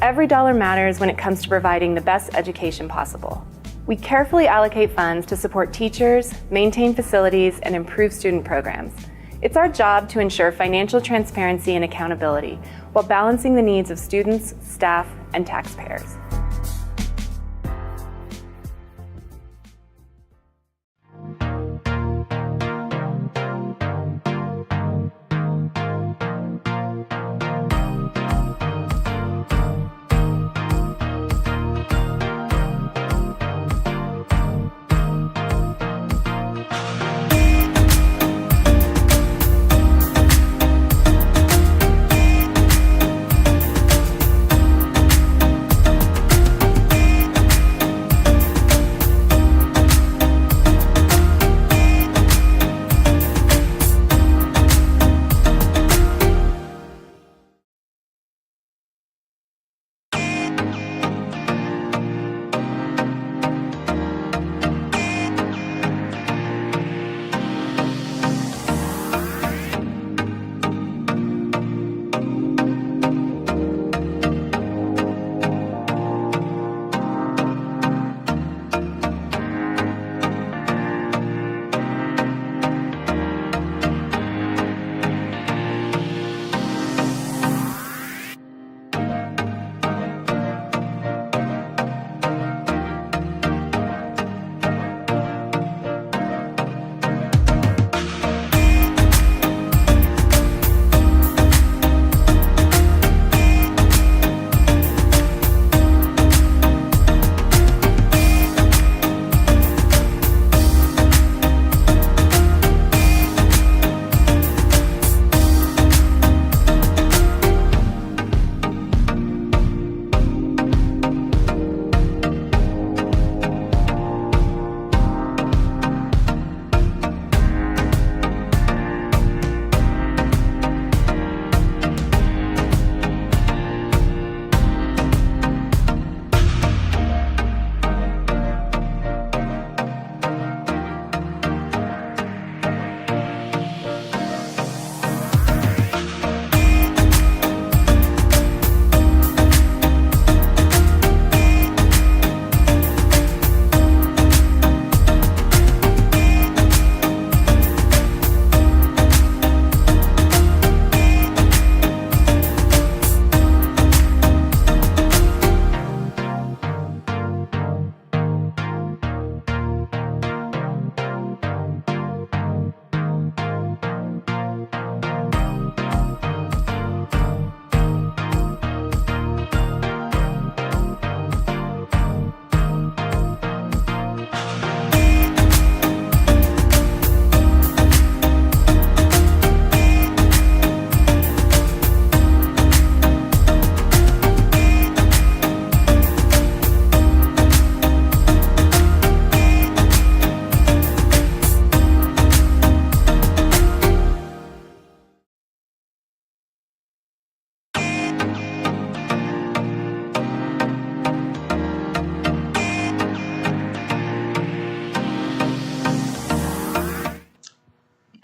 Every dollar matters when it comes to providing the best education possible. We carefully allocate funds to support teachers, maintain facilities, and improve student programs. It's our job to ensure financial transparency and accountability while balancing the needs of students, staff, and taxpayers.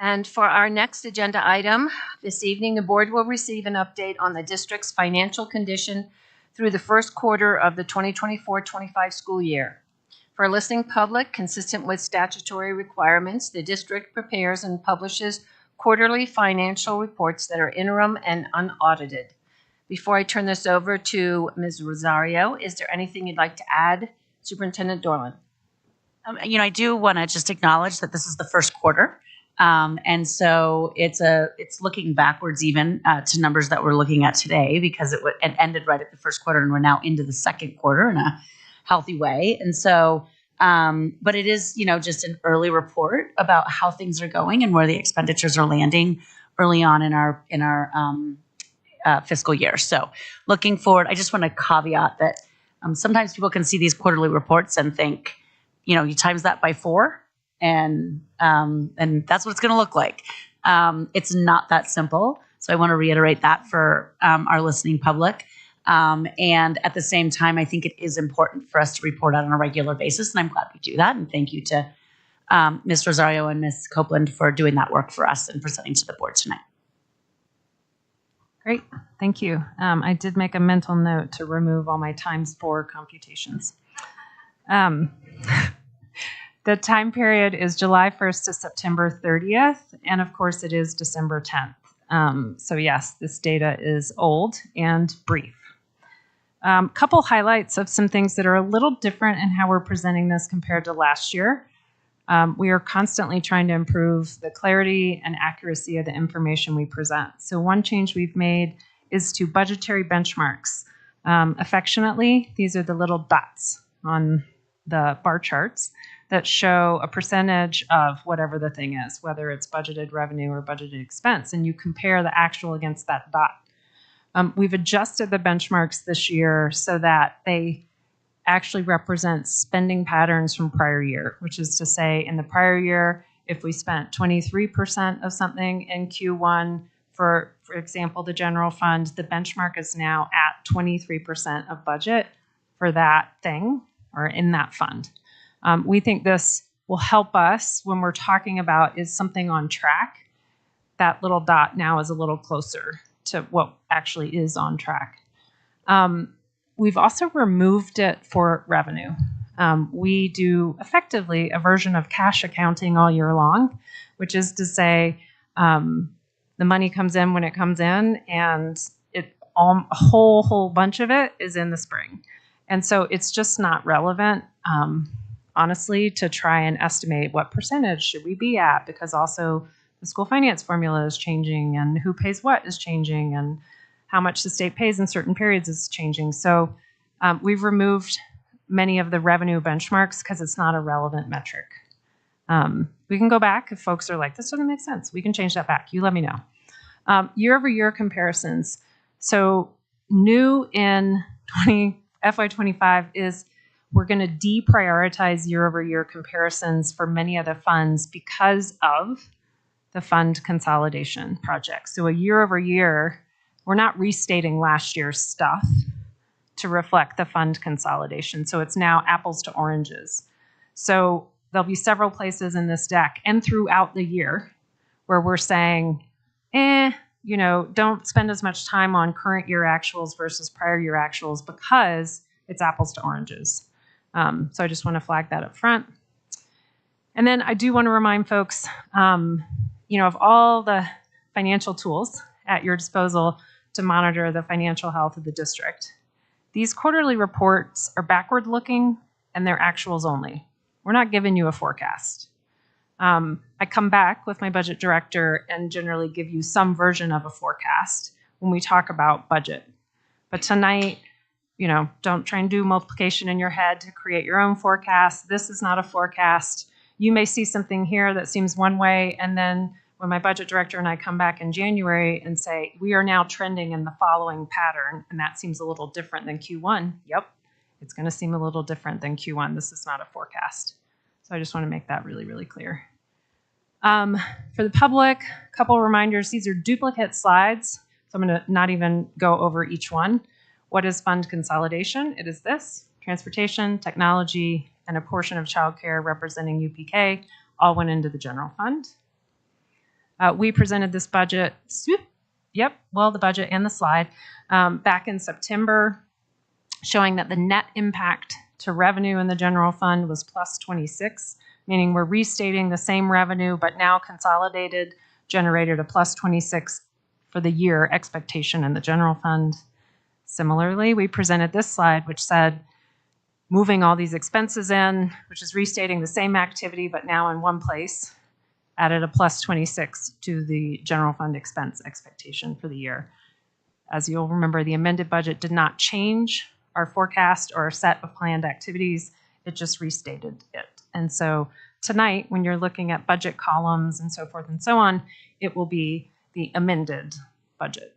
And for our next agenda item, this evening, the board will receive an update on the district's financial condition through the first quarter of the 2024-25 school year. For a listening public, consistent with statutory requirements, the district prepares and publishes quarterly financial reports that are interim and unaudited. Before I turn this over to Ms. Rosario, is there anything you'd like to add, Superintendent Dorland? I do want to just acknowledge that this is the first quarter. And so it's looking backwards even to numbers that we're looking at today, because it ended right at the first quarter and we're now into the second quarter in a healthy way. And so, but it is, just an early report about how things are going and where the expenditures are landing early on in our fiscal year. So looking forward, I just want to caveat that sometimes people can see these quarterly reports and think, you times that by 4 and that's what it's going to look like. It's not that simple. So I want to reiterate that for our listening public. And at the same time, I think it is important for us to report out on a regular basis, and I'm glad we do that. And thank you to Ms. Rosario and Ms. Copeland for doing that work for us and presenting to the board tonight. Great, thank you. I did make a mental note to remove all my ×4 computations. The time period is July 1st to September 30th, and of course it is December 10th. So yes, this data is old and brief. Couple highlights of some things that are a little different in how we're presenting this compared to last year. We are constantly trying to improve the clarity and accuracy of the information we present. So one change we've made is to budgetary benchmarks. Affectionately, these are the little dots on the bar charts that show a percentage of whatever the thing is, whether it's budgeted revenue or budgeted expense, and you compare the actual against that dot. We've adjusted the benchmarks this year so that they actually represent spending patterns from prior year, which is to say in the prior year, if we spent 23% of something in Q1, for example, the general fund, the benchmark is now at 23% of budget for that thing or in that fund. We think this will help us when we're talking about is something on track. That little dot now is a little closer to what actually is on track. We've also removed it for revenue. We do effectively a version of cash accounting all year long, which is to say the money comes in when it comes in, and a whole bunch of it is in the spring. And so it's just not relevant, honestly, to try and estimate what percentage should we be at, because also the school finance formula is changing and who pays what is changing and how much the state pays in certain periods is changing. So we've removed many of the revenue benchmarks because it's not a relevant metric. We can go back if folks are like, this doesn't make sense. We can change that back. You let me know. Year-over-year comparisons. So new in FY25 is we're going to deprioritize year-over-year comparisons for many of the funds because of the fund consolidation project. So a year-over-year, we're not restating last year's stuff to reflect the fund consolidation. So it's now apples to oranges. So there'll be several places in this deck and throughout the year where we're saying, don't spend as much time on current year actuals versus prior year actuals because it's apples to oranges. So I just want to flag that up front. And then I do want to remind folks, of all the financial tools at your disposal to monitor the financial health of the district, these quarterly reports are backward looking and they're actuals only. We're not giving you a forecast. I come back with my budget director and generally give you some version of a forecast when we talk about budget. But tonight, don't try and do multiplication in your head to create your own forecast. This is not a forecast. You may see something here that seems one way, and then when my budget director and I come back in January and say, we are now trending in the following pattern, and that seems a little different than Q1. Yep, it's going to seem a little different than Q1. This is not a forecast. So I just want to make that really, really clear. For the public, a couple of reminders. These are duplicate slides, so I'm going to not even go over each one. What is fund consolidation? It is this: transportation, technology, and a portion of childcare representing UPK all went into the general fund. We presented this budget, the budget and the slide, back in September, showing that the net impact to revenue in the general fund was plus 26, meaning we're restating the same revenue, but now consolidated generated a plus 26 for the year expectation in the general fund. Similarly, we presented this slide, which said moving all these expenses in, which is restating the same activity, but now in one place, added a plus 26 to the general fund expense expectation for the year. As you'll remember, the amended budget did not change our forecast or our set of planned activities. It just restated it. And so tonight, when you're looking at budget columns and so forth and so on, it will be the amended budget.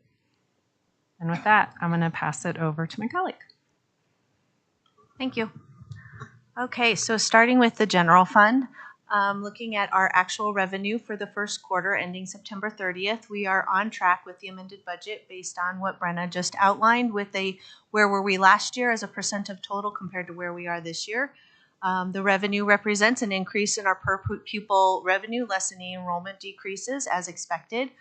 And with that, I'm going to pass it over to my colleague. Thank you. Okay, so starting with the general fund, looking at our actual revenue for the first quarter ending September 30th, we are on track with the amended budget based on what Brenna just outlined with where were we last year as a percent of total compared to where we are this year. The revenue represents an increase in our per pupil revenue, lessening enrollment decreases as expected.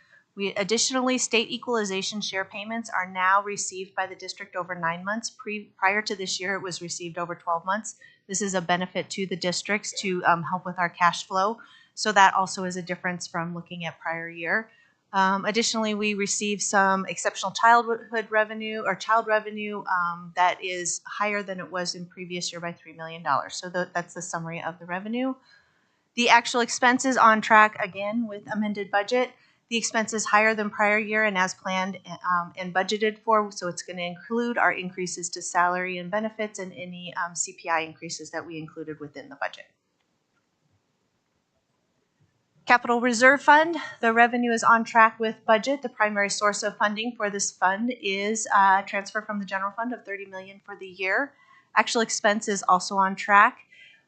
Additionally, state equalization share payments are now received by the district over 9 months. Prior to this year, it was received over 12 months. This is a benefit to the districts to help with our cash flow. So that also is a difference from looking at prior year. Additionally, we received some exceptional childhood revenue or child revenue that is higher than it was in previous year by $3 million. So that's the summary of the revenue. The actual expenses on track again with amended budget. The expense is higher than prior year and as planned and budgeted for. So it's going to include our increases to salary and benefits and any CPI increases that we included within the budget. Capital Reserve Fund, the revenue is on track with budget. The primary source of funding for this fund is transfer from the general fund of $30 million for the year. Actual expense is also on track.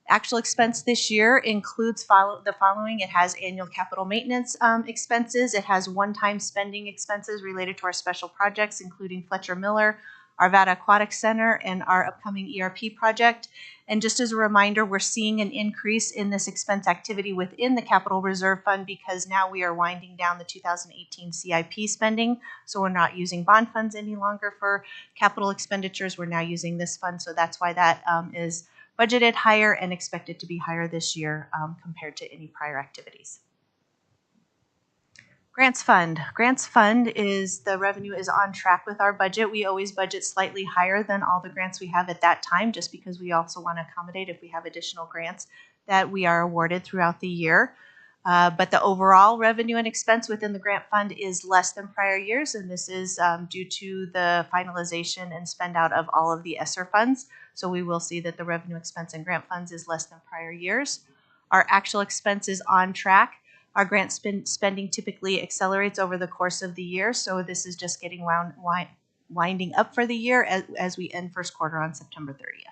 Actual expense this year includes the following. It has annual capital maintenance expenses. It has one-time spending expenses related to our special projects, including Fletcher Miller, our Vada Aquatic Center, and our upcoming ERP project. And just as a reminder, we're seeing an increase in this expense activity within the Capital Reserve Fund because now we are winding down the 2018 CIP spending. So we're not using bond funds any longer for capital expenditures. We're now using this fund. So that's why that is budgeted higher and expected to be higher this year compared to any prior activities. Grants Fund. Grants Fund is the revenue is on track with our budget. We always budget slightly higher than all the grants we have at that time, just because we also want to accommodate if we have additional grants that we are awarded throughout the year. But the overall revenue and expense within the grant fund is less than prior years, and this is due to the finalization and spend out of all of the ESSER funds. So we will see that the revenue, expense, and grant funds is less than prior years. Our actual expense is on track. Our grant spending typically accelerates over the course of the year, so this is just getting winding up for the year as we end first quarter on September 30th.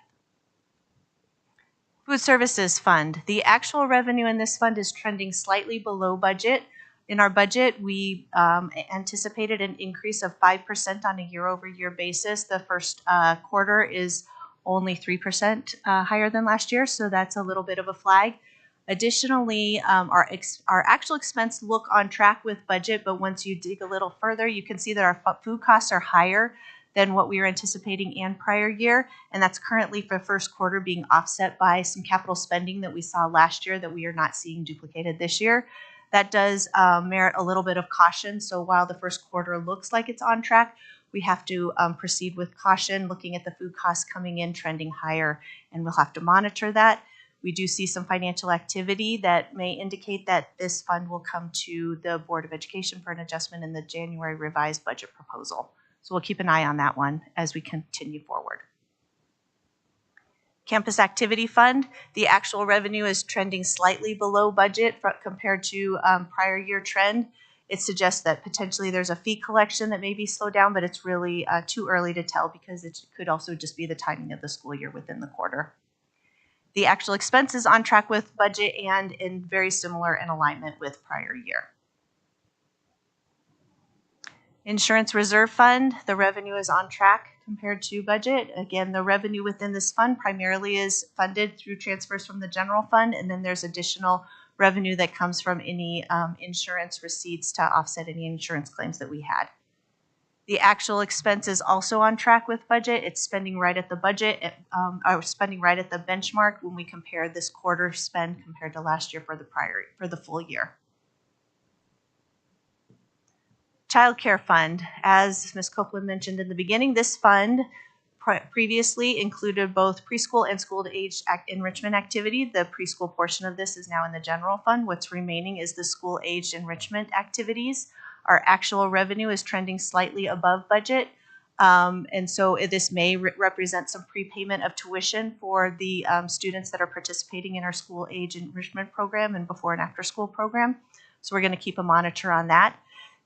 Food Services Fund. The actual revenue in this fund is trending slightly below budget. In our budget, we anticipated an increase of 5% on a year-over-year basis. The first quarter is only 3% higher than last year, so that's a little bit of a flag. Additionally, our actual expense look on track with budget, but once you dig a little further, you can see that our food costs are higher than what we were anticipating in prior year, and that's currently for first quarter being offset by some capital spending that we saw last year that we are not seeing duplicated this year. That does merit a little bit of caution, so while the first quarter looks like it's on track, we have to proceed with caution, looking at the food costs coming in trending higher, and we'll have to monitor that. We do see some financial activity that may indicate that this fund will come to the Board of Education for an adjustment in the January revised budget proposal. So we'll keep an eye on that one as we continue forward. Campus Activity Fund, the actual revenue is trending slightly below budget compared to prior year trend. It suggests that potentially there's a fee collection that may be slowed down, but it's really too early to tell because it could also just be the timing of the school year within the quarter. The actual expense is on track with budget and in very similar in alignment with prior year. Insurance Reserve Fund, the revenue is on track compared to budget. Again, the revenue within this fund primarily is funded through transfers from the general fund, and then there's additional revenue that comes from any insurance receipts to offset any insurance claims that we had. The actual expense is also on track with budget. It's spending right at the budget, or spending right at the benchmark when we compare this quarter spend compared to last year for the full year. Child Care Fund, as Ms. Copeland mentioned in the beginning, this fund previously included both preschool and school-age enrichment activity. The preschool portion of this is now in the general fund. What's remaining is the school-age enrichment activities. Our actual revenue is trending slightly above budget, and so this may represent some prepayment of tuition for the students that are participating in our school-age enrichment program and before and after school program. So we're going to keep a monitor on that.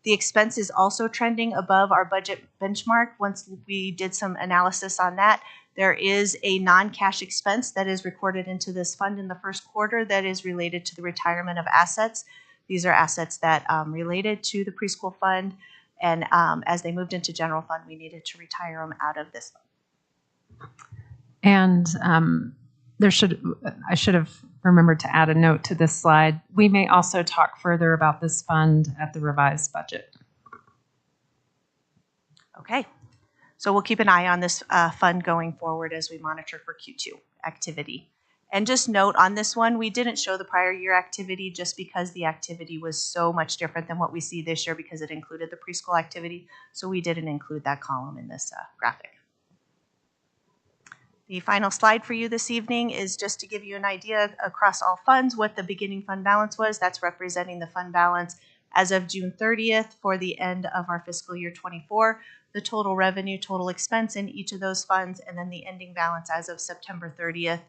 The expense is also trending above our budget benchmark. Once we did some analysis on that, there is a non-cash expense that is recorded into this fund in the first quarter that is related to the retirement of assets. These are assets that related to the preschool fund, and as they moved into general fund, we needed to retire them out of this fund. And I should have remembered to add a note to this slide. We may also talk further about this fund at the revised budget. Okay, so we'll keep an eye on this fund going forward as we monitor for Q2 activity. And just note on this one, we didn't show the prior year activity just because the activity was so much different than what we see this year because it included the preschool activity. So we didn't include that column in this graphic. The final slide for you this evening is just to give you an idea across all funds what the beginning fund balance was. That's representing the fund balance as of June 30th for the end of our fiscal year 24, the total revenue, total expense in each of those funds, and then the ending balance as of September 30th.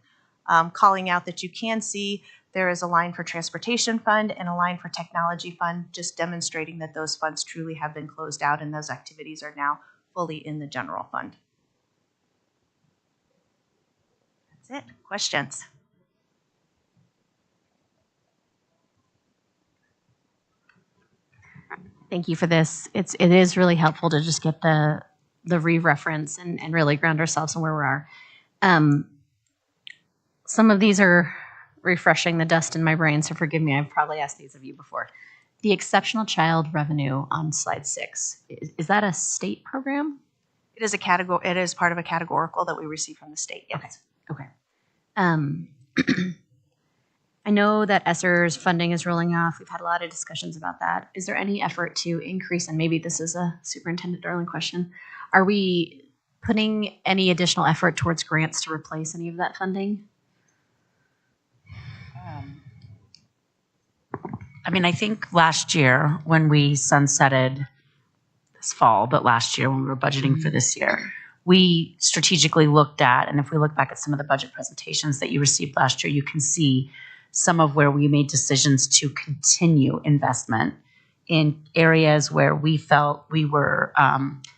Calling out that you can see there is a line for transportation fund and a line for technology fund, just demonstrating that those funds truly have been closed out and those activities are now fully in the general fund. That's it. Questions? Thank you for this. It is really helpful to just get the re-reference and really ground ourselves in where we are. Some of these are refreshing the dust in my brain, so forgive me. I've probably asked these of you before. The exceptional child revenue on slide 6, is that a state program? It is a category. It is part of a categorical that we receive from the state. Yes. Okay. I know that ESSER's funding is rolling off. We've had a lot of discussions about that. Is there any effort to increase, and maybe this is a Superintendent Darling question, are we putting any additional effort towards grants to replace any of that funding? I mean, I think last year when we sunsetted this fall, but last year when we were budgeting for this year, we strategically looked at, and if we look back at some of the budget presentations that you received last year, you can see some of where we made decisions to continue investment in areas where we felt we were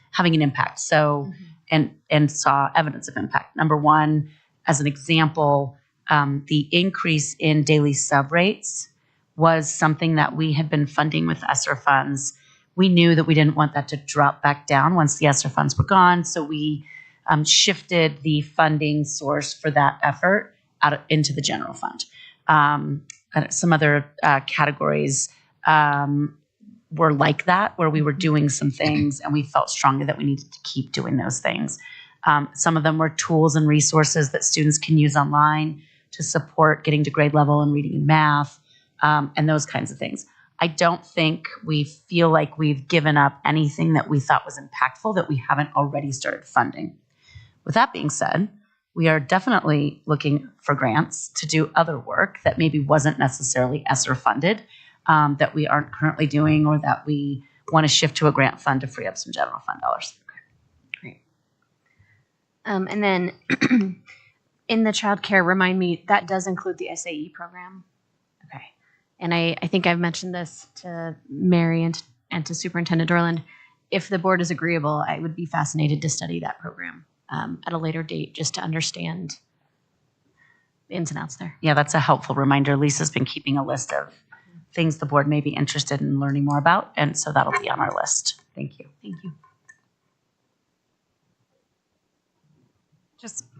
having an impact. So, and saw evidence of impact. Number one, as an example, the increase in daily sub rates was something that we had been funding with ESSER funds. We knew that we didn't want that to drop back down once the ESSER funds were gone, so we shifted the funding source for that effort into the general fund. Some other categories were like that, where we were doing some things and we felt strongly that we needed to keep doing those things. Some of them were tools and resources that students can use online to support getting to grade level in reading and math, and those kinds of things. I don't think we feel like we've given up anything that we thought was impactful that we haven't already started funding. With that being said, we are definitely looking for grants to do other work that maybe wasn't necessarily ESSER funded, that we aren't currently doing, or that we want to shift to a grant fund to free up some general fund dollars. Great. And then in the child care, remind me, that does include the SAE program? Okay. And I think I've mentioned this to Mary and to Superintendent Dorland. If the board is agreeable, I would be fascinated to study that program at a later date, just to understand the ins and outs there. Yeah, that's a helpful reminder. Lisa's been keeping a list of things the board may be interested in learning more about, and so that'll be on our list. Thank you. Thank you.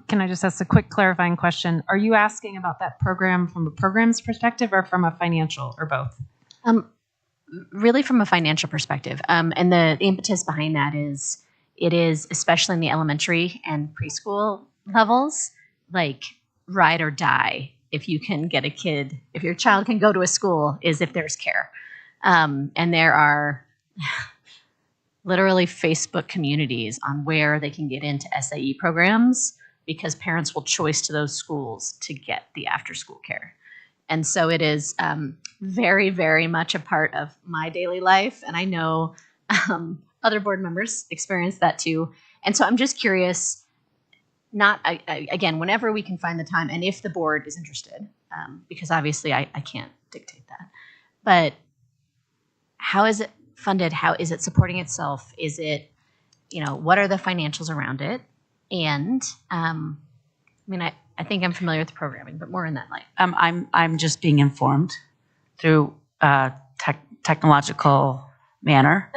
Can I just ask a quick clarifying question? Are you asking about that program from a program's perspective or from a financial, or both? Really from a financial perspective. And the impetus behind that is, it is, especially in the elementary and preschool levels, like ride or die. If you can get a kid, if your child can go to a school, is if there's care. And there are literally Facebook communities on where they can get into SAE programs, because parents will choice to those schools to get the after school care. And so it is very, very much a part of my daily life. And I know other board members experience that too. And so I'm just curious, again, whenever we can find the time, and if the board is interested, because obviously I can't dictate that, but how is it funded? How is it supporting itself? Is it, what are the financials around it? And I think I'm familiar with the programming, but more in that light. I'm just being informed through technological manner,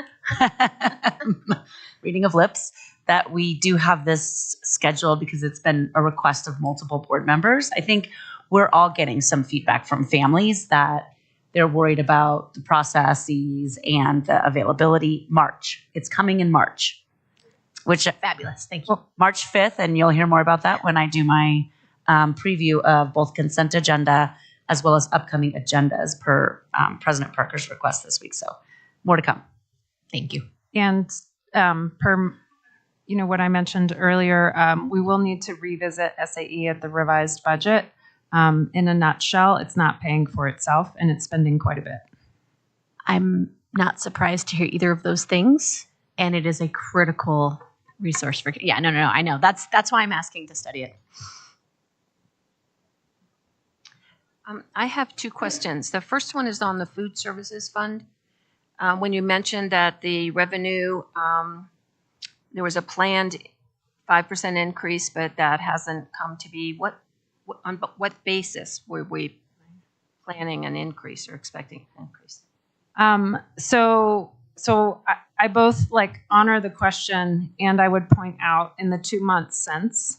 reading of lips, that we do have this scheduled because it's been a request of multiple board members. I think we're all getting some feedback from families that they're worried about the processes and the availability. March. It's coming in March. which Fabulous. Thank you. March 5th, and you'll hear more about that when I do my preview of both consent agenda as well as upcoming agendas per President Parker's request this week. So more to come. Thank you. And per what I mentioned earlier, we will need to revisit SAE at the revised budget. In a nutshell, it's not paying for itself, and it's spending quite a bit. I'm not surprised to hear either of those things, and it is a critical resource for. Yeah, no, I know. That's why I'm asking to study it. I have two questions. The first one is on the food services fund. When you mentioned that the revenue, there was a planned 5% increase, but that hasn't come to be. On what basis were we planning an increase or expecting an increase? So I both honor the question, and I would point out in the 2 months since,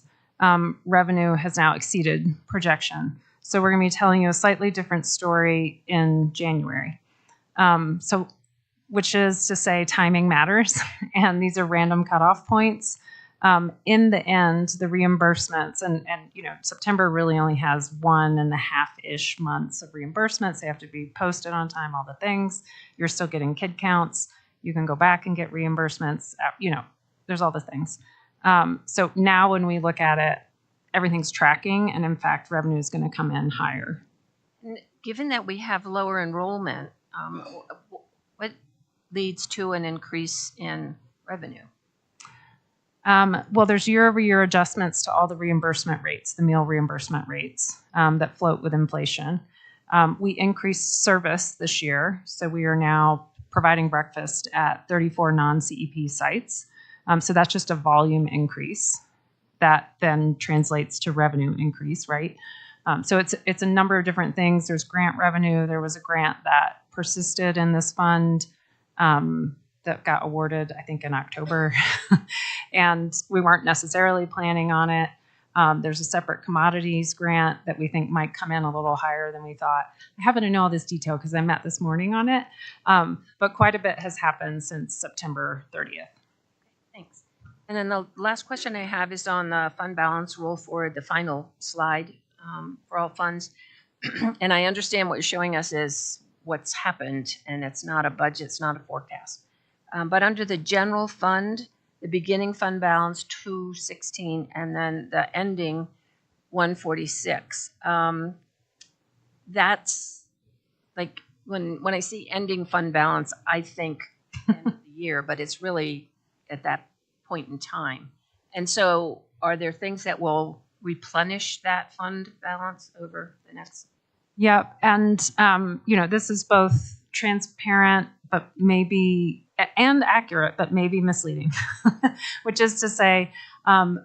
revenue has now exceeded projection. So we're going to be telling you a slightly different story in January. Which is to say timing matters, and these are random cutoff points. In the end, the reimbursements, and September really only has 1.5-ish months of reimbursements. They have to be posted on time, all the things. You're still getting kid counts. You can go back and get reimbursements. There's all the things. So now when we look at it, everything's tracking, and in fact, revenue is going to come in higher. And given that we have lower enrollment, what leads to an increase in revenue? Well, there's year-over-year adjustments to all the reimbursement rates, the meal reimbursement rates that float with inflation. We increased service this year, so we are now providing breakfast at 34 non-CEP sites. So that's just a volume increase that then translates to revenue increase, right? So it's a number of different things. There's grant revenue. There was a grant that persisted in this fund that got awarded, I think, in October, and we weren't necessarily planning on it. There's a separate commodities grant that we think might come in a little higher than we thought. I happen to know all this detail because I met this morning on it, but quite a bit has happened since September 30th. Thanks. And then the last question I have is on the fund balance roll forward, the final slide for all funds. And I understand what you're showing us is what's happened, and it's not a budget, it's not a forecast. But under the general fund, the beginning fund balance 216, and then the ending 146. That's like when I see ending fund balance, I think end of the year, but it's really at that point in time. And so are there things that will replenish that fund balance over the next? Yep. And, this is both transparent, but maybe, and accurate, but maybe misleading, which is to say,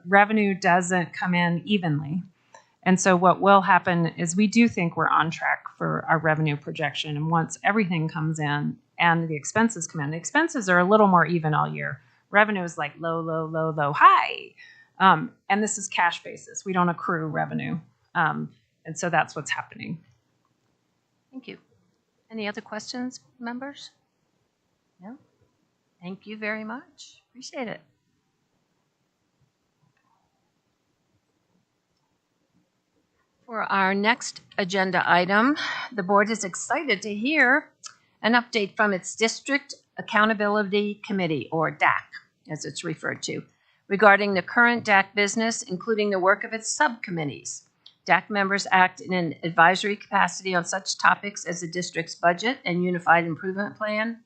revenue doesn't come in evenly. And so what will happen is we do think we're on track for our revenue projection. And once everything comes in and the expenses come in, the expenses are a little more even all year. Revenue is like low, low, low, low, high. And this is cash basis. We don't accrue revenue. And so that's what's happening. Thank you. Any other questions, members? No? Thank you very much. Appreciate it. For our next agenda item, the board is excited to hear an update from its District Accountability Committee, or DAC, as it's referred to, regarding the current DAC business, including the work of its subcommittees. DAC members act in an advisory capacity on such topics as the district's budget and unified improvement plan.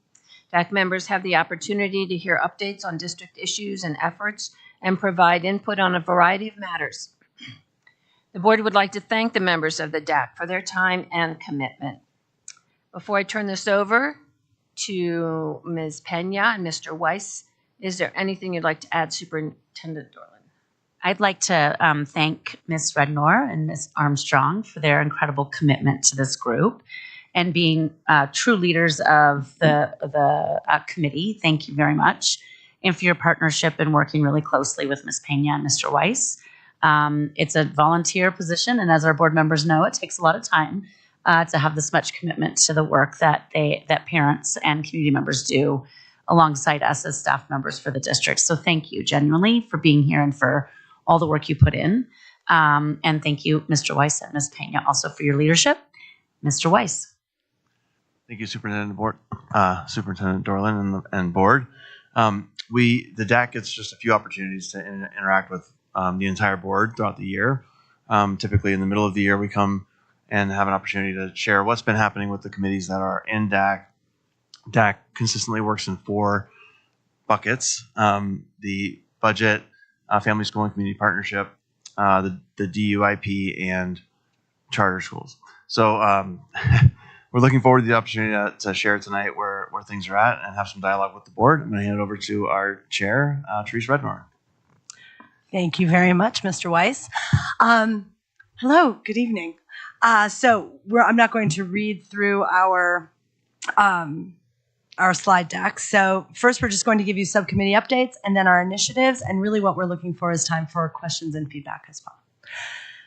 DAC members have the opportunity to hear updates on district issues and efforts and provide input on a variety of matters. The board would like to thank the members of the DAC for their time and commitment. Before I turn this over to Ms. Pena and Mr. Weiss, is there anything you'd like to add, Superintendent Dorland? I'd like to thank Ms. Rednor and Ms. Armstrong for their incredible commitment to this group and being true leaders of the committee. Thank you very much. And for your partnership and working really closely with Ms. Pena and Mr. Weiss. It's a volunteer position, and as our board members know, it takes a lot of time to have this much commitment to the work that parents and community members do alongside us as staff members for the district. So thank you genuinely for being here and for all the work you put in. And thank you, Mr. Weiss and Ms. Pena, also for your leadership. Mr. Weiss. Thank you, Superintendent Dorland and board. The DAC gets just a few opportunities to interact with the entire board throughout the year. Typically in the middle of the year, we come and have an opportunity to share what's been happening with the committees that are in DAC. DAC consistently works in 4 buckets: the budget, family, school, and community partnership, the DUIP, and charter schools. So we're looking forward to the opportunity to share tonight where things are at and have some dialogue with the board. I'm going to hand it over to our chair, Therese Redmore. Thank you very much, Mr. Weiss. Hello, good evening. I'm not going to read through our slide deck. So first, we're just going to give you subcommittee updates and then our initiatives. And really what we're looking for is time for questions and feedback as well.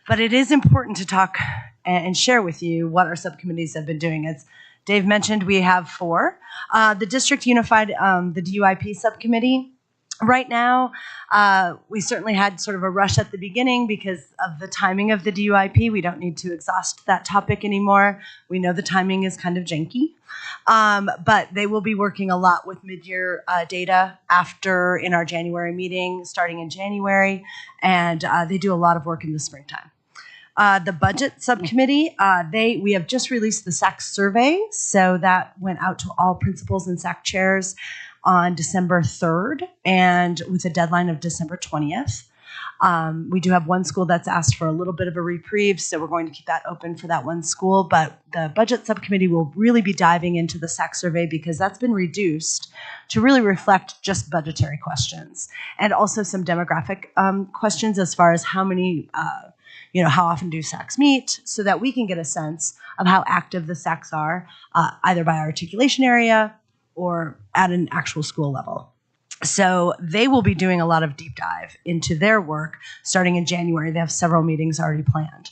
But it is important to talk and share with you what our subcommittees have been doing. As Dave mentioned, we have 4. The District Unified, the DUIP subcommittee. Right now, we certainly had sort of a rush at the beginning because of the timing of the DUIP. We don't need to exhaust that topic anymore. We know the timing is kind of janky. But they will be working a lot with mid-year data in our January meeting, starting in January. And they do a lot of work in the springtime. The budget subcommittee, we have just released the SAC survey. So that went out to all principals and SAC chairs on December 3rd and with a deadline of December 20th. We do have one school that's asked for a little bit of a reprieve, so we're going to keep that open for that one school. But the budget subcommittee will really be diving into the SAC survey because that's been reduced to really reflect just budgetary questions and also some demographic questions as far as how many, how often do SACs meet, so that we can get a sense of how active the SACs are, either by articulation area or at an actual school level. So they will be doing a lot of deep dive into their work starting in January. They have several meetings already planned.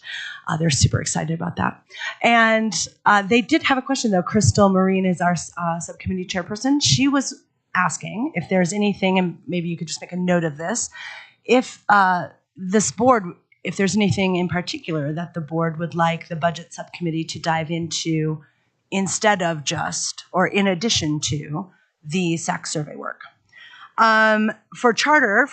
They're super excited about that. And they did have a question, though. Crystal Marine is our subcommittee chairperson. She was asking if there's anything, and maybe you could just make a note of this, if this board, if there's anything in particular that the board would like the budget subcommittee to dive into instead of just, or in addition to, the SAC survey work. For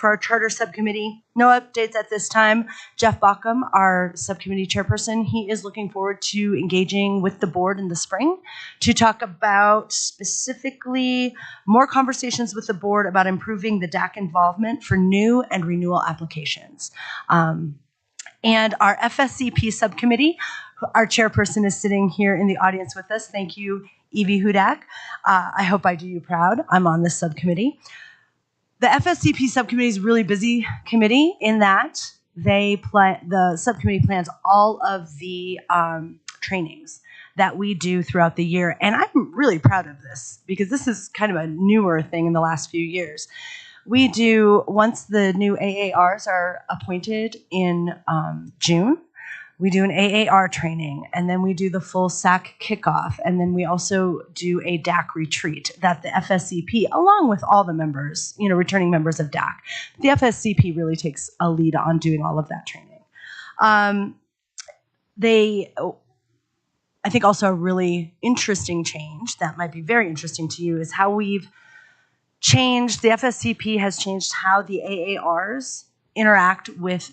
our charter subcommittee, no updates at this time. Jeff Baucom, our subcommittee chairperson, he is looking forward to engaging with the board in the spring to talk about specifically more conversations with the board about improving the DAC involvement for new and renewal applications. And our FSCP subcommittee, our chairperson is sitting here in the audience with us. Thank you, Evie Hudak. I hope I do you proud. I'm on this subcommittee. The FSCP subcommittee is a really busy committee in that the subcommittee plans all of the trainings that we do throughout the year. And I'm really proud of this because this is kind of a newer thing in the last few years. We do, once the new AARs are appointed in June, we do an AAR training, and then we do the full SAC kickoff, and then we also do a DAC retreat that the FSCP, along with all the members, returning members of DAC, the FSCP really takes a lead on doing all of that training. I think also a really interesting change that might be very interesting to you is how we've changed, the FSCP has changed how the AARs interact with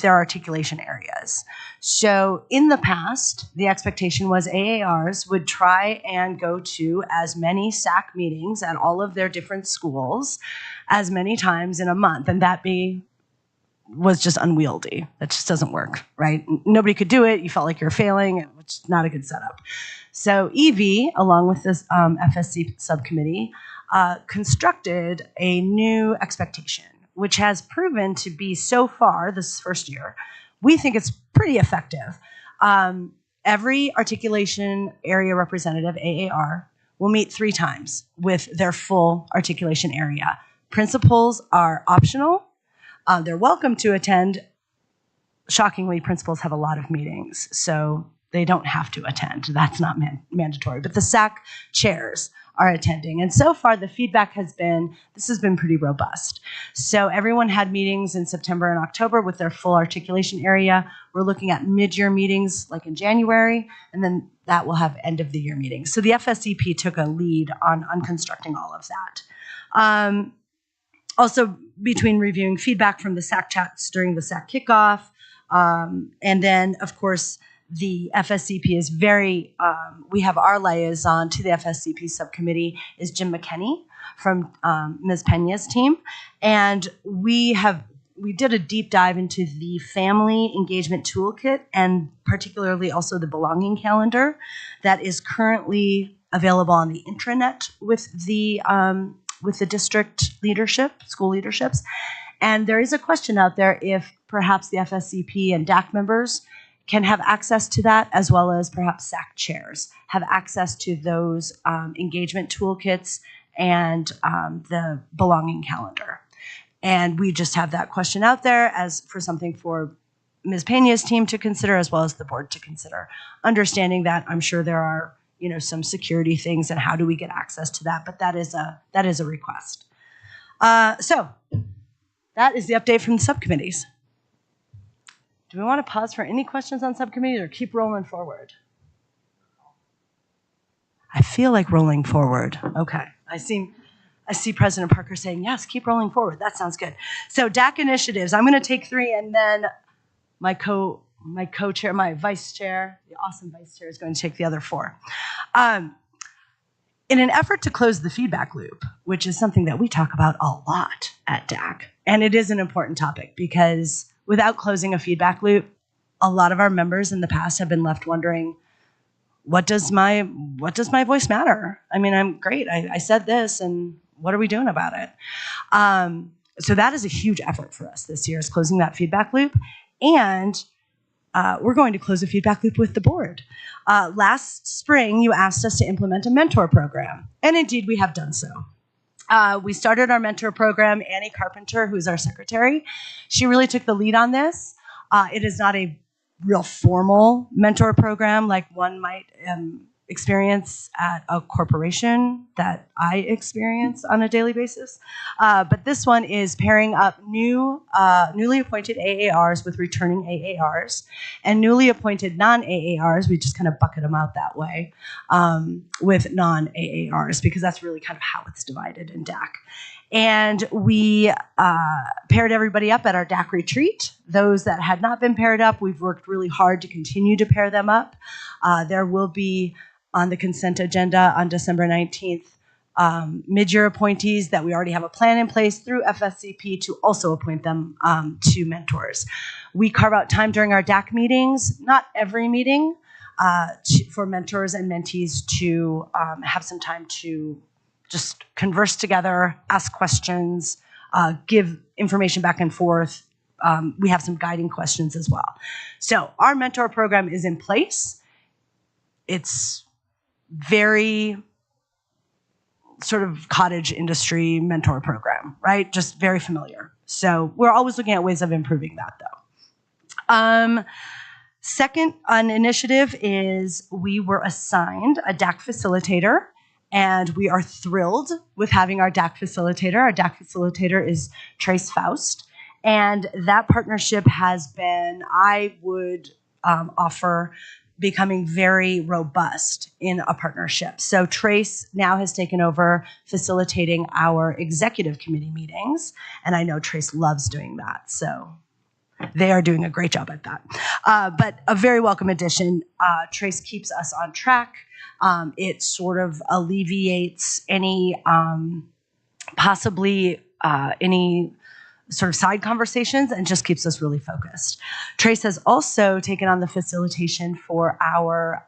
their articulation areas. So in the past, the expectation was AARs would try and go to as many SAC meetings at all of their different schools as many times in a month, and that was just unwieldy. That just doesn't work, right? Nobody could do it. You felt like you're failing, which is not a good setup. So Evie, along with this FSC subcommittee, constructed a new expectation, which has proven to be so far, this first year, we think it's pretty effective. Every articulation area representative, AAR, will meet 3 times with their full articulation area. Principals are optional. They're welcome to attend. Shockingly, principals have a lot of meetings, so they don't have to attend. That's not mandatory. But the SAC chairs are attending. And so far, the feedback has been pretty robust. So everyone had meetings in September and October with their full articulation area. We're looking at mid-year meetings like in January, and then that will have end-of-the-year meetings. So the FSCP took a lead on constructing all of that. Also, between reviewing feedback from the SAC chats during the SAC kickoff, and then, of course, the FSCP is we have our liaison to the FSCP subcommittee is Jim McKenney from Ms. Pena's team. And we did a deep dive into the family engagement toolkit and particularly also the belonging calendar that is currently available on the intranet with the district leadership, school leaderships. And there is a question out there if perhaps the FSCP and DAC members can have access to that, as well as perhaps SAC chairs have access to those engagement toolkits and the belonging calendar. And we just have that question out there as for something for Ms. Pena's team to consider, as well as the board to consider. Understanding that I'm sure there are some security things and how do we get access to that, but that is a request. So that is the update from the subcommittees. Do we want to pause for any questions on subcommittees or keep rolling forward? I feel like rolling forward. Okay. I see President Parker saying, yes, keep rolling forward. That sounds good. So DAC initiatives, I'm going to take 3, and then my co-chair, my vice chair, the awesome vice chair, is going to take the other 4. In an effort to close the feedback loop, which is something that we talk about a lot at DAC, and it is an important topic because without closing a feedback loop, a lot of our members in the past have been left wondering, what does my voice matter? I mean, I'm great. I said this, and what are we doing about it? So that is a huge effort for us this year, is closing that feedback loop. And we're going to close a feedback loop with the board. Last spring, you asked us to implement a mentor program, and indeed we have done so. We started our mentor program. Annie Carpenter, who's our secretary, she really took the lead on this. It is not a real formal mentor program like one might experience at a corporation that I experience on a daily basis. But this one is pairing up newly appointed AARs with returning AARs, and newly appointed non-AARs, we just kind of bucket them out that way, with non-AARs, because that's really kind of how it's divided in DAC. And we paired everybody up at our DAC retreat. Those that had not been paired up, we've worked really hard to continue to pair them up. There will be on the consent agenda on December 19th, mid-year appointees that we already have a plan in place through FSCP to also appoint them to mentors. We carve out time during our DAC meetings, not every meeting, for mentors and mentees to have some time to just converse together, ask questions, give information back and forth. We have some guiding questions as well. So our mentor program is in place. It's very sort of cottage industry mentor program, right? Just very familiar. So we're always looking at ways of improving that, though. Second, an initiative is we were assigned a DAC facilitator, and we are thrilled with having our DAC facilitator. Our DAC facilitator is Trace Faust, and that partnership has been, I would offer, becoming very robust in a partnership. So Trace now has taken over facilitating our executive committee meetings, and I know Trace loves doing that. So they are doing a great job at that. But a very welcome addition. Trace keeps us on track. It sort of alleviates any possibly any sort of side conversations and just keeps us really focused. Trace has also taken on the facilitation for our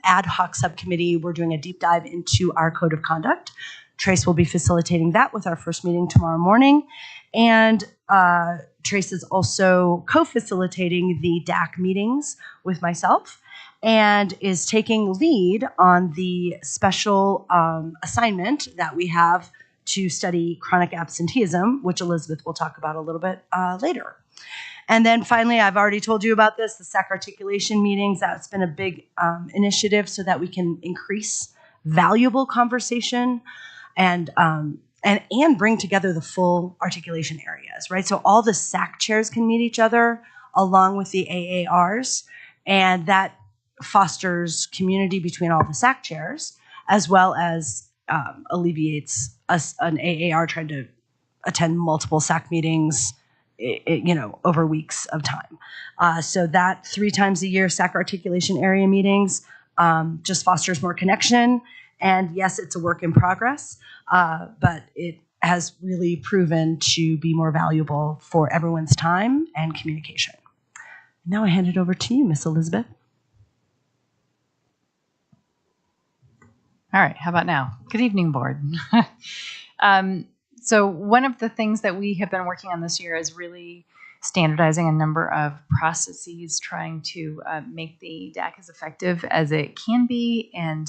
ad hoc subcommittee. We're doing a deep dive into our code of conduct. Trace will be facilitating that with our first meeting tomorrow morning. And Trace is also co-facilitating the DAC meetings with myself and is taking lead on the special assignment that we have to study chronic absenteeism, which Elizabeth will talk about a little bit later. And then finally, I've already told you about this, the SAC articulation meetings. That's been a big initiative so that we can increase valuable conversation and bring together the full articulation areas, right? So all the SAC chairs can meet each other along with the AARs, and that fosters community between all the SAC chairs, as well as alleviates an AAR trying to attend multiple SAC meetings, over weeks of time. So that 3 times a year SAC articulation area meetings just fosters more connection. And yes, it's a work in progress, but it has really proven to be more valuable for everyone's time and communication. Now I hand it over to you, Miss Elizabeth. All right, how about now? Good evening, board. So one of the things that we have been working on this year is really standardizing a number of processes, trying to make the DAC as effective as it can be, and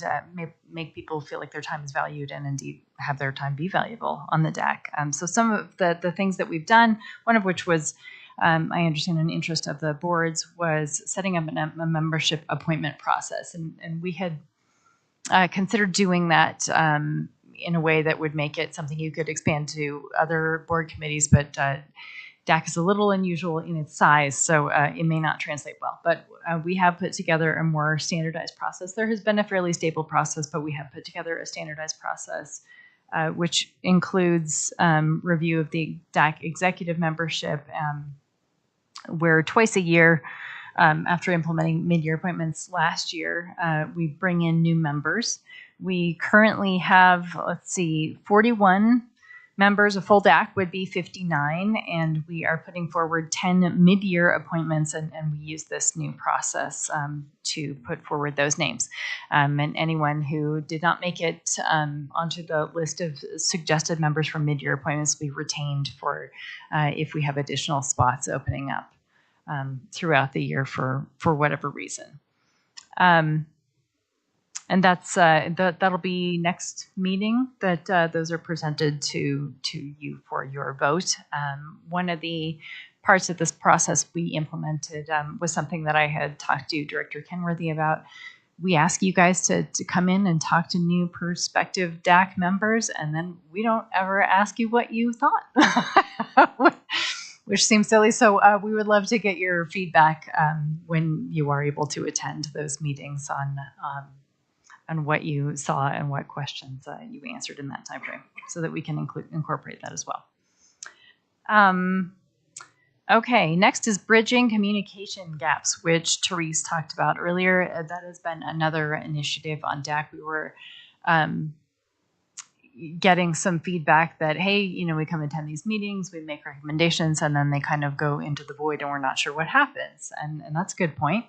make people feel like their time is valued and indeed have their time be valuable on the DAC. So some of the things that we've done, one of which was, I understand an interest of the boards, was setting up a membership appointment process. And we had considered doing that in a way that would make it something you could expand to other board committees, but DAC is a little unusual in its size, so it may not translate well. But we have put together a more standardized process. There has been a fairly stable process, but we have put together a standardized process, which includes review of the DAC executive membership, where twice a year, after implementing mid-year appointments last year, we bring in new members. We currently have, 41 members. A full DAC would be 59, and we are putting forward 10 mid-year appointments, and we use this new process to put forward those names. And anyone who did not make it onto the list of suggested members for mid-year appointments will be retained for if we have additional spots opening up throughout the year for whatever reason. And that's that'll be next meeting that those are presented to you for your vote. One of the parts of this process we implemented was something that I had talked to Director Kenworthy about. We ask you guys to come in and talk to new prospective DAC members, and then we don't ever ask you what you thought, which seems silly. So we would love to get your feedback when you are able to attend those meetings on what you saw and what questions you answered in that time frame, so that we can incorporate that as well. Okay, next is bridging communication gaps, which Therese talked about earlier. That has been another initiative on DAC. We were getting some feedback that, hey, we come attend these meetings, we make recommendations, and then they kind of go into the void and we're not sure what happens. And that's a good point.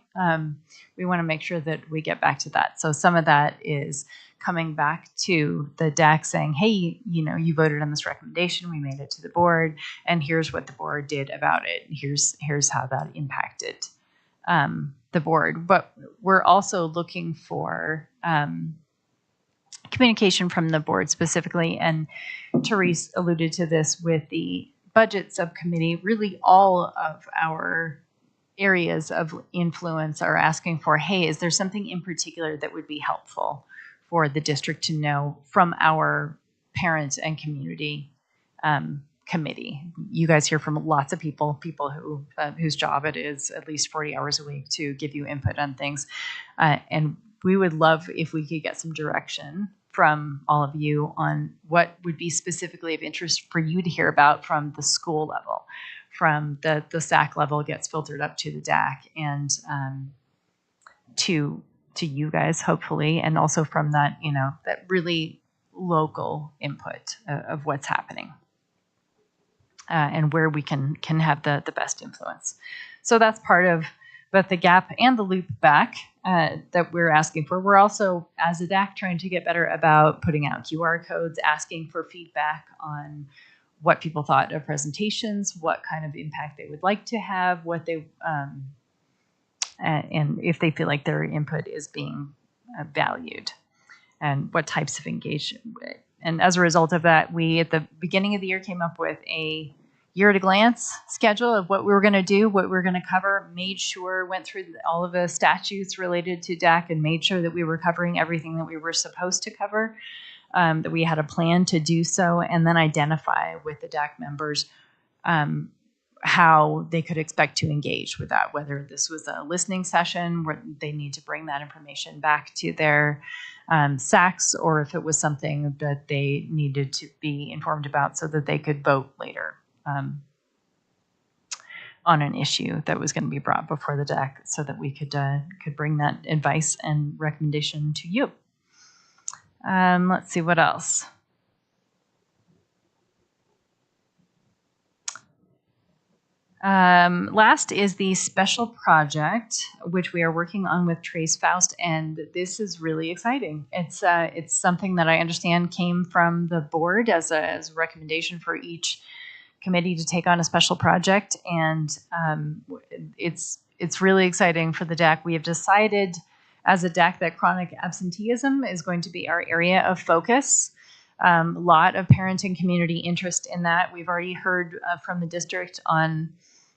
We want to make sure that we get back to that. So some of that is coming back to the DAC saying, hey, you voted on this recommendation, we made it to the board, and here's what the board did about it. Here's how that impacted the board. But we're also looking for communication from the board specifically, and Therese alluded to this with the budget subcommittee. Really all of our areas of influence are asking for, hey, is there something in particular that would be helpful for the district to know from our parents and community committee? You guys hear from lots of people who whose job it is at least 40 hours a week to give you input on things, and we would love if we could get some direction from all of you on what would be specifically of interest for you to hear about from the school level, from the SAC level gets filtered up to the DAC and to you guys, hopefully, and also from that, that really local input of what's happening and where we can have the best influence. So that's part of both the gap and the loop back that we're asking for. We're also, as a DAC, trying to get better about putting out QR codes, asking for feedback on what people thought of presentations, what kind of impact they would like to have, what they, and if they feel like their input is being valued, and what types of engagement. And as a result of that, we, at the beginning of the year, came up with a year at a glance schedule of what we were going to do, what we were going to cover, made sure, went through all of the statutes related to DAC and made sure that we were covering everything that we were supposed to cover, that we had a plan to do so, and then identify with the DAC members how they could expect to engage with that, whether this was a listening session where they need to bring that information back to their SACs, or if it was something that they needed to be informed about so that they could vote later on an issue that was going to be brought before the DAC, so that we could bring that advice and recommendation to you. Let's see what else. Last is the special project, which we are working on with Trace Faust, and this is really exciting. It's something that I understand came from the board as a recommendation for each committee to take on a special project, and it's really exciting for the DAC. We have decided as a DAC that chronic absenteeism is going to be our area of focus. A lot of parent and community interest in that. We've already heard from the district on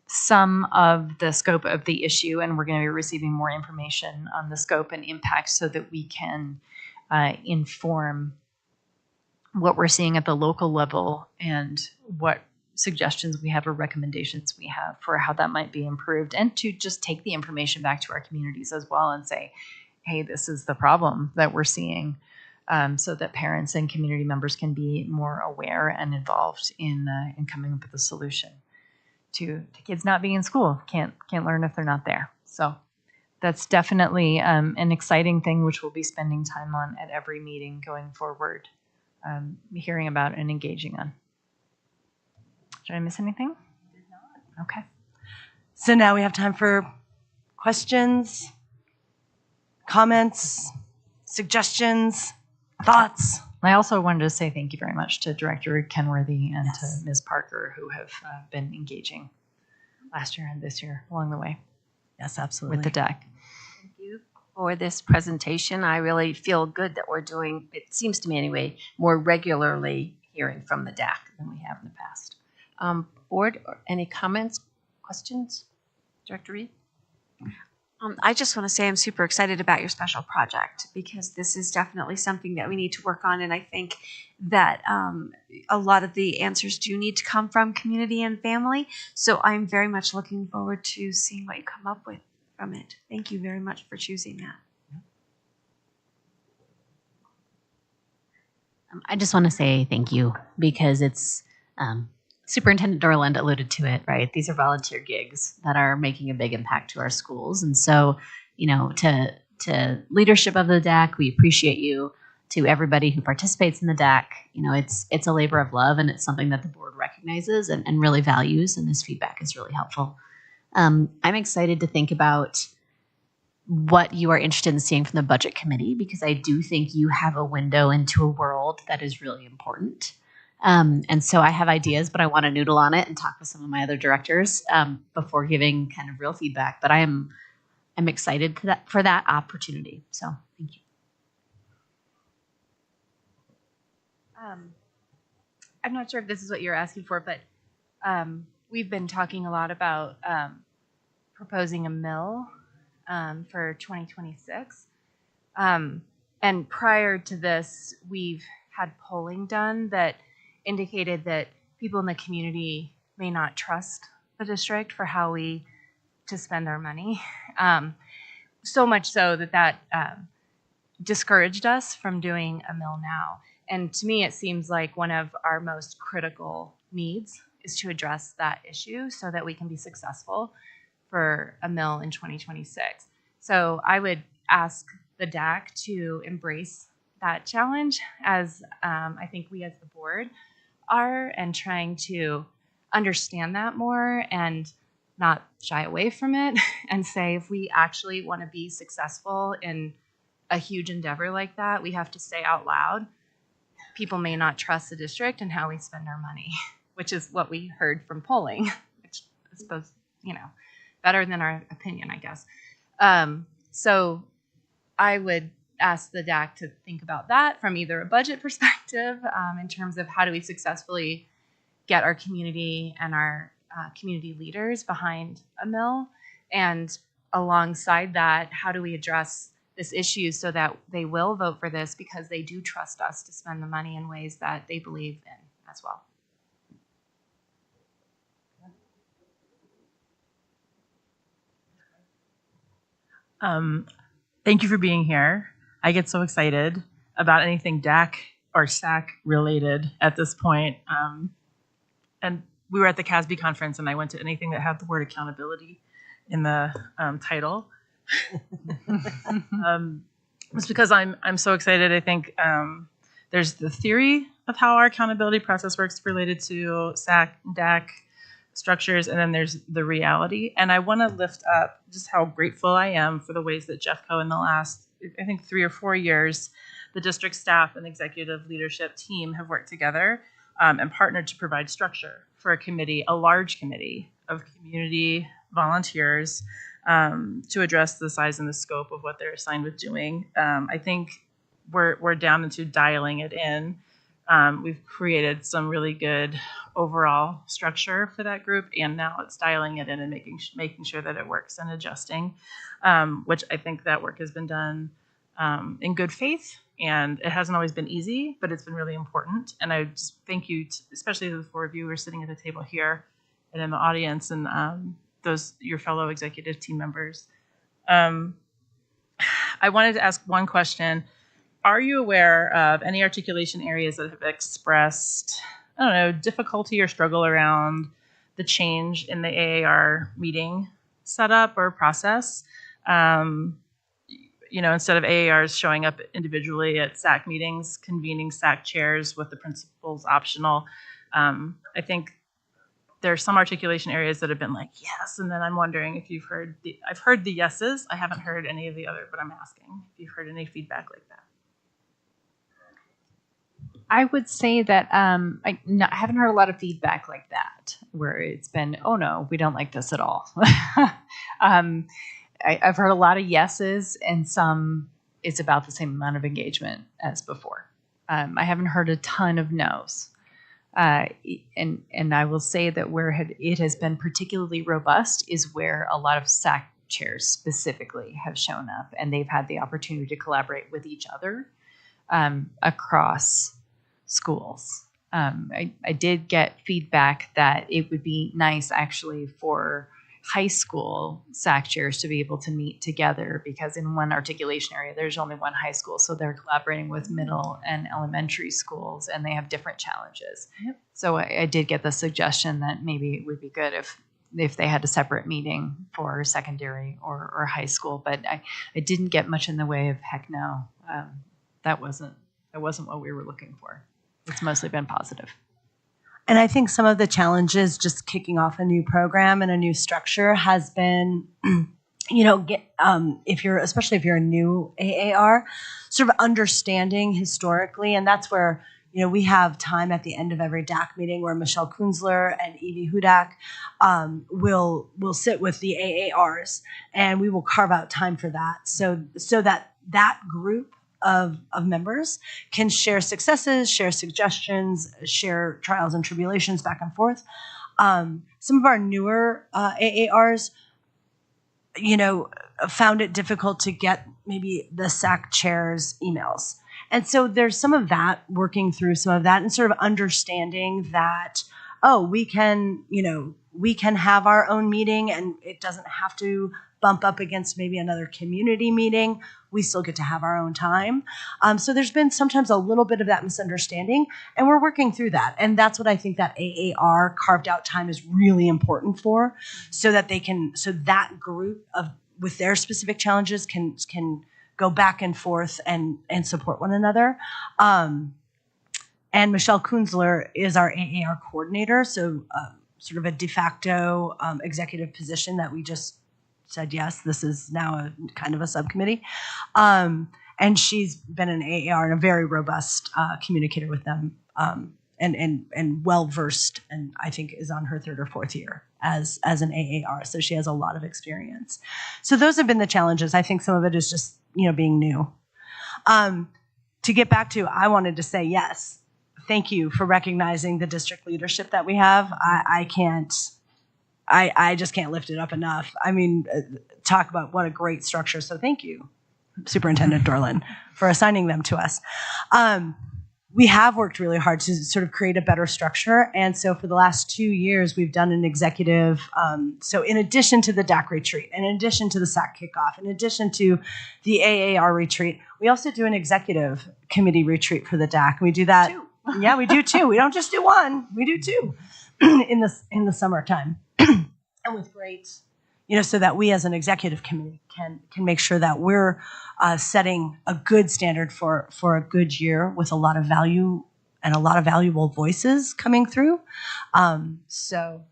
some of the scope of the issue, and we're going to be receiving more information on the scope and impact so that we can inform what we're seeing at the local level and what suggestions we have or recommendations we have for how that might be improved, and to just take the information back to our communities as well and say, hey, this is the problem that we're seeing, so that parents and community members can be more aware and involved in coming up with a solution to kids not being in school, can't learn if they're not there. So that's definitely an exciting thing, which we'll be spending time on at every meeting going forward, hearing about and engaging on. Did I miss anything? Did not. Okay. So now we have time for questions, comments, suggestions, thoughts. I also wanted to say thank you very much to Director Kenworthy and to Ms. Parker, who have been engaging last year and this year along the way. Yes, absolutely. With the DAC. Thank you for this presentation. I really feel good that we're doing, it seems to me anyway, more regularly hearing from the DAC than we have in the past. Board, any comments, questions? Director Reed? I just want to say I'm super excited about your special project, because this is definitely something that we need to work on. And I think that a lot of the answers do need to come from community and family. So I'm very much looking forward to seeing what you come up with from it. Thank you very much for choosing that. I just want to say thank you, because it's Superintendent Dorland alluded to it, right? These are volunteer gigs that are making a big impact to our schools. And so, to leadership of the DAC, we appreciate you. To everybody who participates in the DAC, it's a labor of love, and it's something that the board recognizes and really values, and this feedback is really helpful. I'm excited to think about what you are interested in seeing from the budget committee, because I do think you have a window into a world that is really important. And so I have ideas, but I want to noodle on it and talk with some of my other directors before giving kind of real feedback. But I'm excited for that opportunity. So thank you. I'm not sure if this is what you're asking for, but we've been talking a lot about proposing a mill for 2026. And prior to this, we've had polling done that indicated that people in the community may not trust the district for how we to spend our money. So much so that discouraged us from doing a mill now. And to me, it seems like one of our most critical needs is to address that issue so that we can be successful for a mill in 2026. So I would ask the DAC to embrace that challenge, as I think we as the board are, and trying to understand that more and not shy away from it and say, if we actually want to be successful in a huge endeavor like that, we have to say out loud, people may not trust the district and how we spend our money, which is what we heard from polling, which I suppose, better than our opinion, I guess. So I would ask the DAC to think about that from either a budget perspective, in terms of how do we successfully get our community and our community leaders behind a mill, and alongside that, how do we address this issue so that they will vote for this because they do trust us to spend the money in ways that they believe in as well. Thank you for being here. I get so excited about anything DAC or SAC related at this point. And we were at the CASB conference, and I went to anything that had the word accountability in the title. It's because I'm so excited. I think there's the theory of how our accountability process works related to SAC and DAC structures, and then there's the reality. And I want to lift up just how grateful I am for the ways that Jeffco in the last, I think, 3 or 4 years, the district staff and executive leadership team have worked together and partnered to provide structure for a committee, a large committee of community volunteers to address the size and the scope of what they're assigned with doing. I think we're down into dialing it in. We've created some really good overall structure for that group, and now it's dialing it in and making sure that it works and adjusting, which I think that work has been done in good faith, and it hasn't always been easy, but it's been really important. And I just thank you, especially the 4 of you who are sitting at the table here and in the audience, and your fellow executive team members. I wanted to ask one question. Are you aware of any articulation areas that have expressed, I don't know, difficulty or struggle around the change in the AAR meeting setup or process? Instead of AARs showing up individually at SAC meetings, convening SAC chairs with the principals optional. I think there are some articulation areas that have been like, yes, and then I'm wondering if you've heard I've heard the yeses, I haven't heard any of the other, but I'm asking if you've heard any feedback like that. I would say that I haven't heard a lot of feedback like that, where it's been, oh no, we don't like this at all. I've heard a lot of yeses, and some it's about the same amount of engagement as before. I haven't heard a ton of no's. And I will say that where it has been particularly robust is where a lot of SAC chairs specifically have shown up, and they've had the opportunity to collaborate with each other across schools. I did get feedback that it would be nice actually for high school SAC chairs to be able to meet together, because in one articulation area there's only one high school, so they're collaborating with middle and elementary schools, and they have different challenges. Yep. So I did get the suggestion that maybe it would be good if they had a separate meeting for secondary or high school, but I didn't get much in the way of heck no. That wasn't what we were looking for. It's mostly been positive. And I think some of the challenges just kicking off a new program and a new structure has been, especially if you're a new AAR, sort of understanding historically, and that's where, we have time at the end of every DAC meeting where Michelle Kunzler and Evie Hudak will sit with the AARs, and we will carve out time for that, so that group of members can share successes, share suggestions, share trials and tribulations back and forth. Some of our newer AARs, found it difficult to get maybe the SAC chairs emails. And so there's some of that, working through some of that and sort of understanding that, we can have our own meeting, and it doesn't have to bump up against maybe another community meeting. We still get to have our own time. So there's been sometimes a little bit of that misunderstanding, and we're working through that. And that's what I think that AAR carved out time is really important for, so that that group with their specific challenges can go back and forth and support one another. And Michelle Kunzler is our AAR coordinator, so sort of a de facto executive position that we just said, yes, this is now a kind of a subcommittee. And she's been an AAR and a very robust communicator with them, and well-versed, and I think is on her 3rd or 4th year as an AAR. So she has a lot of experience. So those have been the challenges. I think some of it is just, being new. To get back to, I wanted to say, yes, thank you for recognizing the district leadership that we have. I just can't lift it up enough. I mean, talk about what a great structure. So thank you, Superintendent Dorland, for assigning them to us. We have worked really hard to sort of create a better structure. And so for the last 2 years, we've done an executive. So in addition to the DAC retreat, in addition to the SAC kickoff, in addition to the AAR retreat, we also do an executive committee retreat for the DAC. We do that. Yeah, we do two. We don't just do one. We do two in the summertime. And with great, so that we as an executive committee can make sure that we're setting a good standard for a good year with a lot of value and a lot of valuable voices coming through. So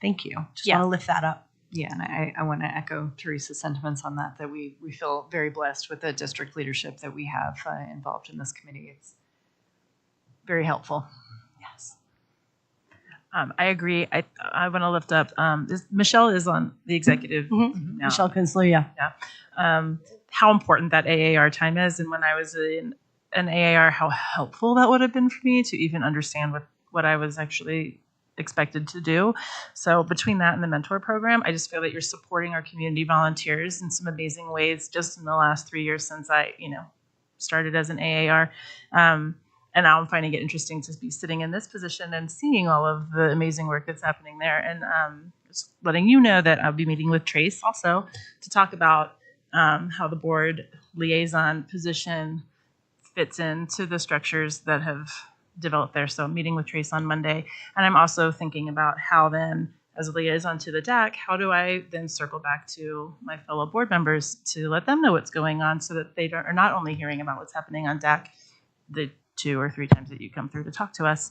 thank you. Just want to lift that up. Yeah, and I want to echo Teresa's sentiments on that we feel very blessed with the district leadership that we have involved in this committee. It's very helpful. Yes. I agree. I want to lift up, Michelle is on the executive now. Michelle Kinsler, yeah. How important that AAR time is. And when I was in an AAR, how helpful that would have been for me to even understand what I was actually expected to do. So between that and the mentor program, I just feel that you're supporting our community volunteers in some amazing ways just in the last 3 years since I, started as an AAR. And now I'm finding it interesting to be sitting in this position and seeing all of the amazing work that's happening there. And just letting you know that I'll be meeting with Trace also to talk about how the board liaison position fits into the structures that have developed there. So I'm meeting with Trace on Monday. And I'm also thinking about how then, as a liaison to the DAC, how do I then circle back to my fellow board members to let them know what's going on so that they are not only hearing about what's happening on DAC the 2 or 3 times that you come through to talk to us,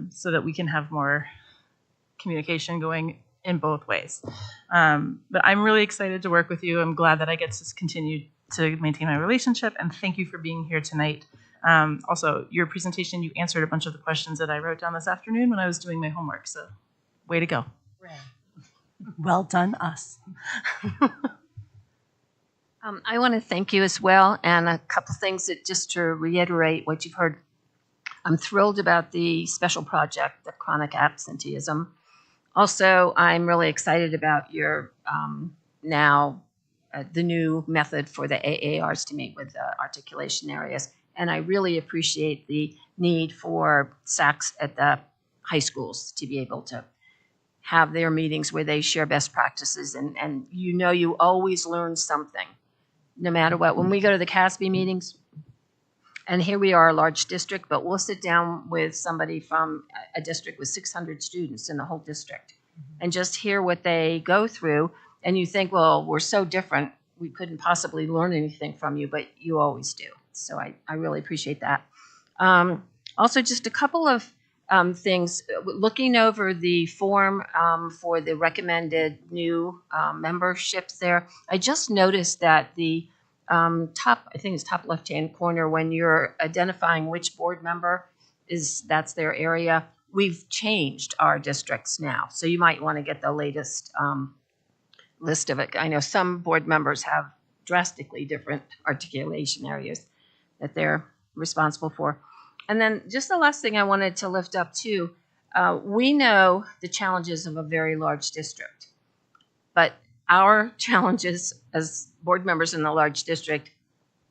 so that we can have more communication going in both ways. But I'm really excited to work with you. I'm glad that I get to continue to maintain my relationship, and thank you for being here tonight. Also, your presentation, you answered a bunch of the questions that I wrote down this afternoon when I was doing my homework, so way to go. Well done, us. I want to thank you as well, and a couple things that just to reiterate what you've heard. I'm thrilled about the special project, the chronic absenteeism. Also, I'm really excited about your the new method for the AARs to meet with articulation areas. And I really appreciate the need for SACs at the high schools to be able to have their meetings where they share best practices. And you always learn something, no matter what. When we go to the CASB meetings, and here we are, a large district, but we'll sit down with somebody from a district with 600 students in the whole district and just hear what they go through. And you think, well, we're so different, we couldn't possibly learn anything from you, but you always do. So I really appreciate that. Also, just a couple of things. Looking over the form for the recommended new memberships there, I just noticed that the top left-hand corner, when you're identifying which board member that's their area, we've changed our districts now. So you might want to get the latest list of it. I know some board members have drastically different articulation areas that they're responsible for. And then just the last thing I wanted to lift up too, we know the challenges of a very large district, but our challenges as board members in the large district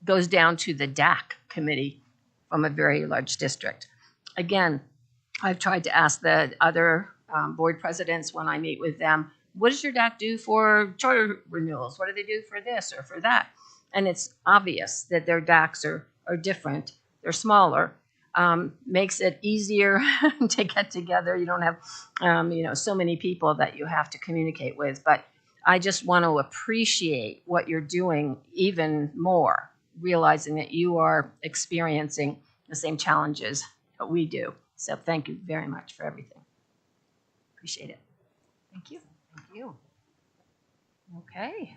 goes down to the DAC committee from a very large district. Again, I've tried to ask the other board presidents when I meet with them, what does your DAC do for charter renewals? What do they do for this or for that? And it's obvious that their DACs are different. They're smaller. Makes it easier to get together. You don't have, so many people that you have to communicate with. But I just want to appreciate what you're doing even more, realizing that you are experiencing the same challenges that we do. So thank you very much for everything. Appreciate it. Thank you. Thank you. Okay.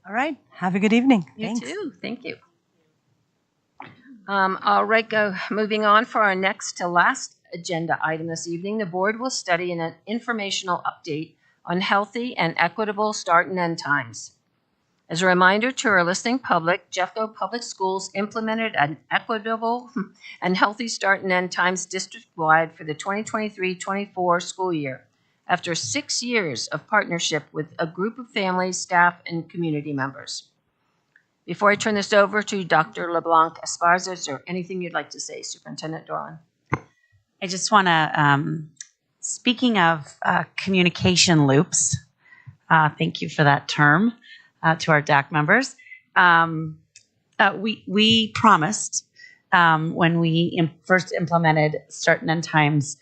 All right. Have a good evening. You Thanks. too. Thank you. All right, moving on for our next to last agenda item this evening. The board will study an informational update on healthy and equitable start and end times. As a reminder to our listening public, Jeffco Public Schools implemented an equitable and healthy start and end times district-wide for the 2023-24 school year, after 6 years of partnership with a group of families, staff, and community members. Before I turn this over to Dr. LeBlanc Esparza, is there anything you'd like to say, Superintendent Dorland? I just want to, speaking of communication loops, thank you for that term to our DAC members. We promised when we first implemented start and end times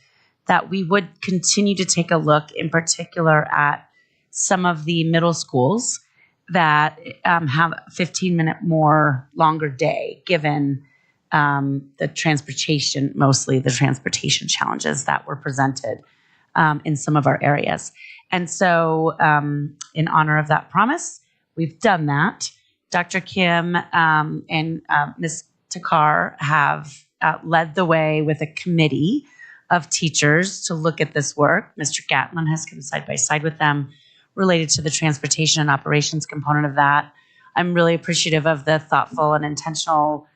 that we would continue to take a look in particular at some of the middle schools that have a 15-minute more longer day given the transportation, mostly the transportation challenges that were presented in some of our areas. And so in honor of that promise, we've done that. Dr. Kim and Ms. Takar have led the way with a committee of teachers to look at this work. Mr. Gatlin has come side by side with them related to the transportation and operations component of that. I'm really appreciative of the thoughtful and intentional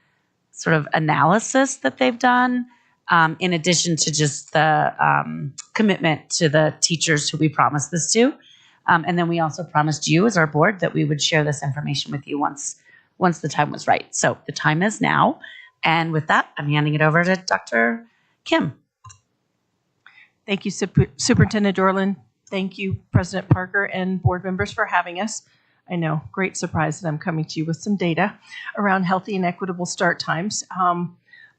sort of analysis that they've done, in addition to just the commitment to the teachers who we promised this to. And then we also promised you as our board that we would share this information with you once the time was right. So the time is now. And with that, I'm handing it over to Dr. Kim. Thank you, Superintendent Dorland. Thank you, President Parker and board members for having us. I know, great surprise that I'm coming to you with some data around healthy and equitable start times.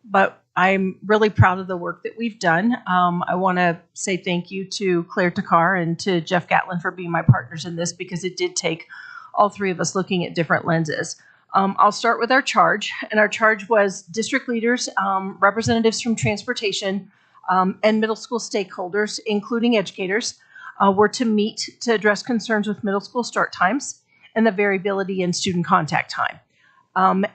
But I'm really proud of the work that we've done. I want to say thank you to Claire Takar and to Jeff Gatlin for being my partners in this, because it did take all three of us looking at different lenses. I'll start with our charge, and our charge was district leaders, representatives from transportation, and middle school stakeholders, including educators, were to meet to address concerns with middle school start times and the variability in student contact time.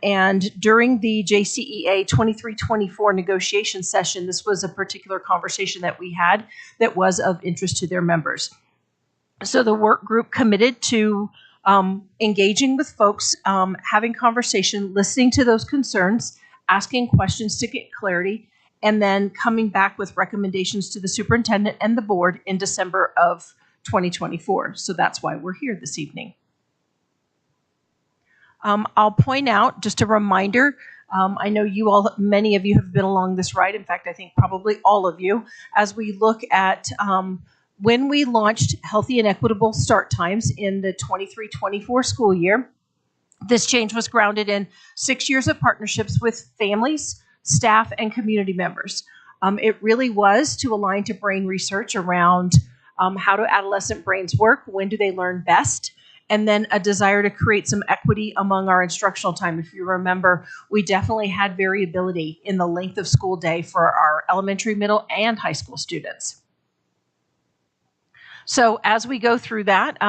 And during the JCEA 23-24 negotiation session, this was a particular conversation that we had that was of interest to their members. So the work group committed to engaging with folks, having conversation, listening to those concerns, asking questions to get clarity, and then coming back with recommendations to the superintendent and the board in December of 2024. So that's why we're here this evening. I'll point out, just a reminder, I know you all, many of you have been along this ride. In fact, I think probably all of you, as we look at when we launched healthy and equitable start times in the 23-24 school year. This change was grounded in 6 years of partnerships with families, staff, and community members. It really was to align to brain research around how do adolescent brains work, when do they learn best, and then a desire to create some equity among our instructional time. If you remember, we definitely had variability in the length of school day for our elementary, middle, and high school students. So as we go through that,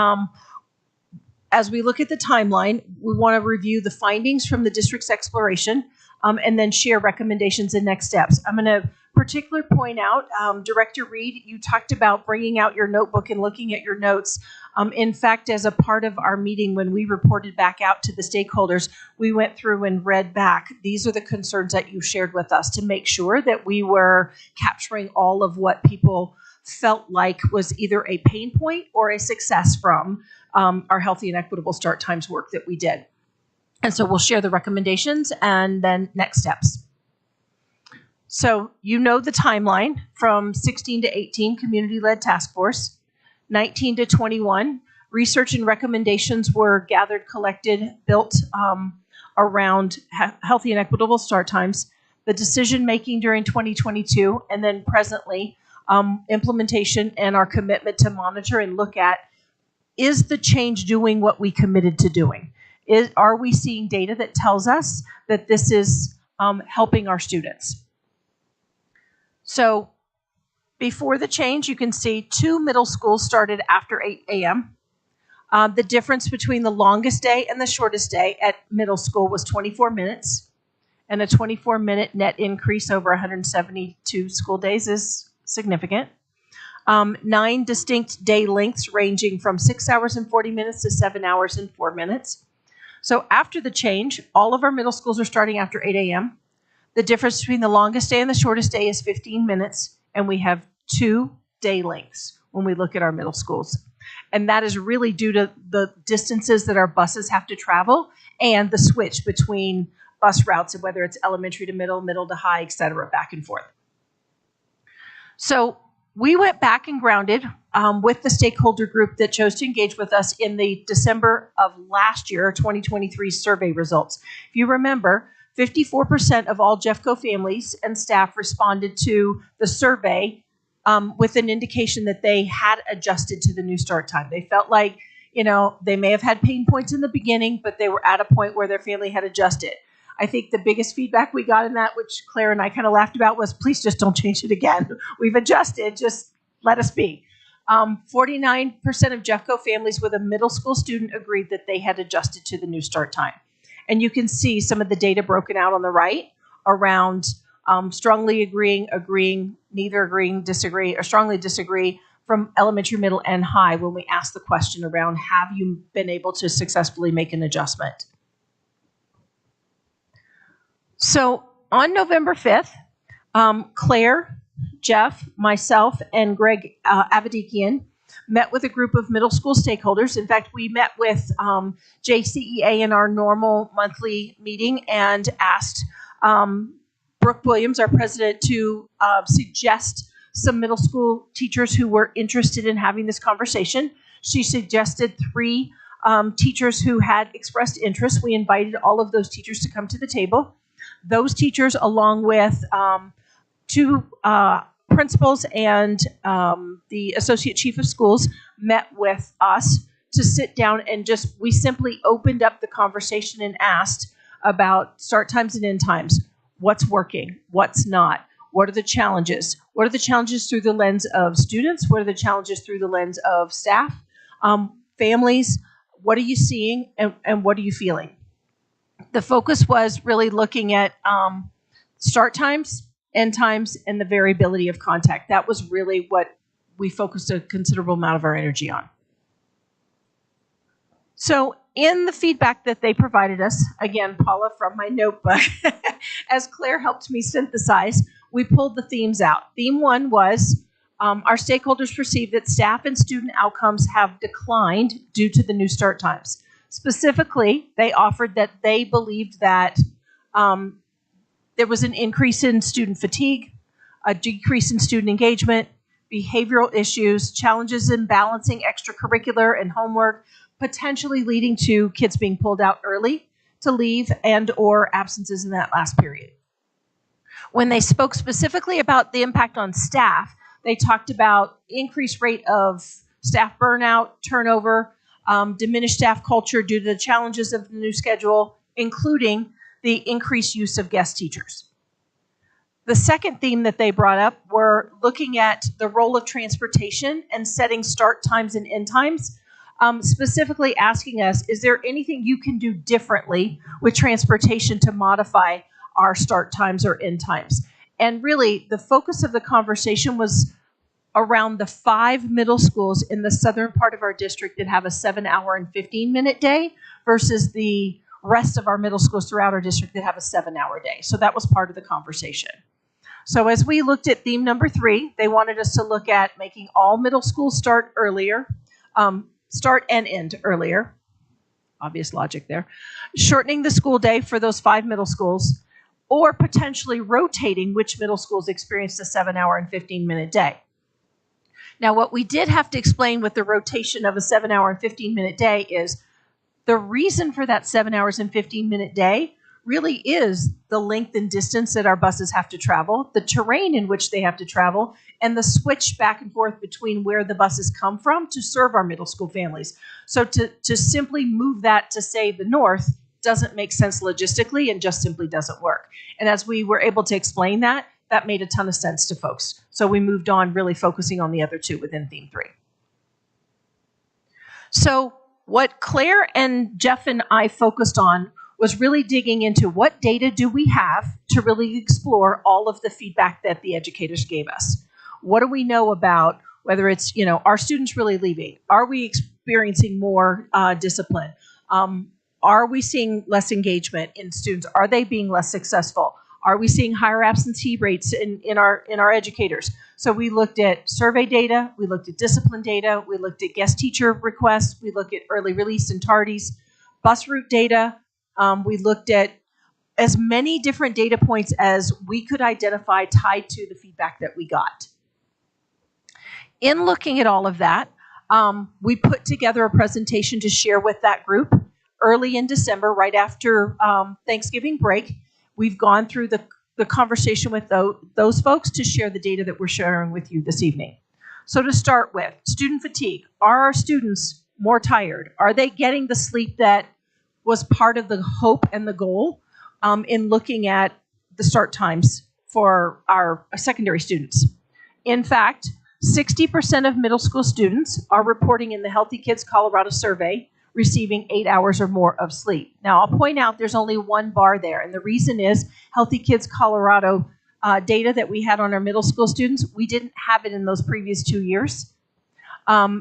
as we look at the timeline, we want to review the findings from the district's exploration, and then share recommendations and next steps. I'm going to particularly point out, Director Reed, you talked about bringing out your notebook and looking at your notes. In fact, as a part of our meeting, when we reported back out to the stakeholders, we went through and read back. These are the concerns that you shared with us to make sure that we were capturing all of what people felt like was either a pain point or a success from our healthy and equitable start times work that we did. And so we'll share the recommendations and then next steps. So you know the timeline from 16 to 18, community-led task force. 19 to 21, research and recommendations were gathered, collected, built around healthy and equitable start times. The decision-making during 2022, and then presently, implementation and our commitment to monitor and look at, is the change doing what we committed to doing? Are we seeing data that tells us that this is helping our students? So before the change, you can see 2 middle schools started after 8 a.m. The difference between the longest day and the shortest day at middle school was 24 minutes, and a 24-minute net increase over 172 school days is significant. 9 distinct day lengths ranging from 6 hours and 40 minutes to 7 hours and 4 minutes. So after the change, all of our middle schools are starting after 8 a.m. The difference between the longest day and the shortest day is 15 minutes, and we have 2 day lengths when we look at our middle schools. And that is really due to the distances that our buses have to travel and the switch between bus routes, and whether it's elementary to middle, middle to high, et cetera, back and forth. So we went back and grounded with the stakeholder group that chose to engage with us in the December of last year, 2023 survey results. If you remember, 54% of all Jeffco families and staff responded to the survey with an indication that they had adjusted to the new start time. They felt like, they may have had pain points in the beginning, but they were at a point where their family had adjusted. I think the biggest feedback we got in that, which Claire and I kind of laughed about, was please just don't change it again. We've adjusted, just let us be. 49% of Jeffco families with a middle school student agreed that they had adjusted to the new start time. And you can see some of the data broken out on the right around strongly agreeing, neither agreeing, disagree, or strongly disagree from elementary, middle, and high when we ask the question around, have you been able to successfully make an adjustment? So on November 5th, Claire, Jeff, myself, and Greg Avedikian met with a group of middle school stakeholders. In fact, we met with JCEA in our normal monthly meeting and asked Brooke Williams, our president, to suggest some middle school teachers who were interested in having this conversation. She suggested 3 teachers who had expressed interest. We invited all of those teachers to come to the table. Those teachers, along with 2 principals and the associate chief of schools, met with us to sit down and we simply opened up the conversation and asked about start times and end times. What's working? What's not? What are the challenges? What are the challenges through the lens of students? What are the challenges through the lens of staff? Families, what are you seeing and what are you feeling? The focus was really looking at start times, end times, and the variability of contact. That was really what we focused a considerable amount of our energy on. So in the feedback that they provided us, again, Paula from my notebook, as Claire helped me synthesize, we pulled the themes out. Theme 1 was our stakeholders perceive that staff and student outcomes have declined due to the new start times. Specifically, they offered that they believed that there was an increase in student fatigue, a decrease in student engagement, behavioral issues, challenges in balancing extracurricular and homework, potentially leading to kids being pulled out early to leave and or absences in that last period. When they spoke specifically about the impact on staff, they talked about increased rate of staff burnout, turnover, diminished staff culture due to the challenges of the new schedule, including the increased use of guest teachers. The second theme that they brought up were looking at the role of transportation and setting start times and end times, specifically asking us, is there anything you can do differently with transportation to modify our start times or end times? And really, the focus of the conversation was around the 5 middle schools in the southern part of our district that have a 7-hour and 15-minute day versus the rest of our middle schools throughout our district that have a 7-hour day. So that was part of the conversation. So as we looked at theme number 3, they wanted us to look at making all middle schools start earlier, start and end earlier. Obvious logic there. Shortening the school day for those 5 middle schools, or potentially rotating which middle schools experienced a 7-hour and 15-minute day. Now, what we did have to explain with the rotation of a 7-hour and 15-minute day is the reason for that 7 hours and 15-minute day really is the length and distance that our buses have to travel, the terrain in which they have to travel, and the switch back and forth between where the buses come from to serve our middle school families. So to simply move that to, say, the north doesn't make sense logistically and just simply doesn't work. And as we were able to explain that, that made a ton of sense to folks. So we moved on really focusing on the other 2 within theme 3. So what Claire and Jeff and I focused on was really digging into what data do we have to really explore all of the feedback that the educators gave us. What do we know about whether it's, are students really leaving? Are we experiencing more discipline? Are we seeing less engagement in students? Are they being less successful? Are we seeing higher absentee rates in our educators? So we looked at survey data, we looked at discipline data, we looked at guest teacher requests, we looked at early release and tardies, bus route data. We looked at as many different data points as we could identify tied to the feedback that we got. In looking at all of that, we put together a presentation to share with that group early in December, right after Thanksgiving break. We've gone through the conversation with those folks to share the data that we're sharing with you this evening. So to start with, student fatigue. Are our students more tired? Are they getting the sleep that was part of the hope and the goal in looking at the start times for our secondary students? In fact, 60% of middle school students are reporting in the Healthy Kids Colorado survey receiving 8 hours or more of sleep. Now, I'll point out there's only one bar there, and the reason is Healthy Kids Colorado data that we had on our middle school students, we didn't have it in those previous 2 years.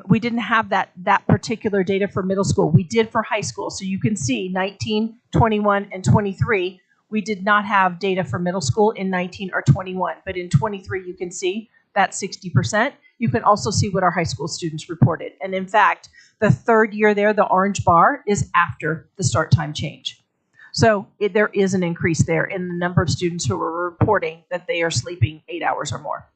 We didn't have that particular data for middle school. We did for high school. So you can see 19, 21, and 23, we did not have data for middle school in 19 or 21. But in 23, you can see that 60%. You can also see what our high school students reported. And in fact, the third year there, the orange bar, is after the start time change. So there is an increase there in the number of students who are reporting that they are sleeping 8 hours or more.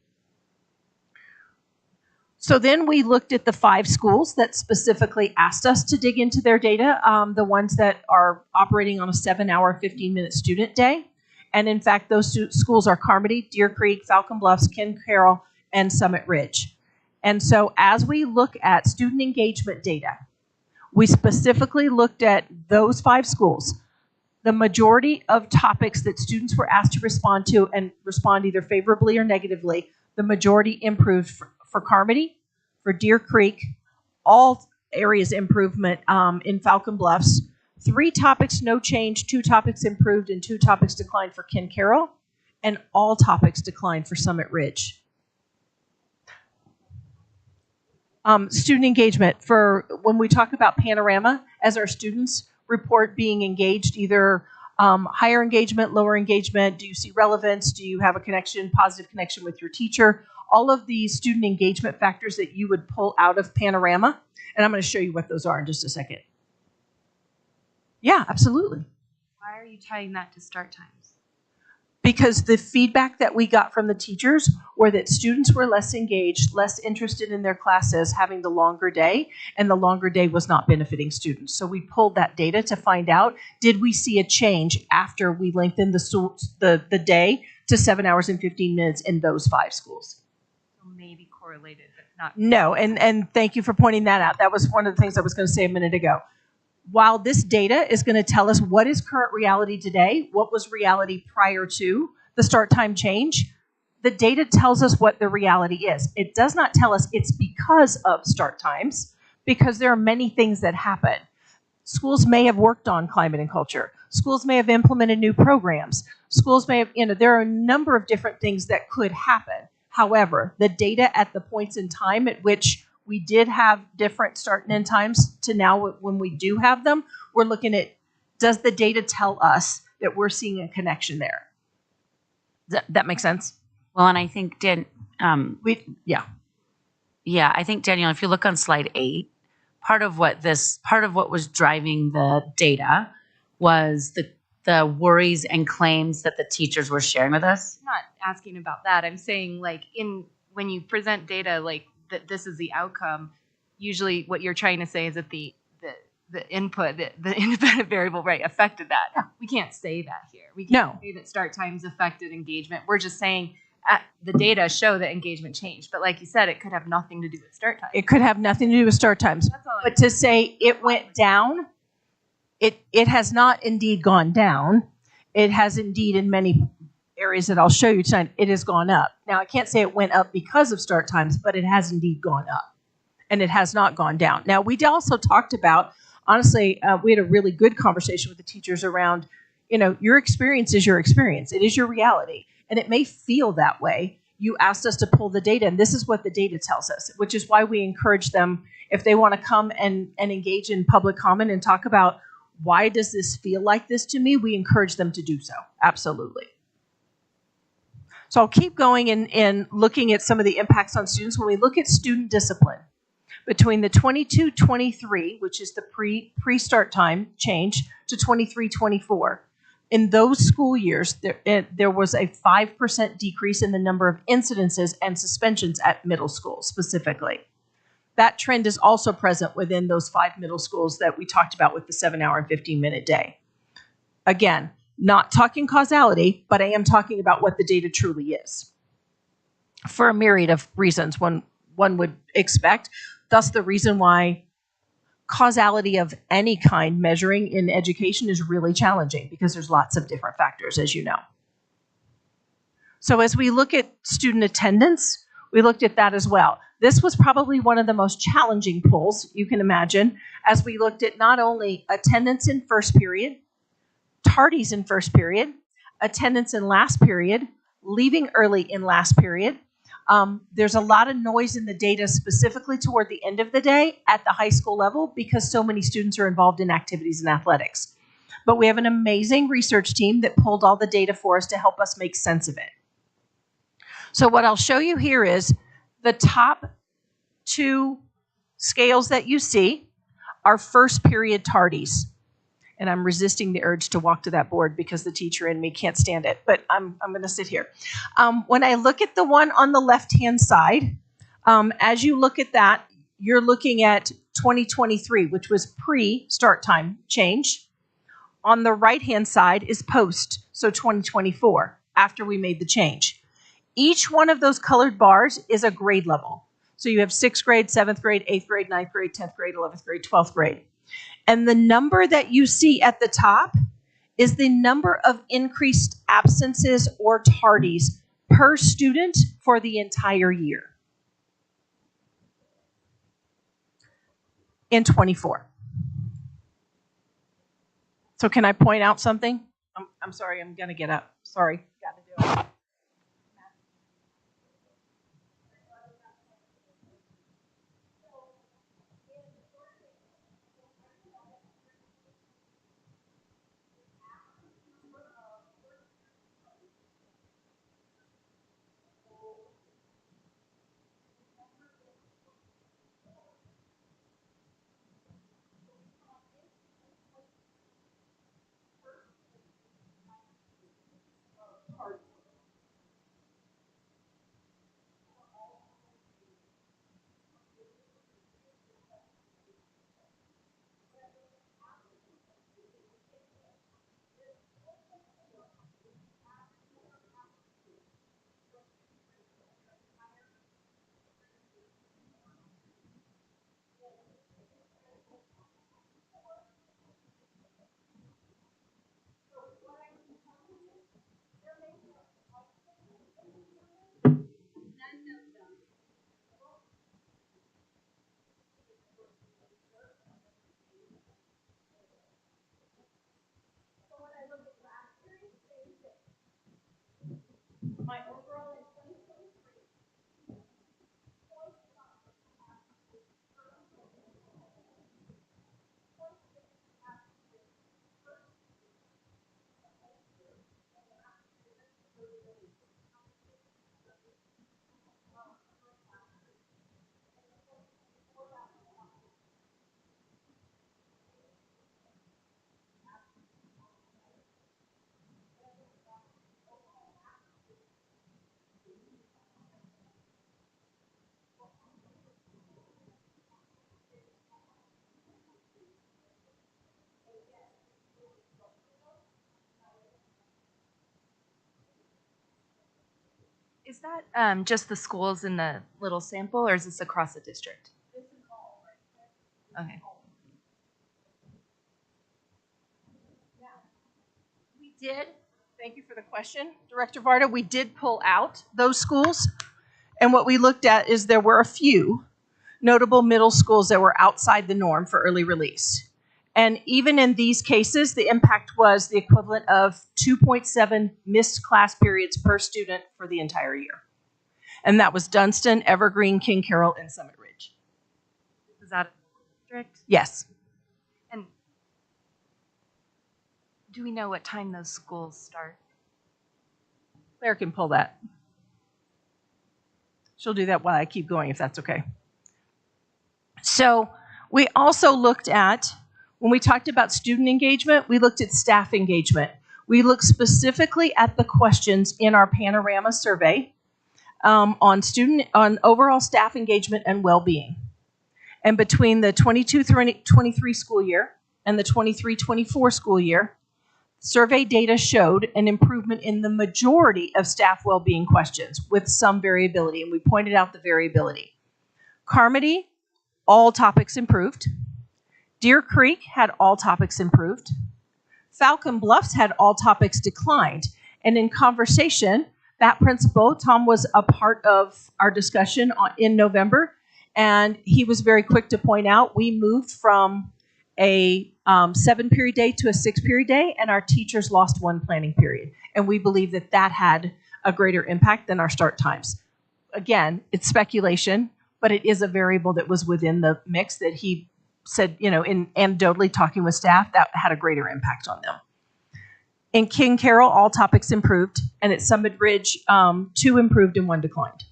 So then we looked at the 5 schools that specifically asked us to dig into their data, the ones that are operating on a 7-hour, 15-minute student day. And in fact, those schools are Carmody, Deer Creek, Falcon Bluffs, Ken Carroll, and Summit Ridge. And so as we look at student engagement data, we specifically looked at those 5 schools. The majority of topics that students were asked to respond to and respond either favorably or negatively, the majority improved for Carmody, for Deer Creek, all areas improvement in Falcon Bluffs. 3 topics, no change, 2 topics improved, and 2 topics declined for Ken Carroll, and all topics declined for Summit Ridge. Student engagement, for when we talk about Panorama, as our students report being engaged, either higher engagement, lower engagement, do you see relevance, do you have a connection, positive connection with your teacher, all of these student engagement factors that you would pull out of Panorama, and I'm going to show you what those are in just a second. Yeah, absolutely. Why are you tying that to start times? Because the feedback that we got from the teachers were that students were less engaged, less interested in their classes, having the longer day, and the longer day was not benefiting students. So we pulled that data to find out, did we see a change after we lengthened the day to 7 hours and 15 minutes in those 5 schools? So maybe correlated, but not. No, and thank you for pointing that out. That was one of the things I was going to say a minute ago. While this data is going to tell us what is current reality today, what was reality prior to the start time change, the data tells us what the reality is. It does not tell us it's because of start times, because there are many things that happen. Schools may have worked on climate and culture. Schools may have implemented new programs. Schools may have, there are a number of different things that could happen. However, the data at the points in time at which we did have different start and end times to now when we do have them, we're looking at, does the data tell us that we're seeing a connection there? Does that make sense? Well, and I think, I think, Danielle, if you look on slide 8, part of what was driving the data was the worries and claims that the teachers were sharing with us. I'm not asking about that. I'm saying, like, when you present data, like, that this is the outcome, usually what you're trying to say is that the input, the independent variable rate affected that. Yeah. We can't say that here. We can't say that start times affected engagement. We're just saying the data show that engagement changed. But like you said, it could have nothing to do with start times. It could have nothing to do with start times. But to say it went down, it has not indeed gone down. It has indeed in many areas that I'll show you tonight, it has gone up. Now, I can't say it went up because of start times, but it has indeed gone up. And it has not gone down. Now, we also talked about, honestly, we had a really good conversation with the teachers around, your experience is your experience. It is your reality. And it may feel that way. You asked us to pull the data, and this is what the data tells us, which is why we encourage them, if they want to come and engage in public comment and talk about why does this feel like this to me, we encourage them to do so. Absolutely. So I'll keep going and looking at some of the impacts on students. When we look at student discipline, between the 22-23, which is the pre-start time change, to 23-24, in those school years, there was a 5% decrease in the number of incidences and suspensions at middle school specifically. That trend is also present within those 5 middle schools that we talked about with the 7-hour and 15-minute day. Again, not talking causality, but I am talking about what the data truly is. For a myriad of reasons one would expect, thus the reason why causality of any kind measuring in education is really challenging because there's lots of different factors, as you know. So as we look at student attendance, we looked at that as well. This was probably one of the most challenging polls you can imagine, as we looked at not only attendance in first period, tardies in first period, attendance in last period, leaving early in last period. There's a lot of noise in the data specifically toward the end of the day at the high school level because so many students are involved in activities and athletics. But we have an amazing research team that pulled all the data for us to help us make sense of it. So what I'll show you here is the top 2 scales that you see are first period tardies. And I'm resisting the urge to walk to that board because the teacher in me can't stand it, but I'm going to sit here. When I look at the one on the left-hand side, as you look at that, you're looking at 2023, which was pre-start time change. On the right-hand side is post, so 2024, after we made the change. Each one of those colored bars is a grade level. So you have 6th grade, 7th grade, 8th grade, 9th grade, 10th grade, 11th grade, 12th grade. And the number that you see at the top is the number of increased absences or tardies per student for the entire year in 24. So can I point out something? I'm sorry, I'm going to get up. Sorry, got to do it. Is that just the schools in the little sample, or is this across the district? Okay. We did. Thank you for the question, Director Varda. We did pull out those schools, and what we looked at is there were a few notable middle schools that were outside the norm for early release. And even in these cases, the impact was the equivalent of 2.7 missed class periods per student for the entire year. And that was Dunston, Evergreen, King Carroll, and Summit Ridge. Is that a district? Yes. And Do we know what time those schools start? Claire can pull that. She'll do that while I keep going, if that's okay. So we also looked at, when we talked about student engagement, we looked at staff engagement. We looked specifically at the questions in our panorama survey on overall staff engagement and well-being. And between the 22-23 school year and the 23-24 school year, survey data showed an improvement in the majority of staff well-being questions with some variability, and we pointed out the variability. Carmody, all topics improved. Deer Creek had all topics improved. Falcon Bluffs had all topics declined. And in conversation, that principal, Tom, was a part of our discussion in November, and he was very quick to point out we moved from a 7-period day to a 6-period day, and our teachers lost 1 planning period. And we believe that that had a greater impact than our start times. Again, it's speculation, but it is a variable that was within the mix that he said, in anecdotally talking with staff, that had a greater impact on them. In King Carroll, all topics improved, and at Summit Ridge, 2 improved and 1 declined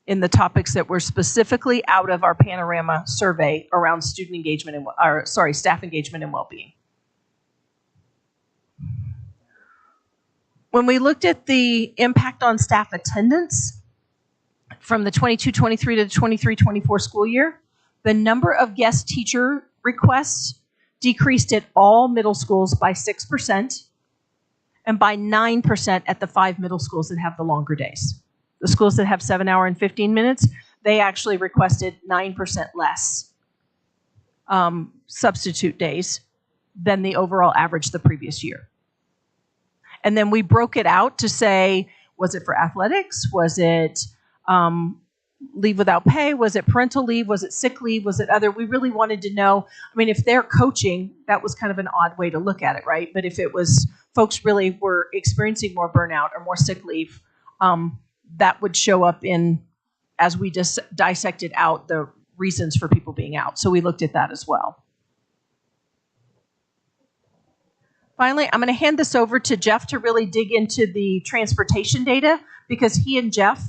in the topics that were specifically out of our panorama survey around student engagement and, staff engagement and well-being. When we looked at the impact on staff attendance from the 22-23 to the 23-24 school year, the number of guest teacher requests decreased at all middle schools by 6% and by 9% at the 5 middle schools that have the longer days. The schools that have 7 hours and 15 minutes, they actually requested 9% less substitute days than the overall average the previous year. And then we broke it out to say, was it for athletics? Was it leave without pay? Was it parental leave? Was it sick leave? Was it other? We really wanted to know. I mean, if they're coaching, that was kind of an odd way to look at it, right? But if it was folks really were experiencing more burnout or more sick leave, that would show up in, as we just dissected out the reasons for people being out. So we looked at that as well. Finally, I'm going to hand this over to Jeff to really dig into the transportation data, because he and Greg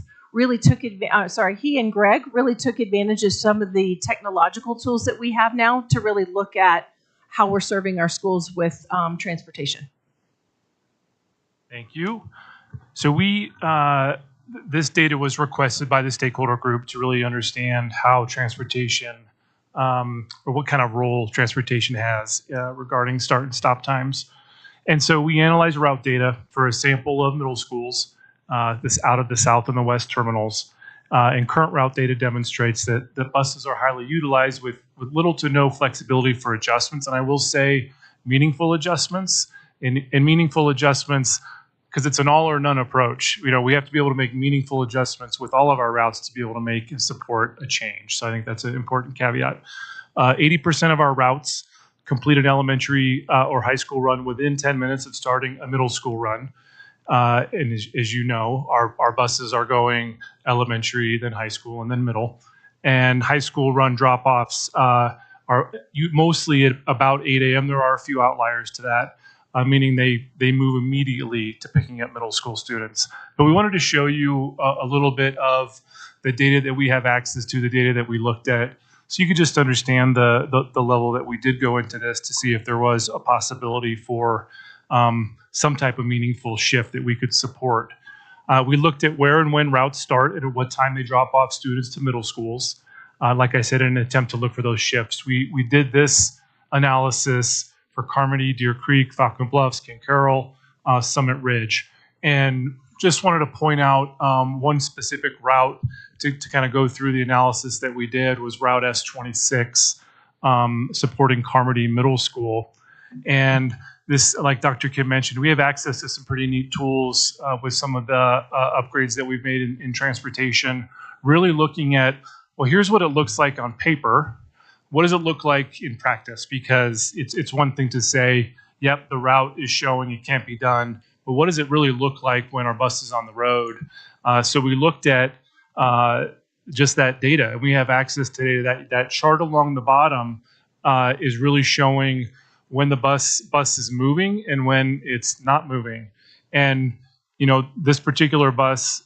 really took advantage of some of the technological tools that we have now to really look at how we're serving our schools with transportation. Thank you. So this data was requested by the stakeholder group to really understand how transportation, or what kind of role transportation has regarding start and stop times. And so we analyzed route data for a sample of middle schools, this out of the south and the west terminals. And current route data demonstrates that the buses are highly utilized with little to no flexibility for adjustments. And I will say meaningful adjustments, and meaningful adjustments, because it's an all or none approach. We have to be able to make meaningful adjustments with all of our routes to be able to make and support a change. So I think that's an important caveat. 80% of our routes complete an elementary or high school run within 10 minutes of starting a middle school run. And as you know, our buses are going elementary, then high school, and then middle. And high school run drop-offs are mostly at about 8 a.m. There are a few outliers to that. Meaning they move immediately to picking up middle school students. But we wanted to show you a little bit of the data that we have access to, the data that we looked at, so you could just understand the level that we did go into this to see if there was a possibility for some type of meaningful shift that we could support. We looked at where and when routes start and at what time they drop off students to middle schools. Like I said, in an attempt to look for those shifts. We did this analysis for Carmody, Deer Creek, Falcon Bluffs, King Carroll, Summit Ridge. And just wanted to point out one specific route to kind of go through the analysis that we did was Route S26, supporting Carmody Middle School. And this, like Dr. Kim mentioned, we have access to some pretty neat tools with some of the upgrades that we've made in transportation, really looking at, well, here's what it looks like on paper. What does it look like in practice? Because it's one thing to say, yep, the route is showing it can't be done, but what does it really look like when our bus is on the road? So we looked at just that data. We have access to data. That chart along the bottom is really showing when the bus is moving and when it's not moving. And this particular bus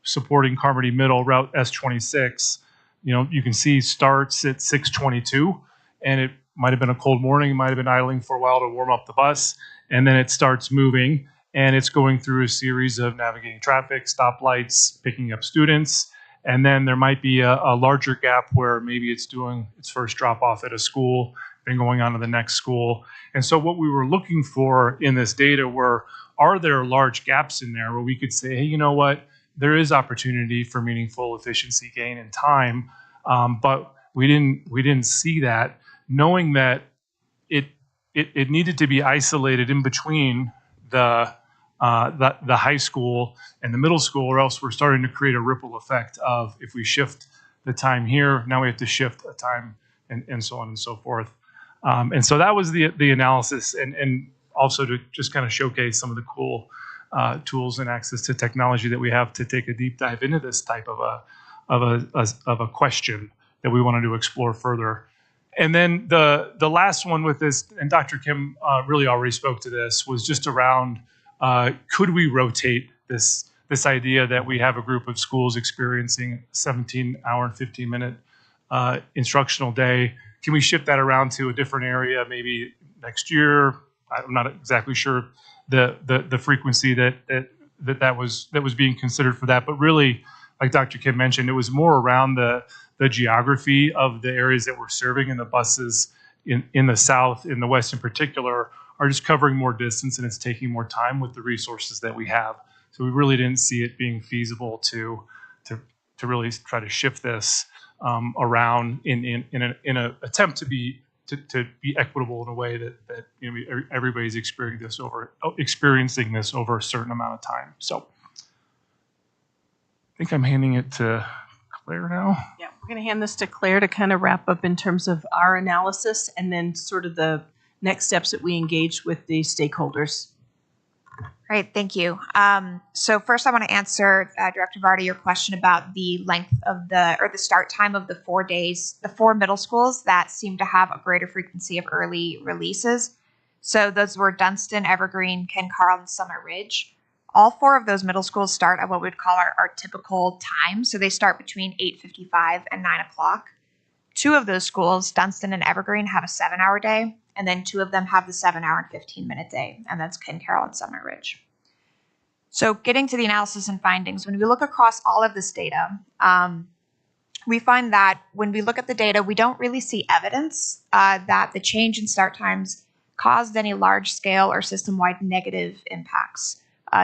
supporting Carmody Middle Route S26, you can see starts at 6:22, and it might have been a cold morning, might have been idling for a while to warm up the bus, and then it starts moving, and it's going through a series of navigating traffic, stoplights, picking up students, and then there might be a larger gap where maybe it's doing its first drop off at a school, then going on to the next school. And so what we were looking for in this data were, are there large gaps in there where we could say, hey, you know what, there is opportunity for meaningful efficiency gain in time, but we didn't see that, knowing that it needed to be isolated in between the high school and the middle school, or else we're starting to create a ripple effect of, if we shift the time here, now we have to shift a time, and so on and so forth. And so that was the analysis, and also to just kind of showcase some of the cool tools and access to technology that we have to take a deep dive into this type of a question that we wanted to explore further. And then the last one with this, and Dr. Kim really already spoke to this, was just around, could we rotate this idea that we have a group of schools experiencing 17-hour and 15-minute instructional day? Can we shift that around to a different area maybe next year? I'm not exactly sure the frequency that was being considered for that, but really, like Dr. Kim mentioned, it was more around the geography of the areas that we're serving, and the buses in the South, in the West in particular, are just covering more distance, and it's taking more time with the resources that we have. So we really didn't see it being feasible to really try to shift this around in an attempt to be equitable in a way that everybody's experiencing this over a certain amount of time. So I think I'm handing it to Claire now. Yeah, we're going to hand this to Claire to kind of wrap up in terms of our analysis and then sort of the next steps that we engage with the stakeholders. Great, thank you. So first I want to answer, Director Varda, your question about the length of the start time of the 4 days, the 4 middle schools that seem to have a greater frequency of early releases. So those were Dunston, Evergreen, Ken Carl, and Summit Ridge. All 4 of those middle schools start at what we'd call our typical time. So they start between 8:55 and 9 o'clock. 2 of those schools, Dunston and Evergreen, have a 7-hour day, and then 2 of them have the 7-hour and 15-minute day, and that's Ken Carroll and Summit Ridge. So getting to the analysis and findings, when we look across all of this data, we find that when we look at the data, we don't really see evidence that the change in start times caused any large-scale or system-wide negative impacts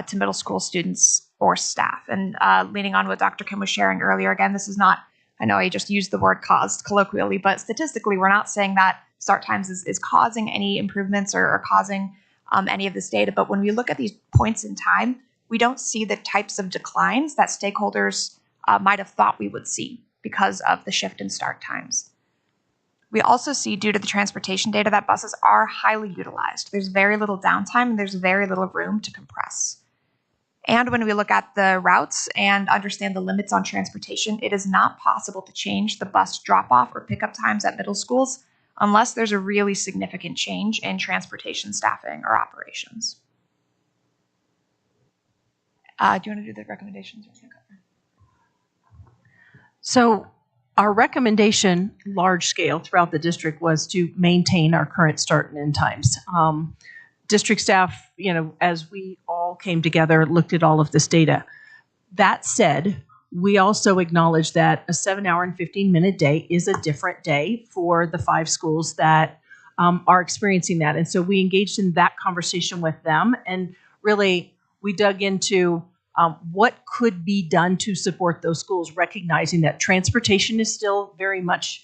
to middle school students or staff. And leaning on what Dr. Kim was sharing earlier, again, this is not, I know I just used the word caused colloquially, but statistically, we're not saying that start times is causing any improvements or causing any of this data. But when we look at these points in time, we don't see the types of declines that stakeholders might have thought we would see because of the shift in start times. We also see, due to the transportation data, that buses are highly utilized. There's very little downtime, and there's very little room to compress. And when we look at the routes and understand the limits on transportation, it is not possible to change the bus drop-off or pickup times at middle schools unless there's a really significant change in transportation staffing or operations. Do you want to do the recommendations? So our recommendation, large scale throughout the district, was to maintain our current start and end times. District staff, as we all came together, looked at all of this data. That said, we also acknowledge that a 7-hour and 15-minute day is a different day for the 5 schools that are experiencing that. And so we engaged in that conversation with them, and really we dug into what could be done to support those schools, recognizing that transportation is still very much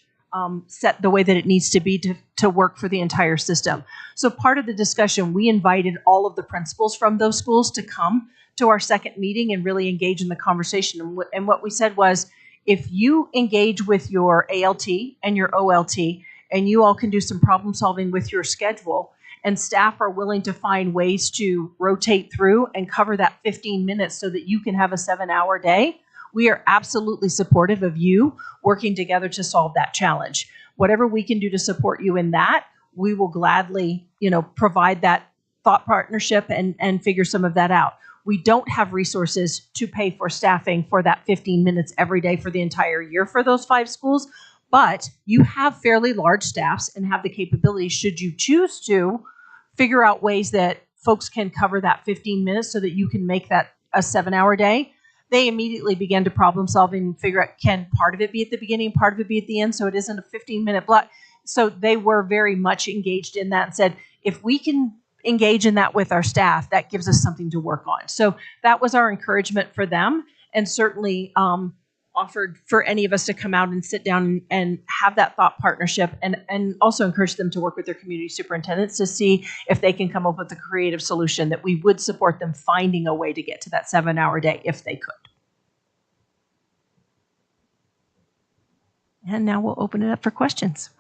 set the way that it needs to be to work for the entire system. So part of the discussion, we invited all of the principals from those schools to come to our second meeting and really engage in the conversation. And what we said was, if you engage with your ALT and your OLT, and you all can do some problem solving with your schedule, and staff are willing to find ways to rotate through and cover that 15 minutes so that you can have a 7-hour day, we are absolutely supportive of you working together to solve that challenge. Whatever we can do to support you in that, we will gladly, provide that thought partnership and figure some of that out. We don't have resources to pay for staffing for that 15 minutes every day for the entire year for those 5 schools, but you have fairly large staffs and have the capability, should you choose to, figure out ways that folks can cover that 15 minutes so that you can make that a 7-hour day. They immediately began to problem solve and figure out, can part of it be at the beginning, part of it be at the end, so it isn't a 15-minute block. So they were very much engaged in that and said, if we can engage in that with our staff, that gives us something to work on. So that was our encouragement for them, and certainly offered for any of us to come out and sit down and have that thought partnership, and also encourage them to work with their community superintendents to see if they can come up with a creative solution that we would support them finding a way to get to that 7-hour day if they could. And now we'll open it up for questions.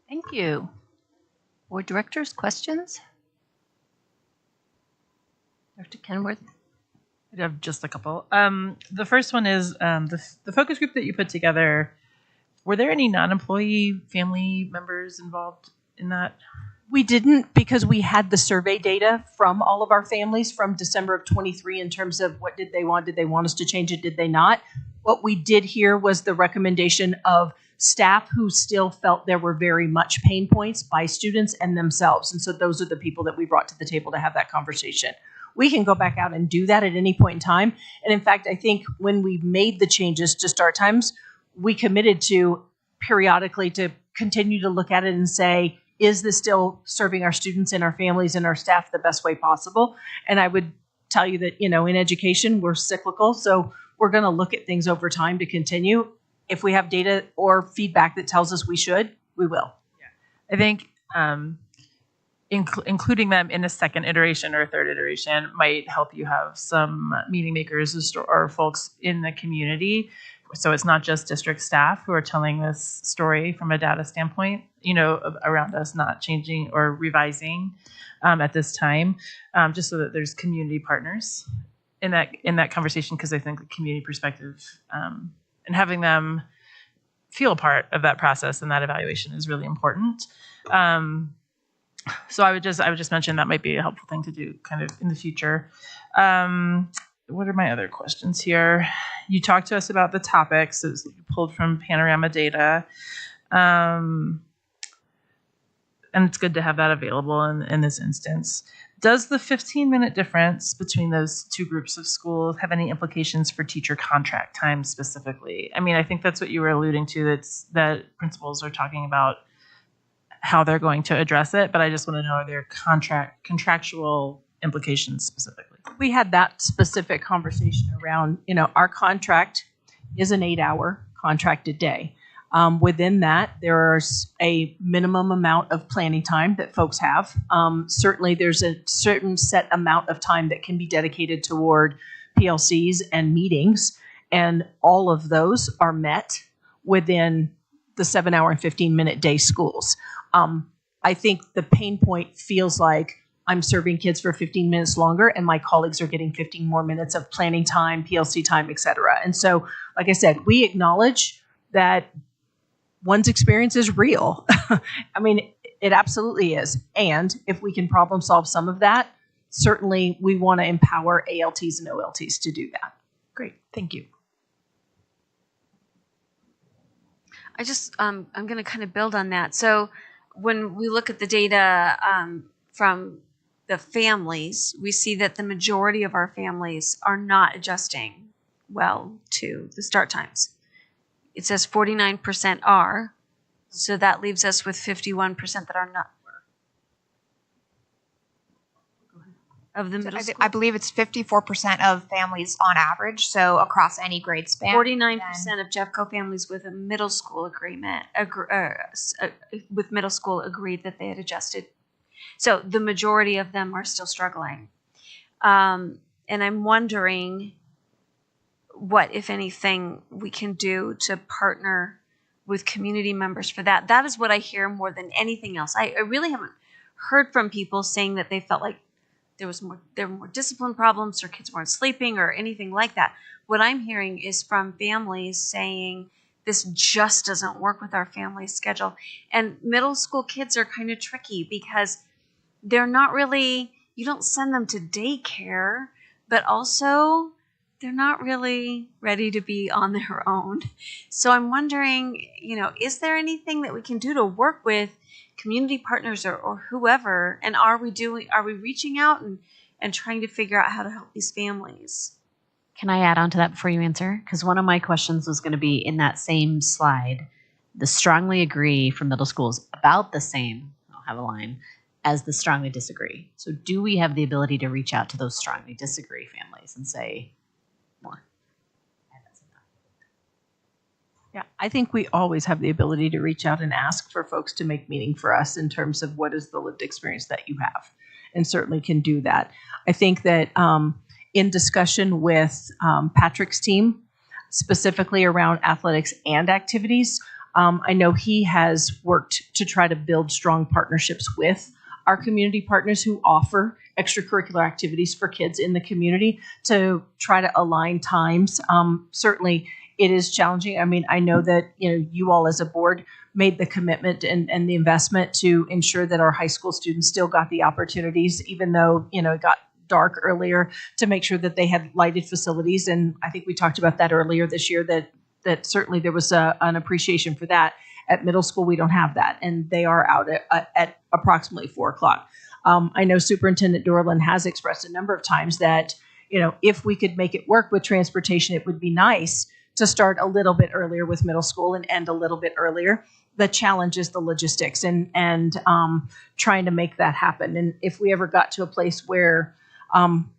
Thank you. Board directors, questions? Dr. Kenworth? I have just a couple. The first one is the focus group that you put together. Were there any non-employee family members involved in that? We didn't, because we had the survey data from all of our families from December of 23 in terms of what did they want? Did they want us to change it? Did they not? What we did here was the recommendation of staff who still felt there were very much pain points by students and themselves. And so those are the people that we brought to the table to have that conversation. We can go back out and do that at any point in time. And in fact, I think when we made the changes to start times, we committed to periodically to continue to look at it and say, is this still serving our students and our families and our staff the best way possible? And I would tell you that, in education, we're cyclical. So we're going to look at things over time to continue. If we have data or feedback that tells us we should, we will. I think including them in a second iteration or a third iteration might help you have some meeting makers or folks in the community. So it's not just district staff who are telling this story from a data standpoint, around us not changing or revising at this time, just so that there's community partners in that conversation, because I think the community perspective and having them feel a part of that process and that evaluation is really important. So I would just mention that might be a helpful thing to do kind of in the future. What are my other questions here? You talked to us about the topics that you pulled from Panorama data. And it's good to have that available in this instance. Does the 15-minute difference between those two groups of schools have any implications for teacher contract time specifically? I mean, I think that's what you were alluding to, that principals are talking about how they're going to address it, but I just want to know, are there contractual implications specifically? We had that specific conversation around, our contract is an 8-hour contracted day. Within that, there's a minimum amount of planning time that folks have. Certainly, there's a certain set amount of time that can be dedicated toward PLCs and meetings, and all of those are met within the 7-hour and 15-minute day schools. I think the pain point feels like I'm serving kids for 15 minutes longer, and my colleagues are getting 15 more minutes of planning time, PLC time, et cetera. And so, like I said, we acknowledge that one's experience is real. I mean, it absolutely is. And if we can problem solve some of that, certainly we want to empower ALTs and OLTs to do that. Great, thank you. I'm going to kind of build on that. So when we look at the data from the families, we see that the majority of our families are not adjusting well to the start times. It says 49% are, so that leaves us with 51% that are not. Of the middle school? I believe it's 54% of families on average, so across any grade span. 49% of Jeffco families with a middle school agreement, with middle school agreed that they had adjusted. So the majority of them are still struggling. And I'm wondering what, if anything, we can do to partner with community members for that. That is what I hear more than anything else. I really haven't heard from people saying that they felt like there were more discipline problems or kids weren't sleeping or anything like that. What I'm hearing is from families saying this just doesn't work with our family schedule. And middle school kids are kind of tricky because they're not really, you don't send them to daycare, but also they're not really ready to be on their own. So I'm wondering, is there anything that we can do to work with community partners or whoever? And are we reaching out and trying to figure out how to help these families? Can I add on to that before you answer? Because one of my questions was going to be in that same slide, the strongly agree from middle schools about the same, I'll have a line, as the strongly disagree. So do we have the ability to reach out to those strongly disagree families and say more? Yeah, I think we always have the ability to reach out and ask for folks to make meaning for us in terms of what is the lived experience that you have, and certainly can do that. I think that in discussion with Patrick's team, specifically around athletics and activities, I know he has worked to try to build strong partnerships with our community partners who offer extracurricular activities for kids in the community to try to align times. Certainly, it is challenging. I mean, I know that you all as a board made the commitment and the investment to ensure that our high school students still got the opportunities, even though it got dark earlier, to make sure that they had lighted facilities. And I think we talked about that earlier this year, that certainly there was an appreciation for that. At middle school, we don't have that, and they are out at approximately 4 o'clock. I know Superintendent Dorland has expressed a number of times that, if we could make it work with transportation, it would be nice to start a little bit earlier with middle school and end a little bit earlier. The challenge is the logistics and trying to make that happen. And if we ever got to a place where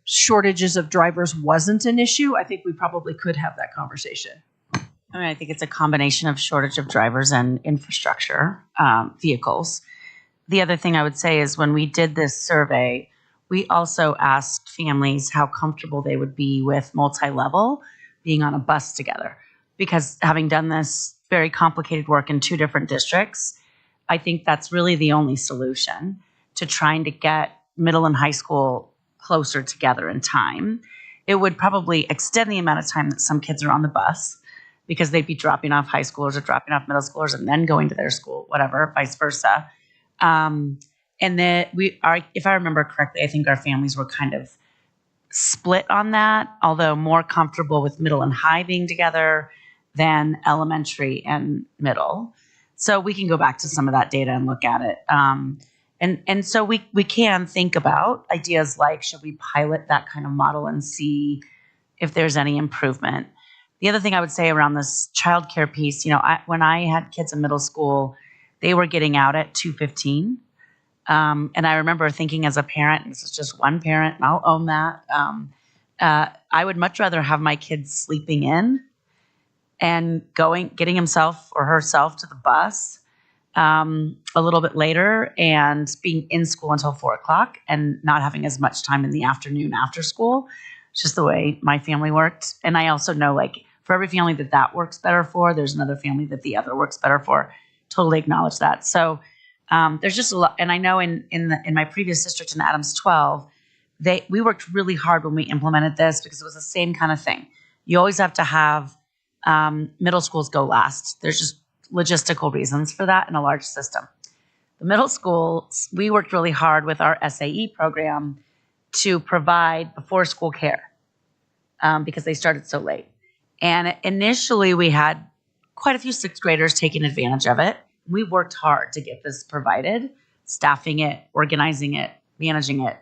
shortages of drivers wasn't an issue, I think we probably could have that conversation. I mean, I think it's a combination of shortage of drivers and infrastructure, vehicles. The other thing I would say is when we did this survey, we also asked families how comfortable they would be with multi-level being on a bus together. Because having done this very complicated work in 2 different districts, I think that's really the only solution to trying to get middle and high school closer together in time. It would probably extend the amount of time that some kids are on the bus, because they'd be dropping off high schoolers or dropping off middle schoolers and then going to their school, whatever, vice versa. And then if I remember correctly, I think our families were kind of split on that, although more comfortable with middle and high being together than elementary and middle. So we can go back to some of that data and look at it. And so we can think about ideas like, should we pilot that kind of model and see if there's any improvement? The other thing I would say around this childcare piece, when I had kids in middle school, they were getting out at 2:15. And I remember thinking as a parent, and this is just one parent, and I'll own that, I would much rather have my kids sleeping in and getting himself or herself to the bus a little bit later and being in school until 4 o'clock and not having as much time in the afternoon after school. It's just the way my family worked. And I also know, for every family that works better for, there's another family that the other works better for. Totally acknowledge that. So there's just a lot. And I know in my previous district in Adams 12, we worked really hard when we implemented this because it was the same kind of thing. You always have to have middle schools go last. There's just logistical reasons for that in a large system. The middle schools, we worked really hard with our SAE program to provide before school care because they started so late. And initially we had quite a few 6th graders taking advantage of it. We worked hard to get this provided, staffing it, organizing it, managing it.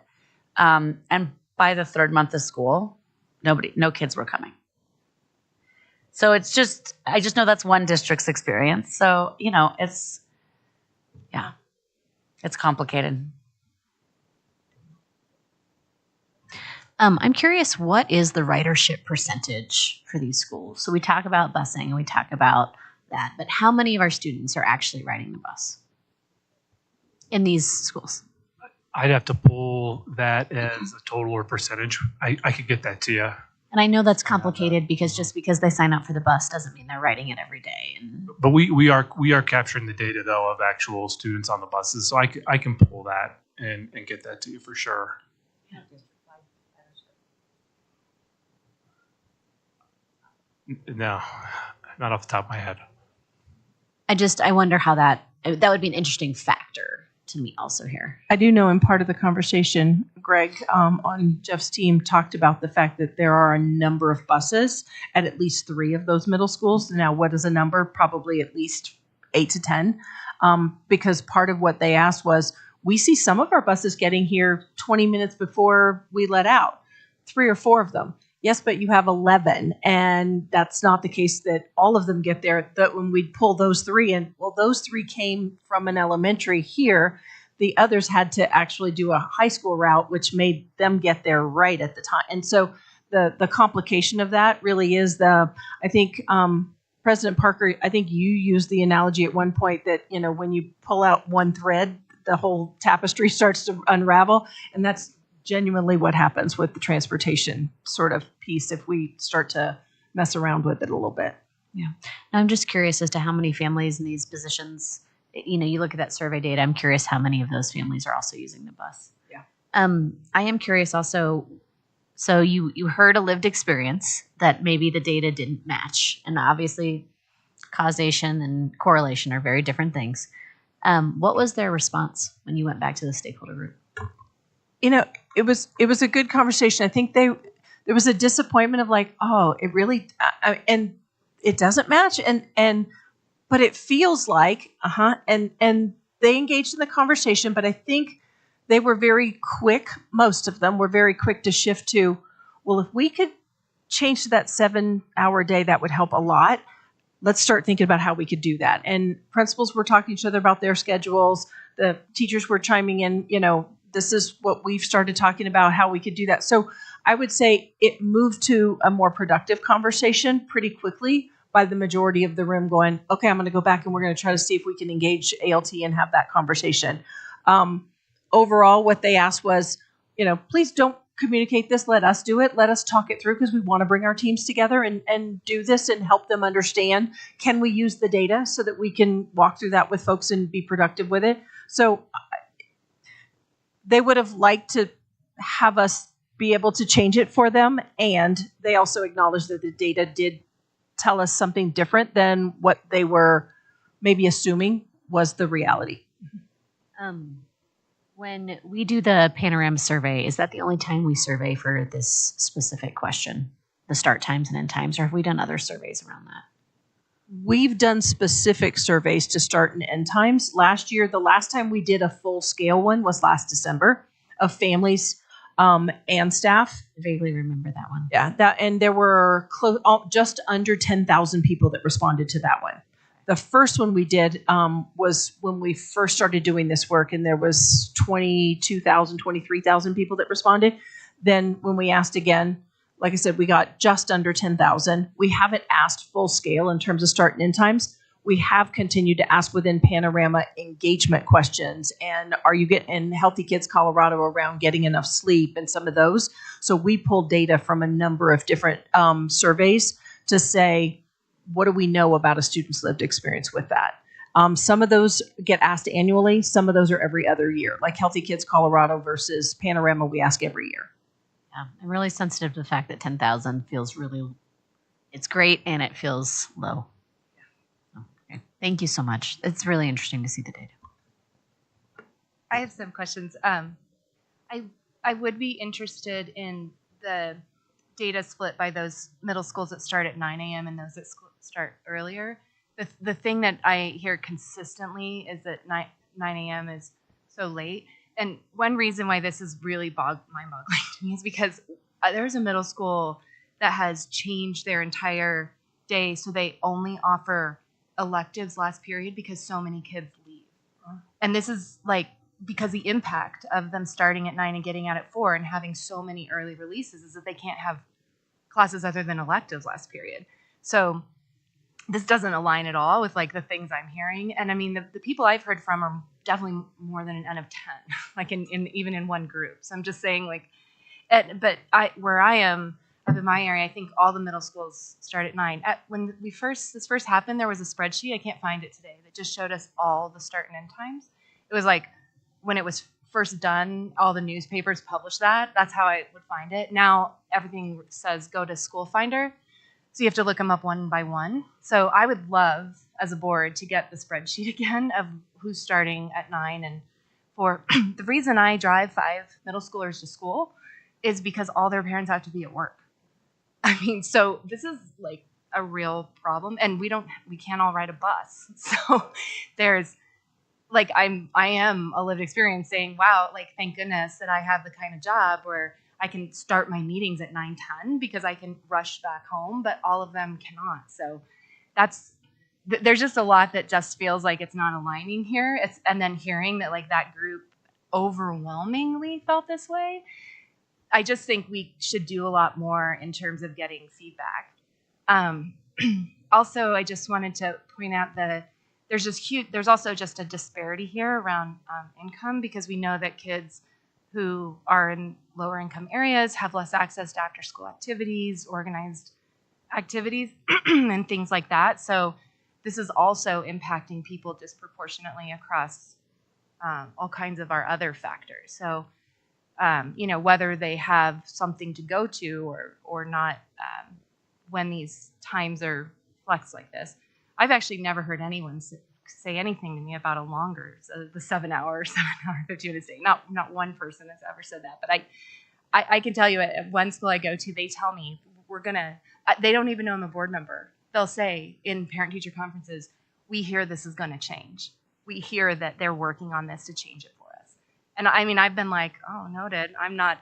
And by the 3rd month of school, no kids were coming. So I just know that's one district's experience. So, it's complicated. I'm curious, what is the ridership percentage for these schools? So we talk about busing and we talk about that, but how many of our students are actually riding the bus in these schools? I'd have to pull that as a total or percentage. I could get that to you. And I know that's complicated because just because they sign up for the bus doesn't mean they're riding it every day. But we are capturing the data though of actual students on the buses, so I can pull that and get that to you for sure. No, not off the top of my head. I wonder how that would be an interesting factor to me also here. I do know in part of the conversation, Greg on Jeff's team talked about the fact that there are a number of buses at least 3 of those middle schools. Now, what is a number? Probably at least 8 to 10, because part of what they asked was, we see some of our buses getting here 20 minutes before we let out, 3 or 4 of them. Yes, but you have 11, and that's not the case that all of them get there. That when we pull those 3 in, well, those 3 came from an elementary here. The others had to actually do a high school route, which made them get there right at the time. And so the complication of that really is I think President Parker, I think you used the analogy at one point that, when you pull out one thread, the whole tapestry starts to unravel, and that's genuinely what happens with the transportation sort of piece if we start to mess around with it a little bit. Yeah. Now, I'm just curious as to how many families in these positions, you look at that survey data, I'm curious how many of those families are also using the bus. Yeah. I am curious also, so you heard a lived experience that maybe the data didn't match, and obviously causation and correlation are very different things. What was their response when you went back to the stakeholder group? It was a good conversation. I think there was a disappointment of like, oh, it really, and it doesn't match, but it feels like, and they engaged in the conversation, but I think they were very quick. Most of them were very quick to shift to, well, if we could change to that 7-hour day, that would help a lot. Let's start thinking about how we could do that. And principals were talking to each other about their schedules. The teachers were chiming in, this is what we've started talking about, how we could do that. So I would say it moved to a more productive conversation pretty quickly by the majority of the room going, okay, I'm going to go back and we're going to try to see if we can engage ALT and have that conversation. Overall, what they asked was, please don't communicate this. Let us do it. Let us talk it through because we want to bring our teams together and do this and help them understand. Can we use the data so that we can walk through that with folks and be productive with it? So they would have liked to have us be able to change it for them. And they also acknowledged that the data did tell us something different than what they were maybe assuming was the reality. When we do the panorama survey, is that the only time we survey for this specific question, the start times and end times, or have we done other surveys around that? We've done specific surveys to start and end times. Last year, the last time we did a full scale one was last December of families and staff. I vaguely remember that one. Yeah, and there were just under 10,000 people that responded to that one. The first one we did was when we first started doing this work, and there was 22,000, 23,000 people that responded. Then when we asked again, like I said, we got just under 10,000. We haven't asked full scale in terms of start and end times. We have continued to ask within Panorama engagement questions. And are you getting Healthy Kids Colorado around getting enough sleep and some of those? So we pulled data from a number of different surveys to say, what do we know about a student's lived experience with that? Some of those get asked annually. Some of those are every other year, like Healthy Kids Colorado versus Panorama, we ask every year. Yeah, I'm really sensitive to the fact that 10,000 feels really, it's great and it feels low. Okay. Thank you so much. It's really interesting to see the data. I have some questions. I would be interested in the data split by those middle schools that start at 9 a.m. and those that start earlier. The thing that I hear consistently is that 9 a.m. is so late. And one reason why this is really mind-boggling to me is because there's a middle school that has changed their entire day so they only offer electives last period because so many kids leave. And this is like because the impact of them starting at 9 and getting out at 4 and having so many early releases is that they can't have classes other than electives last period. So this doesn't align at all with like the things I'm hearing. And I mean, the people I've heard from are definitely more than an N of 10, like in even in one group. So I'm just saying like, but where I am up in my area, I think all the middle schools start at 9. When this first happened, there was a spreadsheet, I can't find it today, that just showed us all the start and end times. It was like when it was first done, all the newspapers published that. That's how I would find it. Now everything says go to School Finder. So you have to look them up one by one. So I would love, as a board to get the spreadsheet again of who's starting at 9 and 4. The reason I drive 5 middle schoolers to school is because all their parents have to be at work. I mean, so this is like a real problem, and we can't all ride a bus. So there's like, I am a lived experience saying, wow, like, thank goodness that I have the kind of job where I can start my meetings at 9:10 because I can rush back home, but all of them cannot. So there's just a lot that just feels like it's not aligning here. And then hearing that like that group overwhelmingly felt this way, I just think we should do a lot more in terms of getting feedback. Also, I just wanted to point out that there's also just a disparity here around income, because we know that kids who are in lower income areas have less access to after school activities, organized activities, and things like that. So this is also impacting people disproportionately across all kinds of our other factors. So, whether they have something to go to or not when these times are flexed like this. I've actually never heard anyone say anything to me about a longer, the 7 hour, 50-minute day. Not one person has ever said that. But I can tell you at one school I go to, they tell me they don't even know I'm a board member. They'll say in parent-teacher conferences, we hear this is going to change. We hear that they're working on this to change it for us. And I mean, I've been like, oh, noted.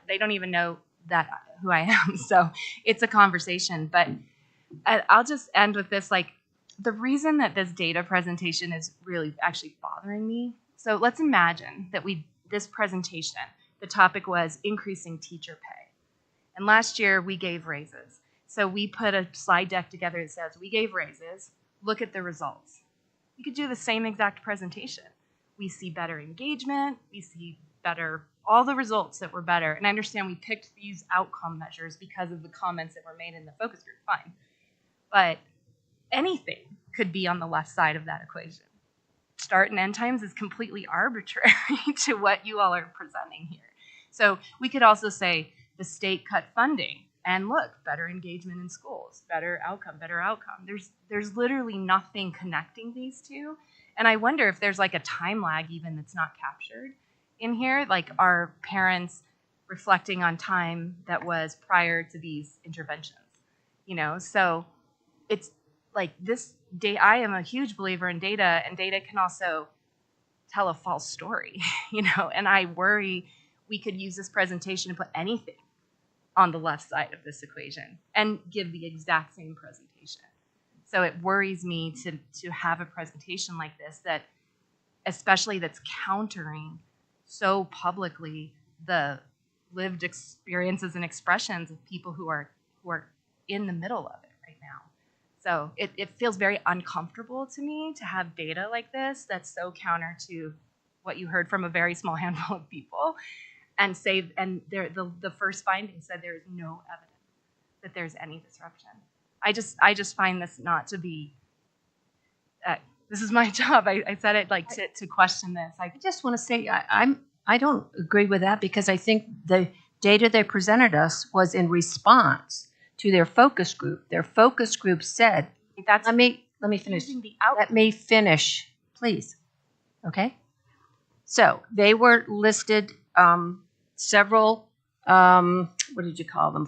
They don't even know that who I am. So it's a conversation. But I'll just end with this, like, the reason that this data presentation is really actually bothering me. So let's imagine that this presentation, the topic was increasing teacher pay. And last year we gave raises. So we put a slide deck together that says we gave raises, look at the results. You could do the same exact presentation. We see better engagement, we see all the results that were better. And I understand we picked these outcome measures because of the comments that were made in the focus group, fine. But anything could be on the left side of that equation. Start and end times is completely arbitrary to what you all are presenting here. So we could also say the state cut funding, and look, better engagement in schools, better outcome. There's literally nothing connecting these two. And I wonder if there's like a time lag even that's not captured in here, like are parents reflecting on time that was prior to these interventions, So it's like this data. I am a huge believer in data, and data can also tell a false story, and I worry we could use this presentation to put anything on the left side of this equation and give the exact same presentation. So it worries me to have a presentation like this especially that's countering so publicly the lived experiences and expressions of people who are in the middle of it right now. So it feels very uncomfortable to me to have data like this that's so counter to what you heard from a very small handful of people, and the first finding said there is no evidence that there's any disruption. I just find this not to be. This is my job. I said it like to question this. I just want to say I don't agree with that, because I think the data they presented us was in response to their focus group. Their focus group said, let me finish. Let me finish, please. Okay. So they were listed several, what did you call them?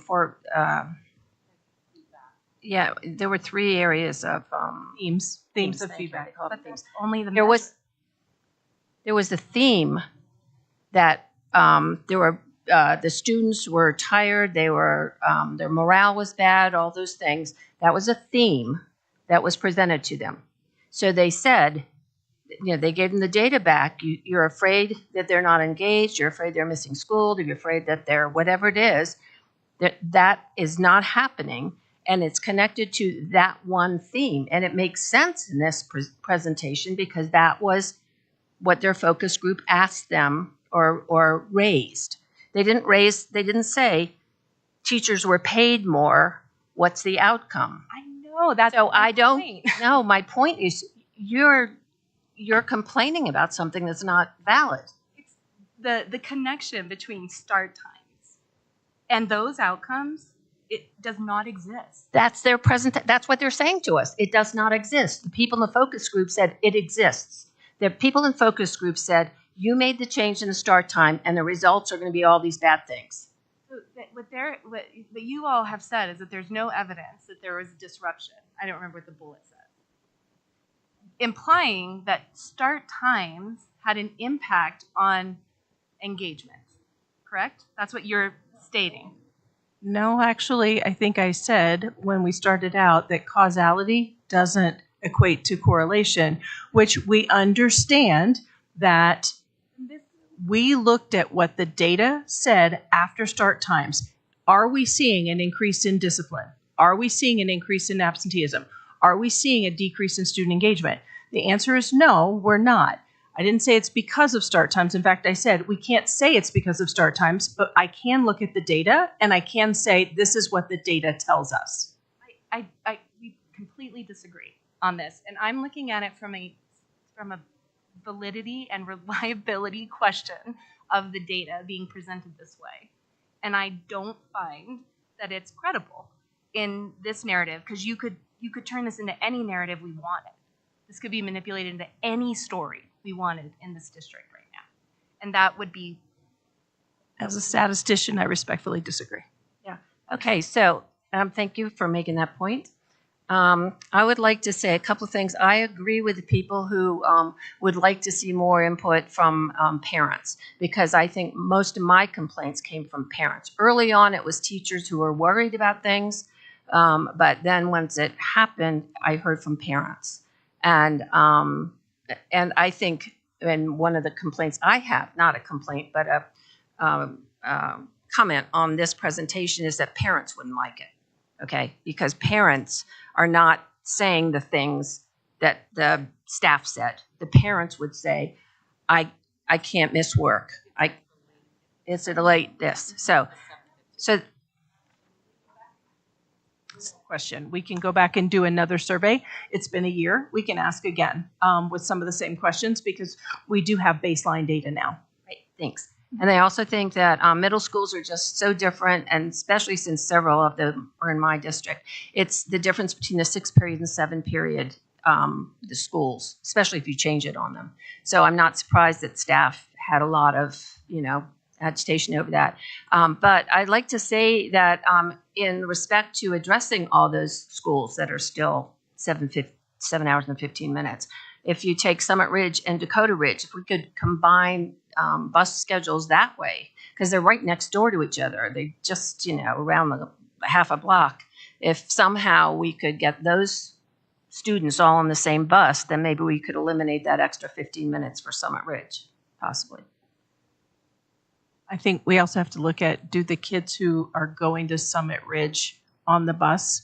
There were 3 areas of themes of feedback. But there's only the there was the theme that the students were tired, their morale was bad, all those things. That was a theme that was presented to them. So they said, they gave them the data back. You're afraid that they're not engaged. You're afraid they're missing school. You're afraid that they're whatever it is. That is not happening, and it's connected to that one theme. And it makes sense in this presentation because that was what their focus group asked them or raised. They didn't say teachers were paid more. What's the outcome? I know that's so I don't know. My point is you're complaining about something that's not valid. It's the connection between start times and those outcomes It does not exist. That's their that's what they're saying to us. It does not exist. The people in the focus group said it exists. The people in focus group said, you made the change in the start time and the results are going to be all these bad things. So what you all have said is that there's no evidence that there was disruption. I don't remember what the bullet said. Implying that start times had an impact on engagement, correct? That's what you're stating. No, actually, I think I said when we started out that causality doesn't equate to correlation, which we understand that we looked at what the data said after start times. Are we seeing an increase in discipline? Are we seeing an increase in absenteeism? Are we seeing a decrease in student engagement? The answer is no, we're not. I didn't say it's because of start times. In fact, I said we can't say it's because of start times, but I can look at the data and I can say this is what the data tells us. We completely disagree on this, and I'm looking at it from a validity and reliability question of the data being presented this way, and I don't find that it's credible in this narrative, because you could turn this into any narrative we wanted. This could be manipulated into any story we wanted in this district right now, and that would be. As a statistician, I respectfully disagree. Yeah. Okay, so thank you for making that point. I would like to say a couple of things. I agree with the people who would like to see more input from parents, because I think most of my complaints came from parents. Early on, it was teachers who were worried about things, but then once it happened, I heard from parents. And I think, and one of the complaints I have, not a complaint, but a comment on this presentation is that parents wouldn't like it, okay? Because parents are not saying the things that the staff said. The parents would say, I can't miss work. It's late this. So question. We can go back and do another survey. It's been a year. We can ask again with some of the same questions, because we do have baseline data now. Right, thanks. And I also think that middle schools are just so different, and especially since several of them are in my district. It's the difference between the 6 period and 7 period, the schools, especially if you change it on them. So I'm not surprised that staff had a lot of, agitation over that. But I'd like to say that in respect to addressing all those schools that are still 7 hours and 15 minutes, if you take Summit Ridge and Dakota Ridge, if we could combine bus schedules that way, because they're right next door to each other. They just, around the half a block. If somehow we could get those students all on the same bus, then maybe we could eliminate that extra 15 minutes for Summit Ridge, possibly. I think we also have to look at, do the kids who are going to Summit Ridge on the bus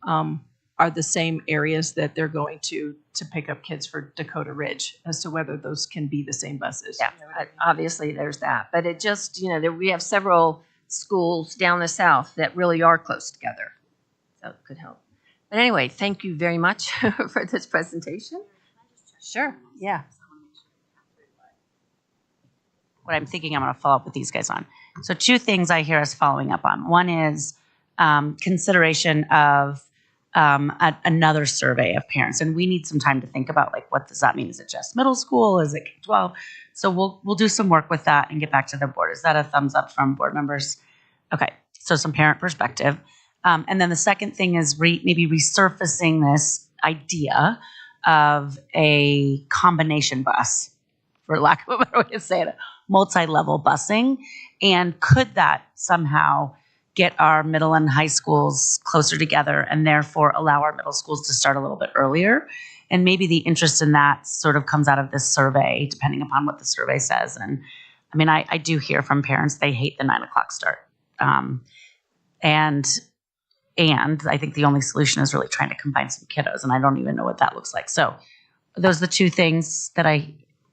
are the same areas that they're going to pick up kids for Dakota Ridge, as to whether those can be the same buses. Yeah, obviously there's that. But it just, we have several schools down the south that really are close together. So it could help. But anyway, thank you very much for this presentation. Sure, yeah. What I'm thinking I'm going to follow up with these guys on. So 2 things I hear us following up on. One is consideration of another survey of parents. And we need some time to think about, what does that mean? Is it just middle school? Is it K-12? So we'll do some work with that and get back to the board. Is that a thumbs up from board members? Okay, so some parent perspective. And then the second thing is maybe resurfacing this idea of a combination bus, for lack of a better way to say it, multi-level busing. And could that somehow get our middle and high schools closer together, and therefore allow our middle schools to start a little bit earlier? And maybe the interest in that sort of comes out of this survey, depending upon what the survey says. And I mean, I do hear from parents, they hate the 9 o'clock start. And I think the only solution is really trying to combine some kiddos, and I don't even know what that looks like. So those are the 2 things that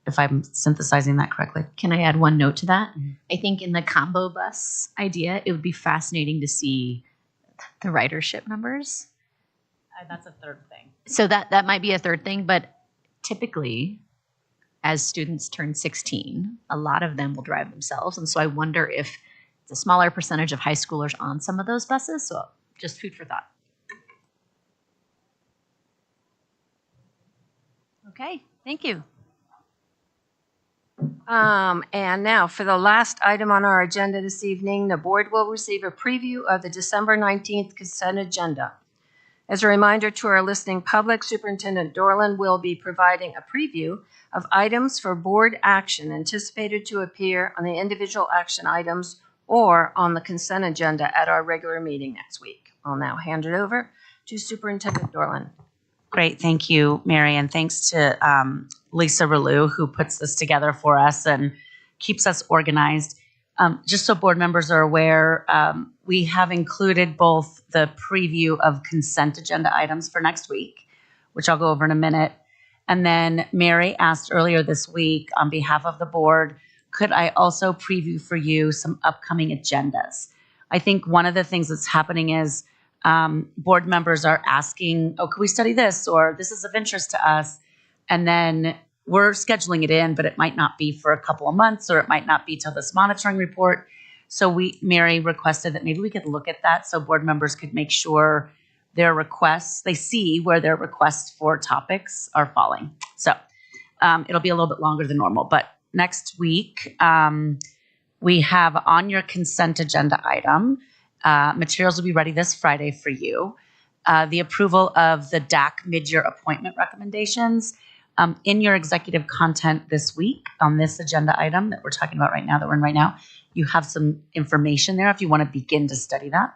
if I'm synthesizing that correctly. Can I add one note to that? Mm-hmm. I think in the combo bus idea, it would be fascinating to see the ridership numbers. That's a third thing. So that might be a third thing, but typically, as students turn 16, a lot of them will drive themselves. And so I wonder if It's a smaller percentage of high schoolers on some of those buses, so just food for thought. Okay, thank you. And now for the last item on our agenda this evening, the board will receive a preview of the December 19th consent agenda. As a reminder to our listening public, Superintendent Dorland will be providing a preview of items for board action anticipated to appear on the individual action items or on the consent agenda at our regular meeting next week. I'll now hand it over to Superintendent Dorland. Great, thank you, Mary, and thanks to Lisa Relu, who puts this together for us and keeps us organized. Just so board members are aware, we have included both the preview of consent agenda items for next week, which I'll go over in a minute. And then Mary asked earlier this week on behalf of the board, could I also preview for you some upcoming agendas? I think one of the things that's happening is board members are asking, oh, can we study this? Or this is of interest to us. And then we're scheduling it in, but it might not be for a couple of months, or it might not be till this monitoring report. So Mary requested that maybe we could look at that so board members could make sure their requests, they see where their requests for topics are falling. So it'll be a little bit longer than normal, but next week we have on your consent agenda item, materials will be ready this Friday for you. The approval of the DAC mid-year appointment recommendations. In your executive content this week on this agenda item that we're talking about right now, that we're in right now, you have some information there if you want to begin to study that.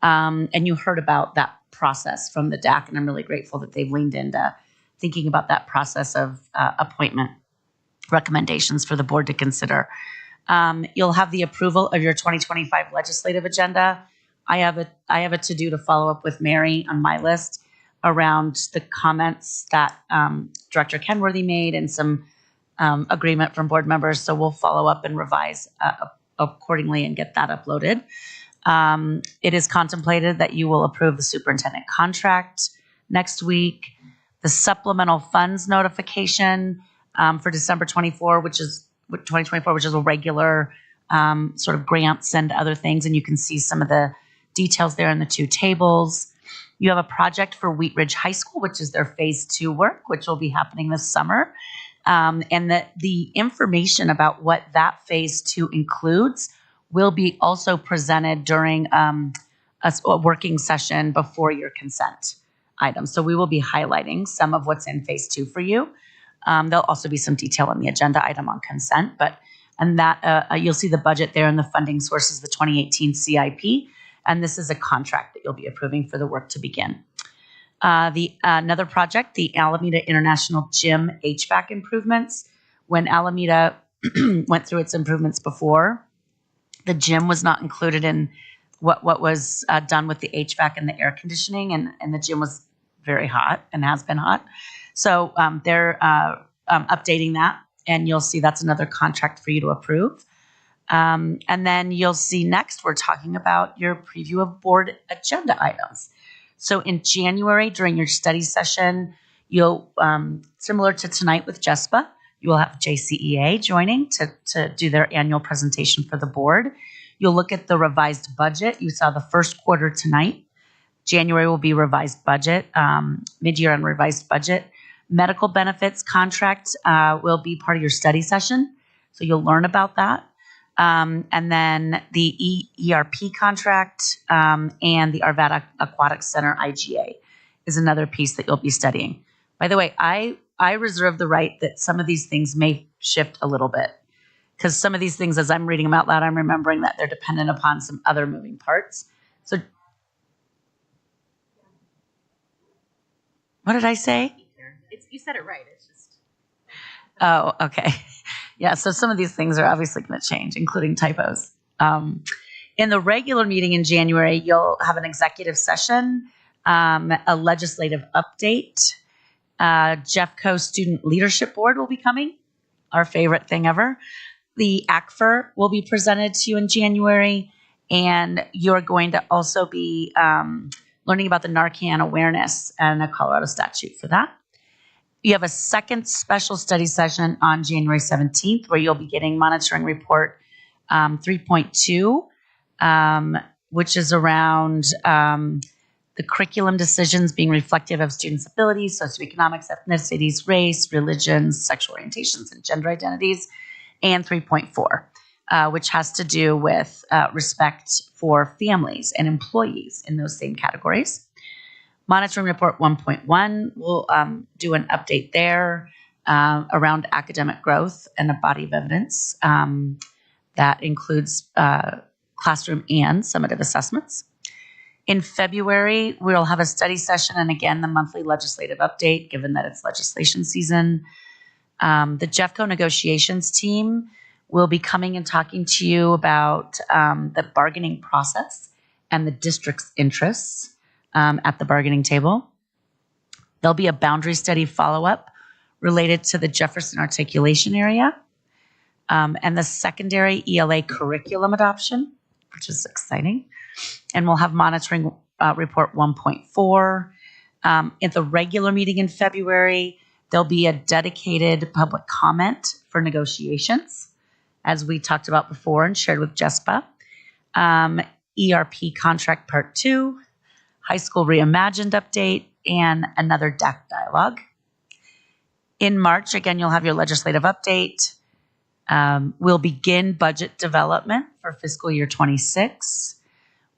And you heard about that process from the DAC, and I'm really grateful that they've leaned into thinking about that process of appointment recommendations for the board to consider. You'll have the approval of your 2025 legislative agenda. I have a to-do to follow up with Mary on my list around the comments that Director Kenworthy made and some agreement from board members. So we'll follow up and revise accordingly and get that uploaded. It is contemplated that you will approve the superintendent contract next week. The supplemental funds notification for December 2024, which is a regular sort of grants and other things. And you can see some of the details there in the two tables. You have a project for Wheat Ridge High School, which is their phase 2 work, which will be happening this summer. And the information about what that phase 2 includes will be also presented during a working session before your consent item. So we will be highlighting some of what's in phase 2 for you. There'll also be some detail on the agenda item on consent, and that you'll see the budget there and the funding sources, the 2018 CIP. And this is a contract that you'll be approving for the work to begin. Another project, the Alameda International Gym HVAC improvements. When Alameda went through its improvements before, the gym was not included in what was done with the HVAC and the air conditioning, and the gym was very hot and has been hot. So they're updating that, and you'll see that's another contract for you to approve. And then you'll see next, we're talking about your preview of board agenda items. So in January, during your study session, you'll, similar to tonight with JESPA, you will have JCEA joining to do their annual presentation for the board. You'll look at the revised budget. You saw the first quarter tonight. January will be revised budget, mid-year and revised budget. Medical benefits contract will be part of your study session. So you'll learn about that. And then the ERP contract and the Arvada Aquatic Center IGA is another piece that you'll be studying. By the way, I reserve the right that some of these things may shift a little bit, because some of these things, as I'm reading them out loud, I'm remembering that they're dependent upon some other moving parts. So what did I say? You said it right. It's just. Oh, okay. Yeah, so some of these things are obviously going to change, including typos. In the regular meeting in January, you'll have an executive session, a legislative update. Jeffco Student Leadership Board will be coming, our favorite thing ever. The ACFR will be presented to you in January, and you're going to also be learning about the Narcan awareness and a Colorado statute for that. You have a second special study session on January 17th, where you'll be getting monitoring report 3.2 which is around the curriculum decisions being reflective of students' abilities, socioeconomics, ethnicities, race, religions, sexual orientations, and gender identities, and 3.4, which has to do with respect for families and employees in those same categories. Monitoring report 1.1, we'll do an update there around academic growth and a body of evidence that includes classroom and summative assessments. In February, we'll have a study session and again, the monthly legislative update, given that it's legislation season. The Jeffco negotiations team will be coming and talking to you about the bargaining process and the district's interests at the bargaining table. There'll be a boundary study follow-up related to the Jefferson articulation area and the secondary ELA curriculum adoption, which is exciting. And we'll have monitoring report 1.4. At the regular meeting in February, there'll be a dedicated public comment for negotiations, as we talked about before and shared with JESPA. ERP contract part 2, high school reimagined update, and another DAC dialogue. In March, again, you'll have your legislative update. We'll begin budget development for fiscal year 26.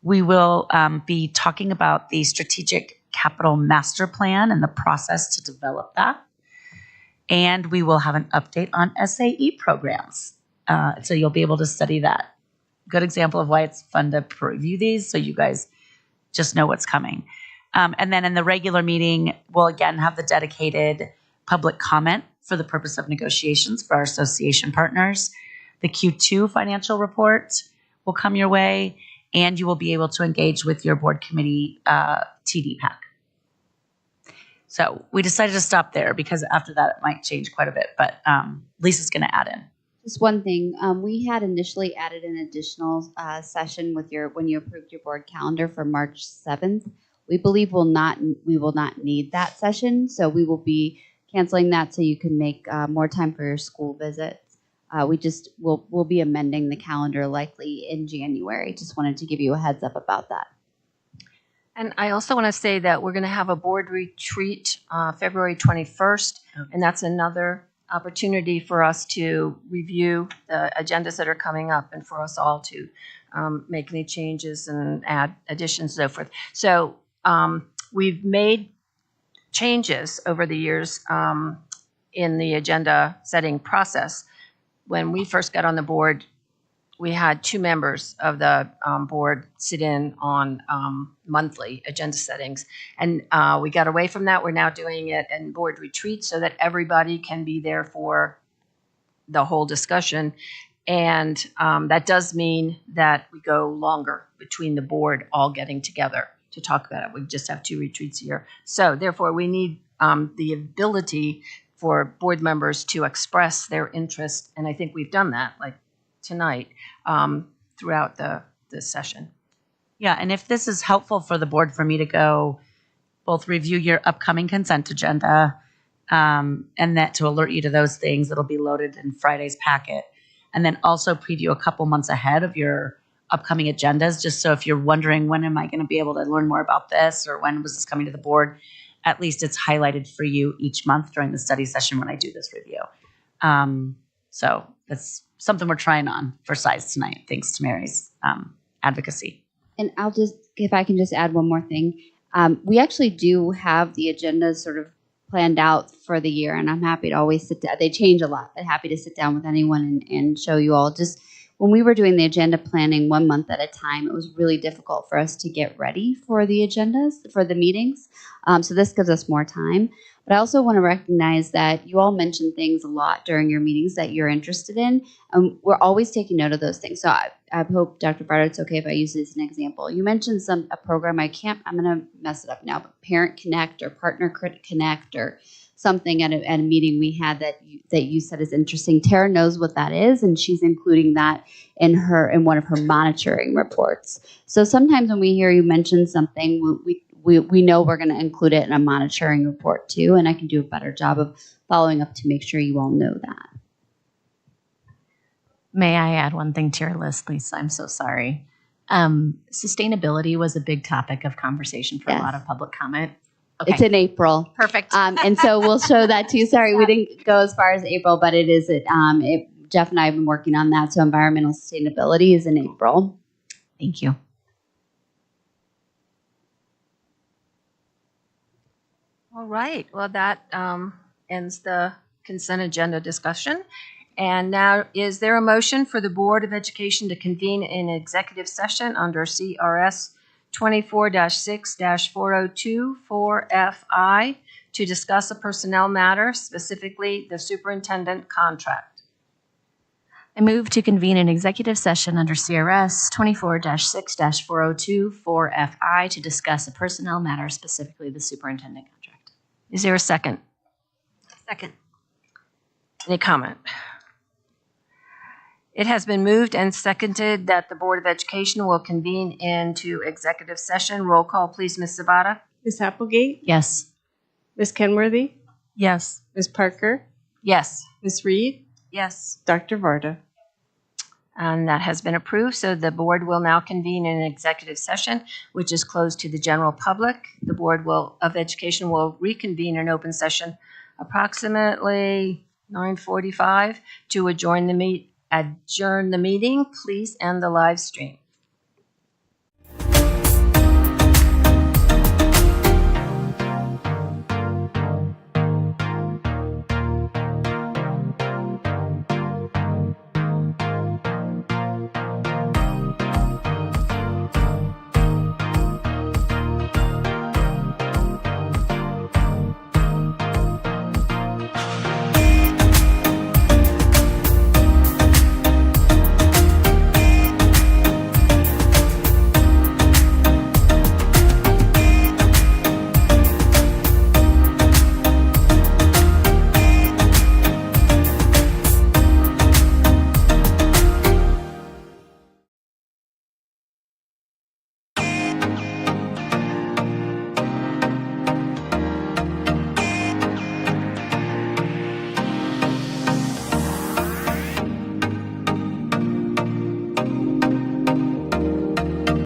We will be talking about the strategic capital master plan and the process to develop that. And we will have an update on SAE programs. So you'll be able to study that. Good example of why it's fun to review these, so you guys just know what's coming. And then in the regular meeting, we'll again have the dedicated public comment for the purpose of negotiations for our association partners. The Q2 financial report will come your way, and you will be able to engage with your board committee TD pack. So we decided to stop there because after that it might change quite a bit, but Lisa's going to add in. Just one thing, we had initially added an additional session with when you approved your board calendar for March 7th. We believe we will not need that session, so we will be canceling that so you can make more time for your school visits. We'll be amending the calendar likely in January. Just wanted to give you a heads up about that. And I also want to say that we're going to have a board retreat February 21st, and that's another opportunity for us to review the agendas that are coming up and for us all to make any changes and add additions and so forth. So we've made changes over the years in the agenda setting process. When we first got on the board, we had 2 members of the board sit in on monthly agenda settings. And we got away from that. We're now doing it in board retreats so that everybody can be there for the whole discussion. And that does mean that we go longer between the board all getting together to talk about it. We just have 2 retreats a year. So therefore, we need the ability for board members to express their interest. And I think we've done that, like tonight, throughout the session. Yeah, and if this is helpful for the board for me to go both review your upcoming consent agenda and that to alert you to those things that'll be loaded in Friday's packet, and then also preview a couple months ahead of your upcoming agendas, just so if you're wondering when am I going to be able to learn more about this or when was this coming to the board, at least it's highlighted for you each month during the study session when I do this review. So that's something we're trying on for size tonight, thanks to Mary's advocacy. And if I can just add one more thing. We actually do have the agendas sort of planned out for the year, and I'm happy to always sit down. They change a lot, but happy to sit down with anyone and show you all. Just when we were doing the agenda planning 1 month at a time, it was really difficult for us to get ready for the agendas, for the meetings. So this gives us more time. But I also want to recognize that you all mention things a lot during your meetings that you're interested in. We're always taking note of those things. So I hope, Dr. Barter, it's okay if I use this as an example. You mentioned a program, I'm going to mess it up now, but Parent Connect or Partner Connect or something at a meeting we had that you said is interesting. Tara knows what that is, and she's including that in one of her monitoring reports. So sometimes when we hear you mention something, we know we're going to include it in a monitoring report too, and I can do a better job of following up to make sure you all know that. May I add one thing to your list, Lisa? I'm so sorry. Sustainability was a big topic of conversation for a lot of public comment. Okay. It's in April. Perfect. And so we'll show that too. Sorry, we didn't go as far as April, but it is Jeff and I have been working on that. So environmental sustainability is in April. Thank you. All right. Well, that ends the consent agenda discussion. And now, is there a motion for the Board of Education to convene an executive session under CRS 24-6-402 4FI to discuss a personnel matter, specifically the superintendent contract? I move to convene an executive session under CRS 24-6-402 4FI to discuss a personnel matter, specifically the superintendent contract. Is there a second? Second. Any comment? It has been moved and seconded that the Board of Education will convene into executive session. Roll call, please, Ms. Zabata. Ms. Applegate? Yes. Ms. Kenworthy? Yes. Ms. Parker? Yes. Ms. Reed? Yes. Dr. Varda? And that has been approved. So the board will now convene in an executive session, which is closed to the general public. The Board of Education will reconvene in open session approximately 9:45 to adjourn the meeting. Please end the live stream.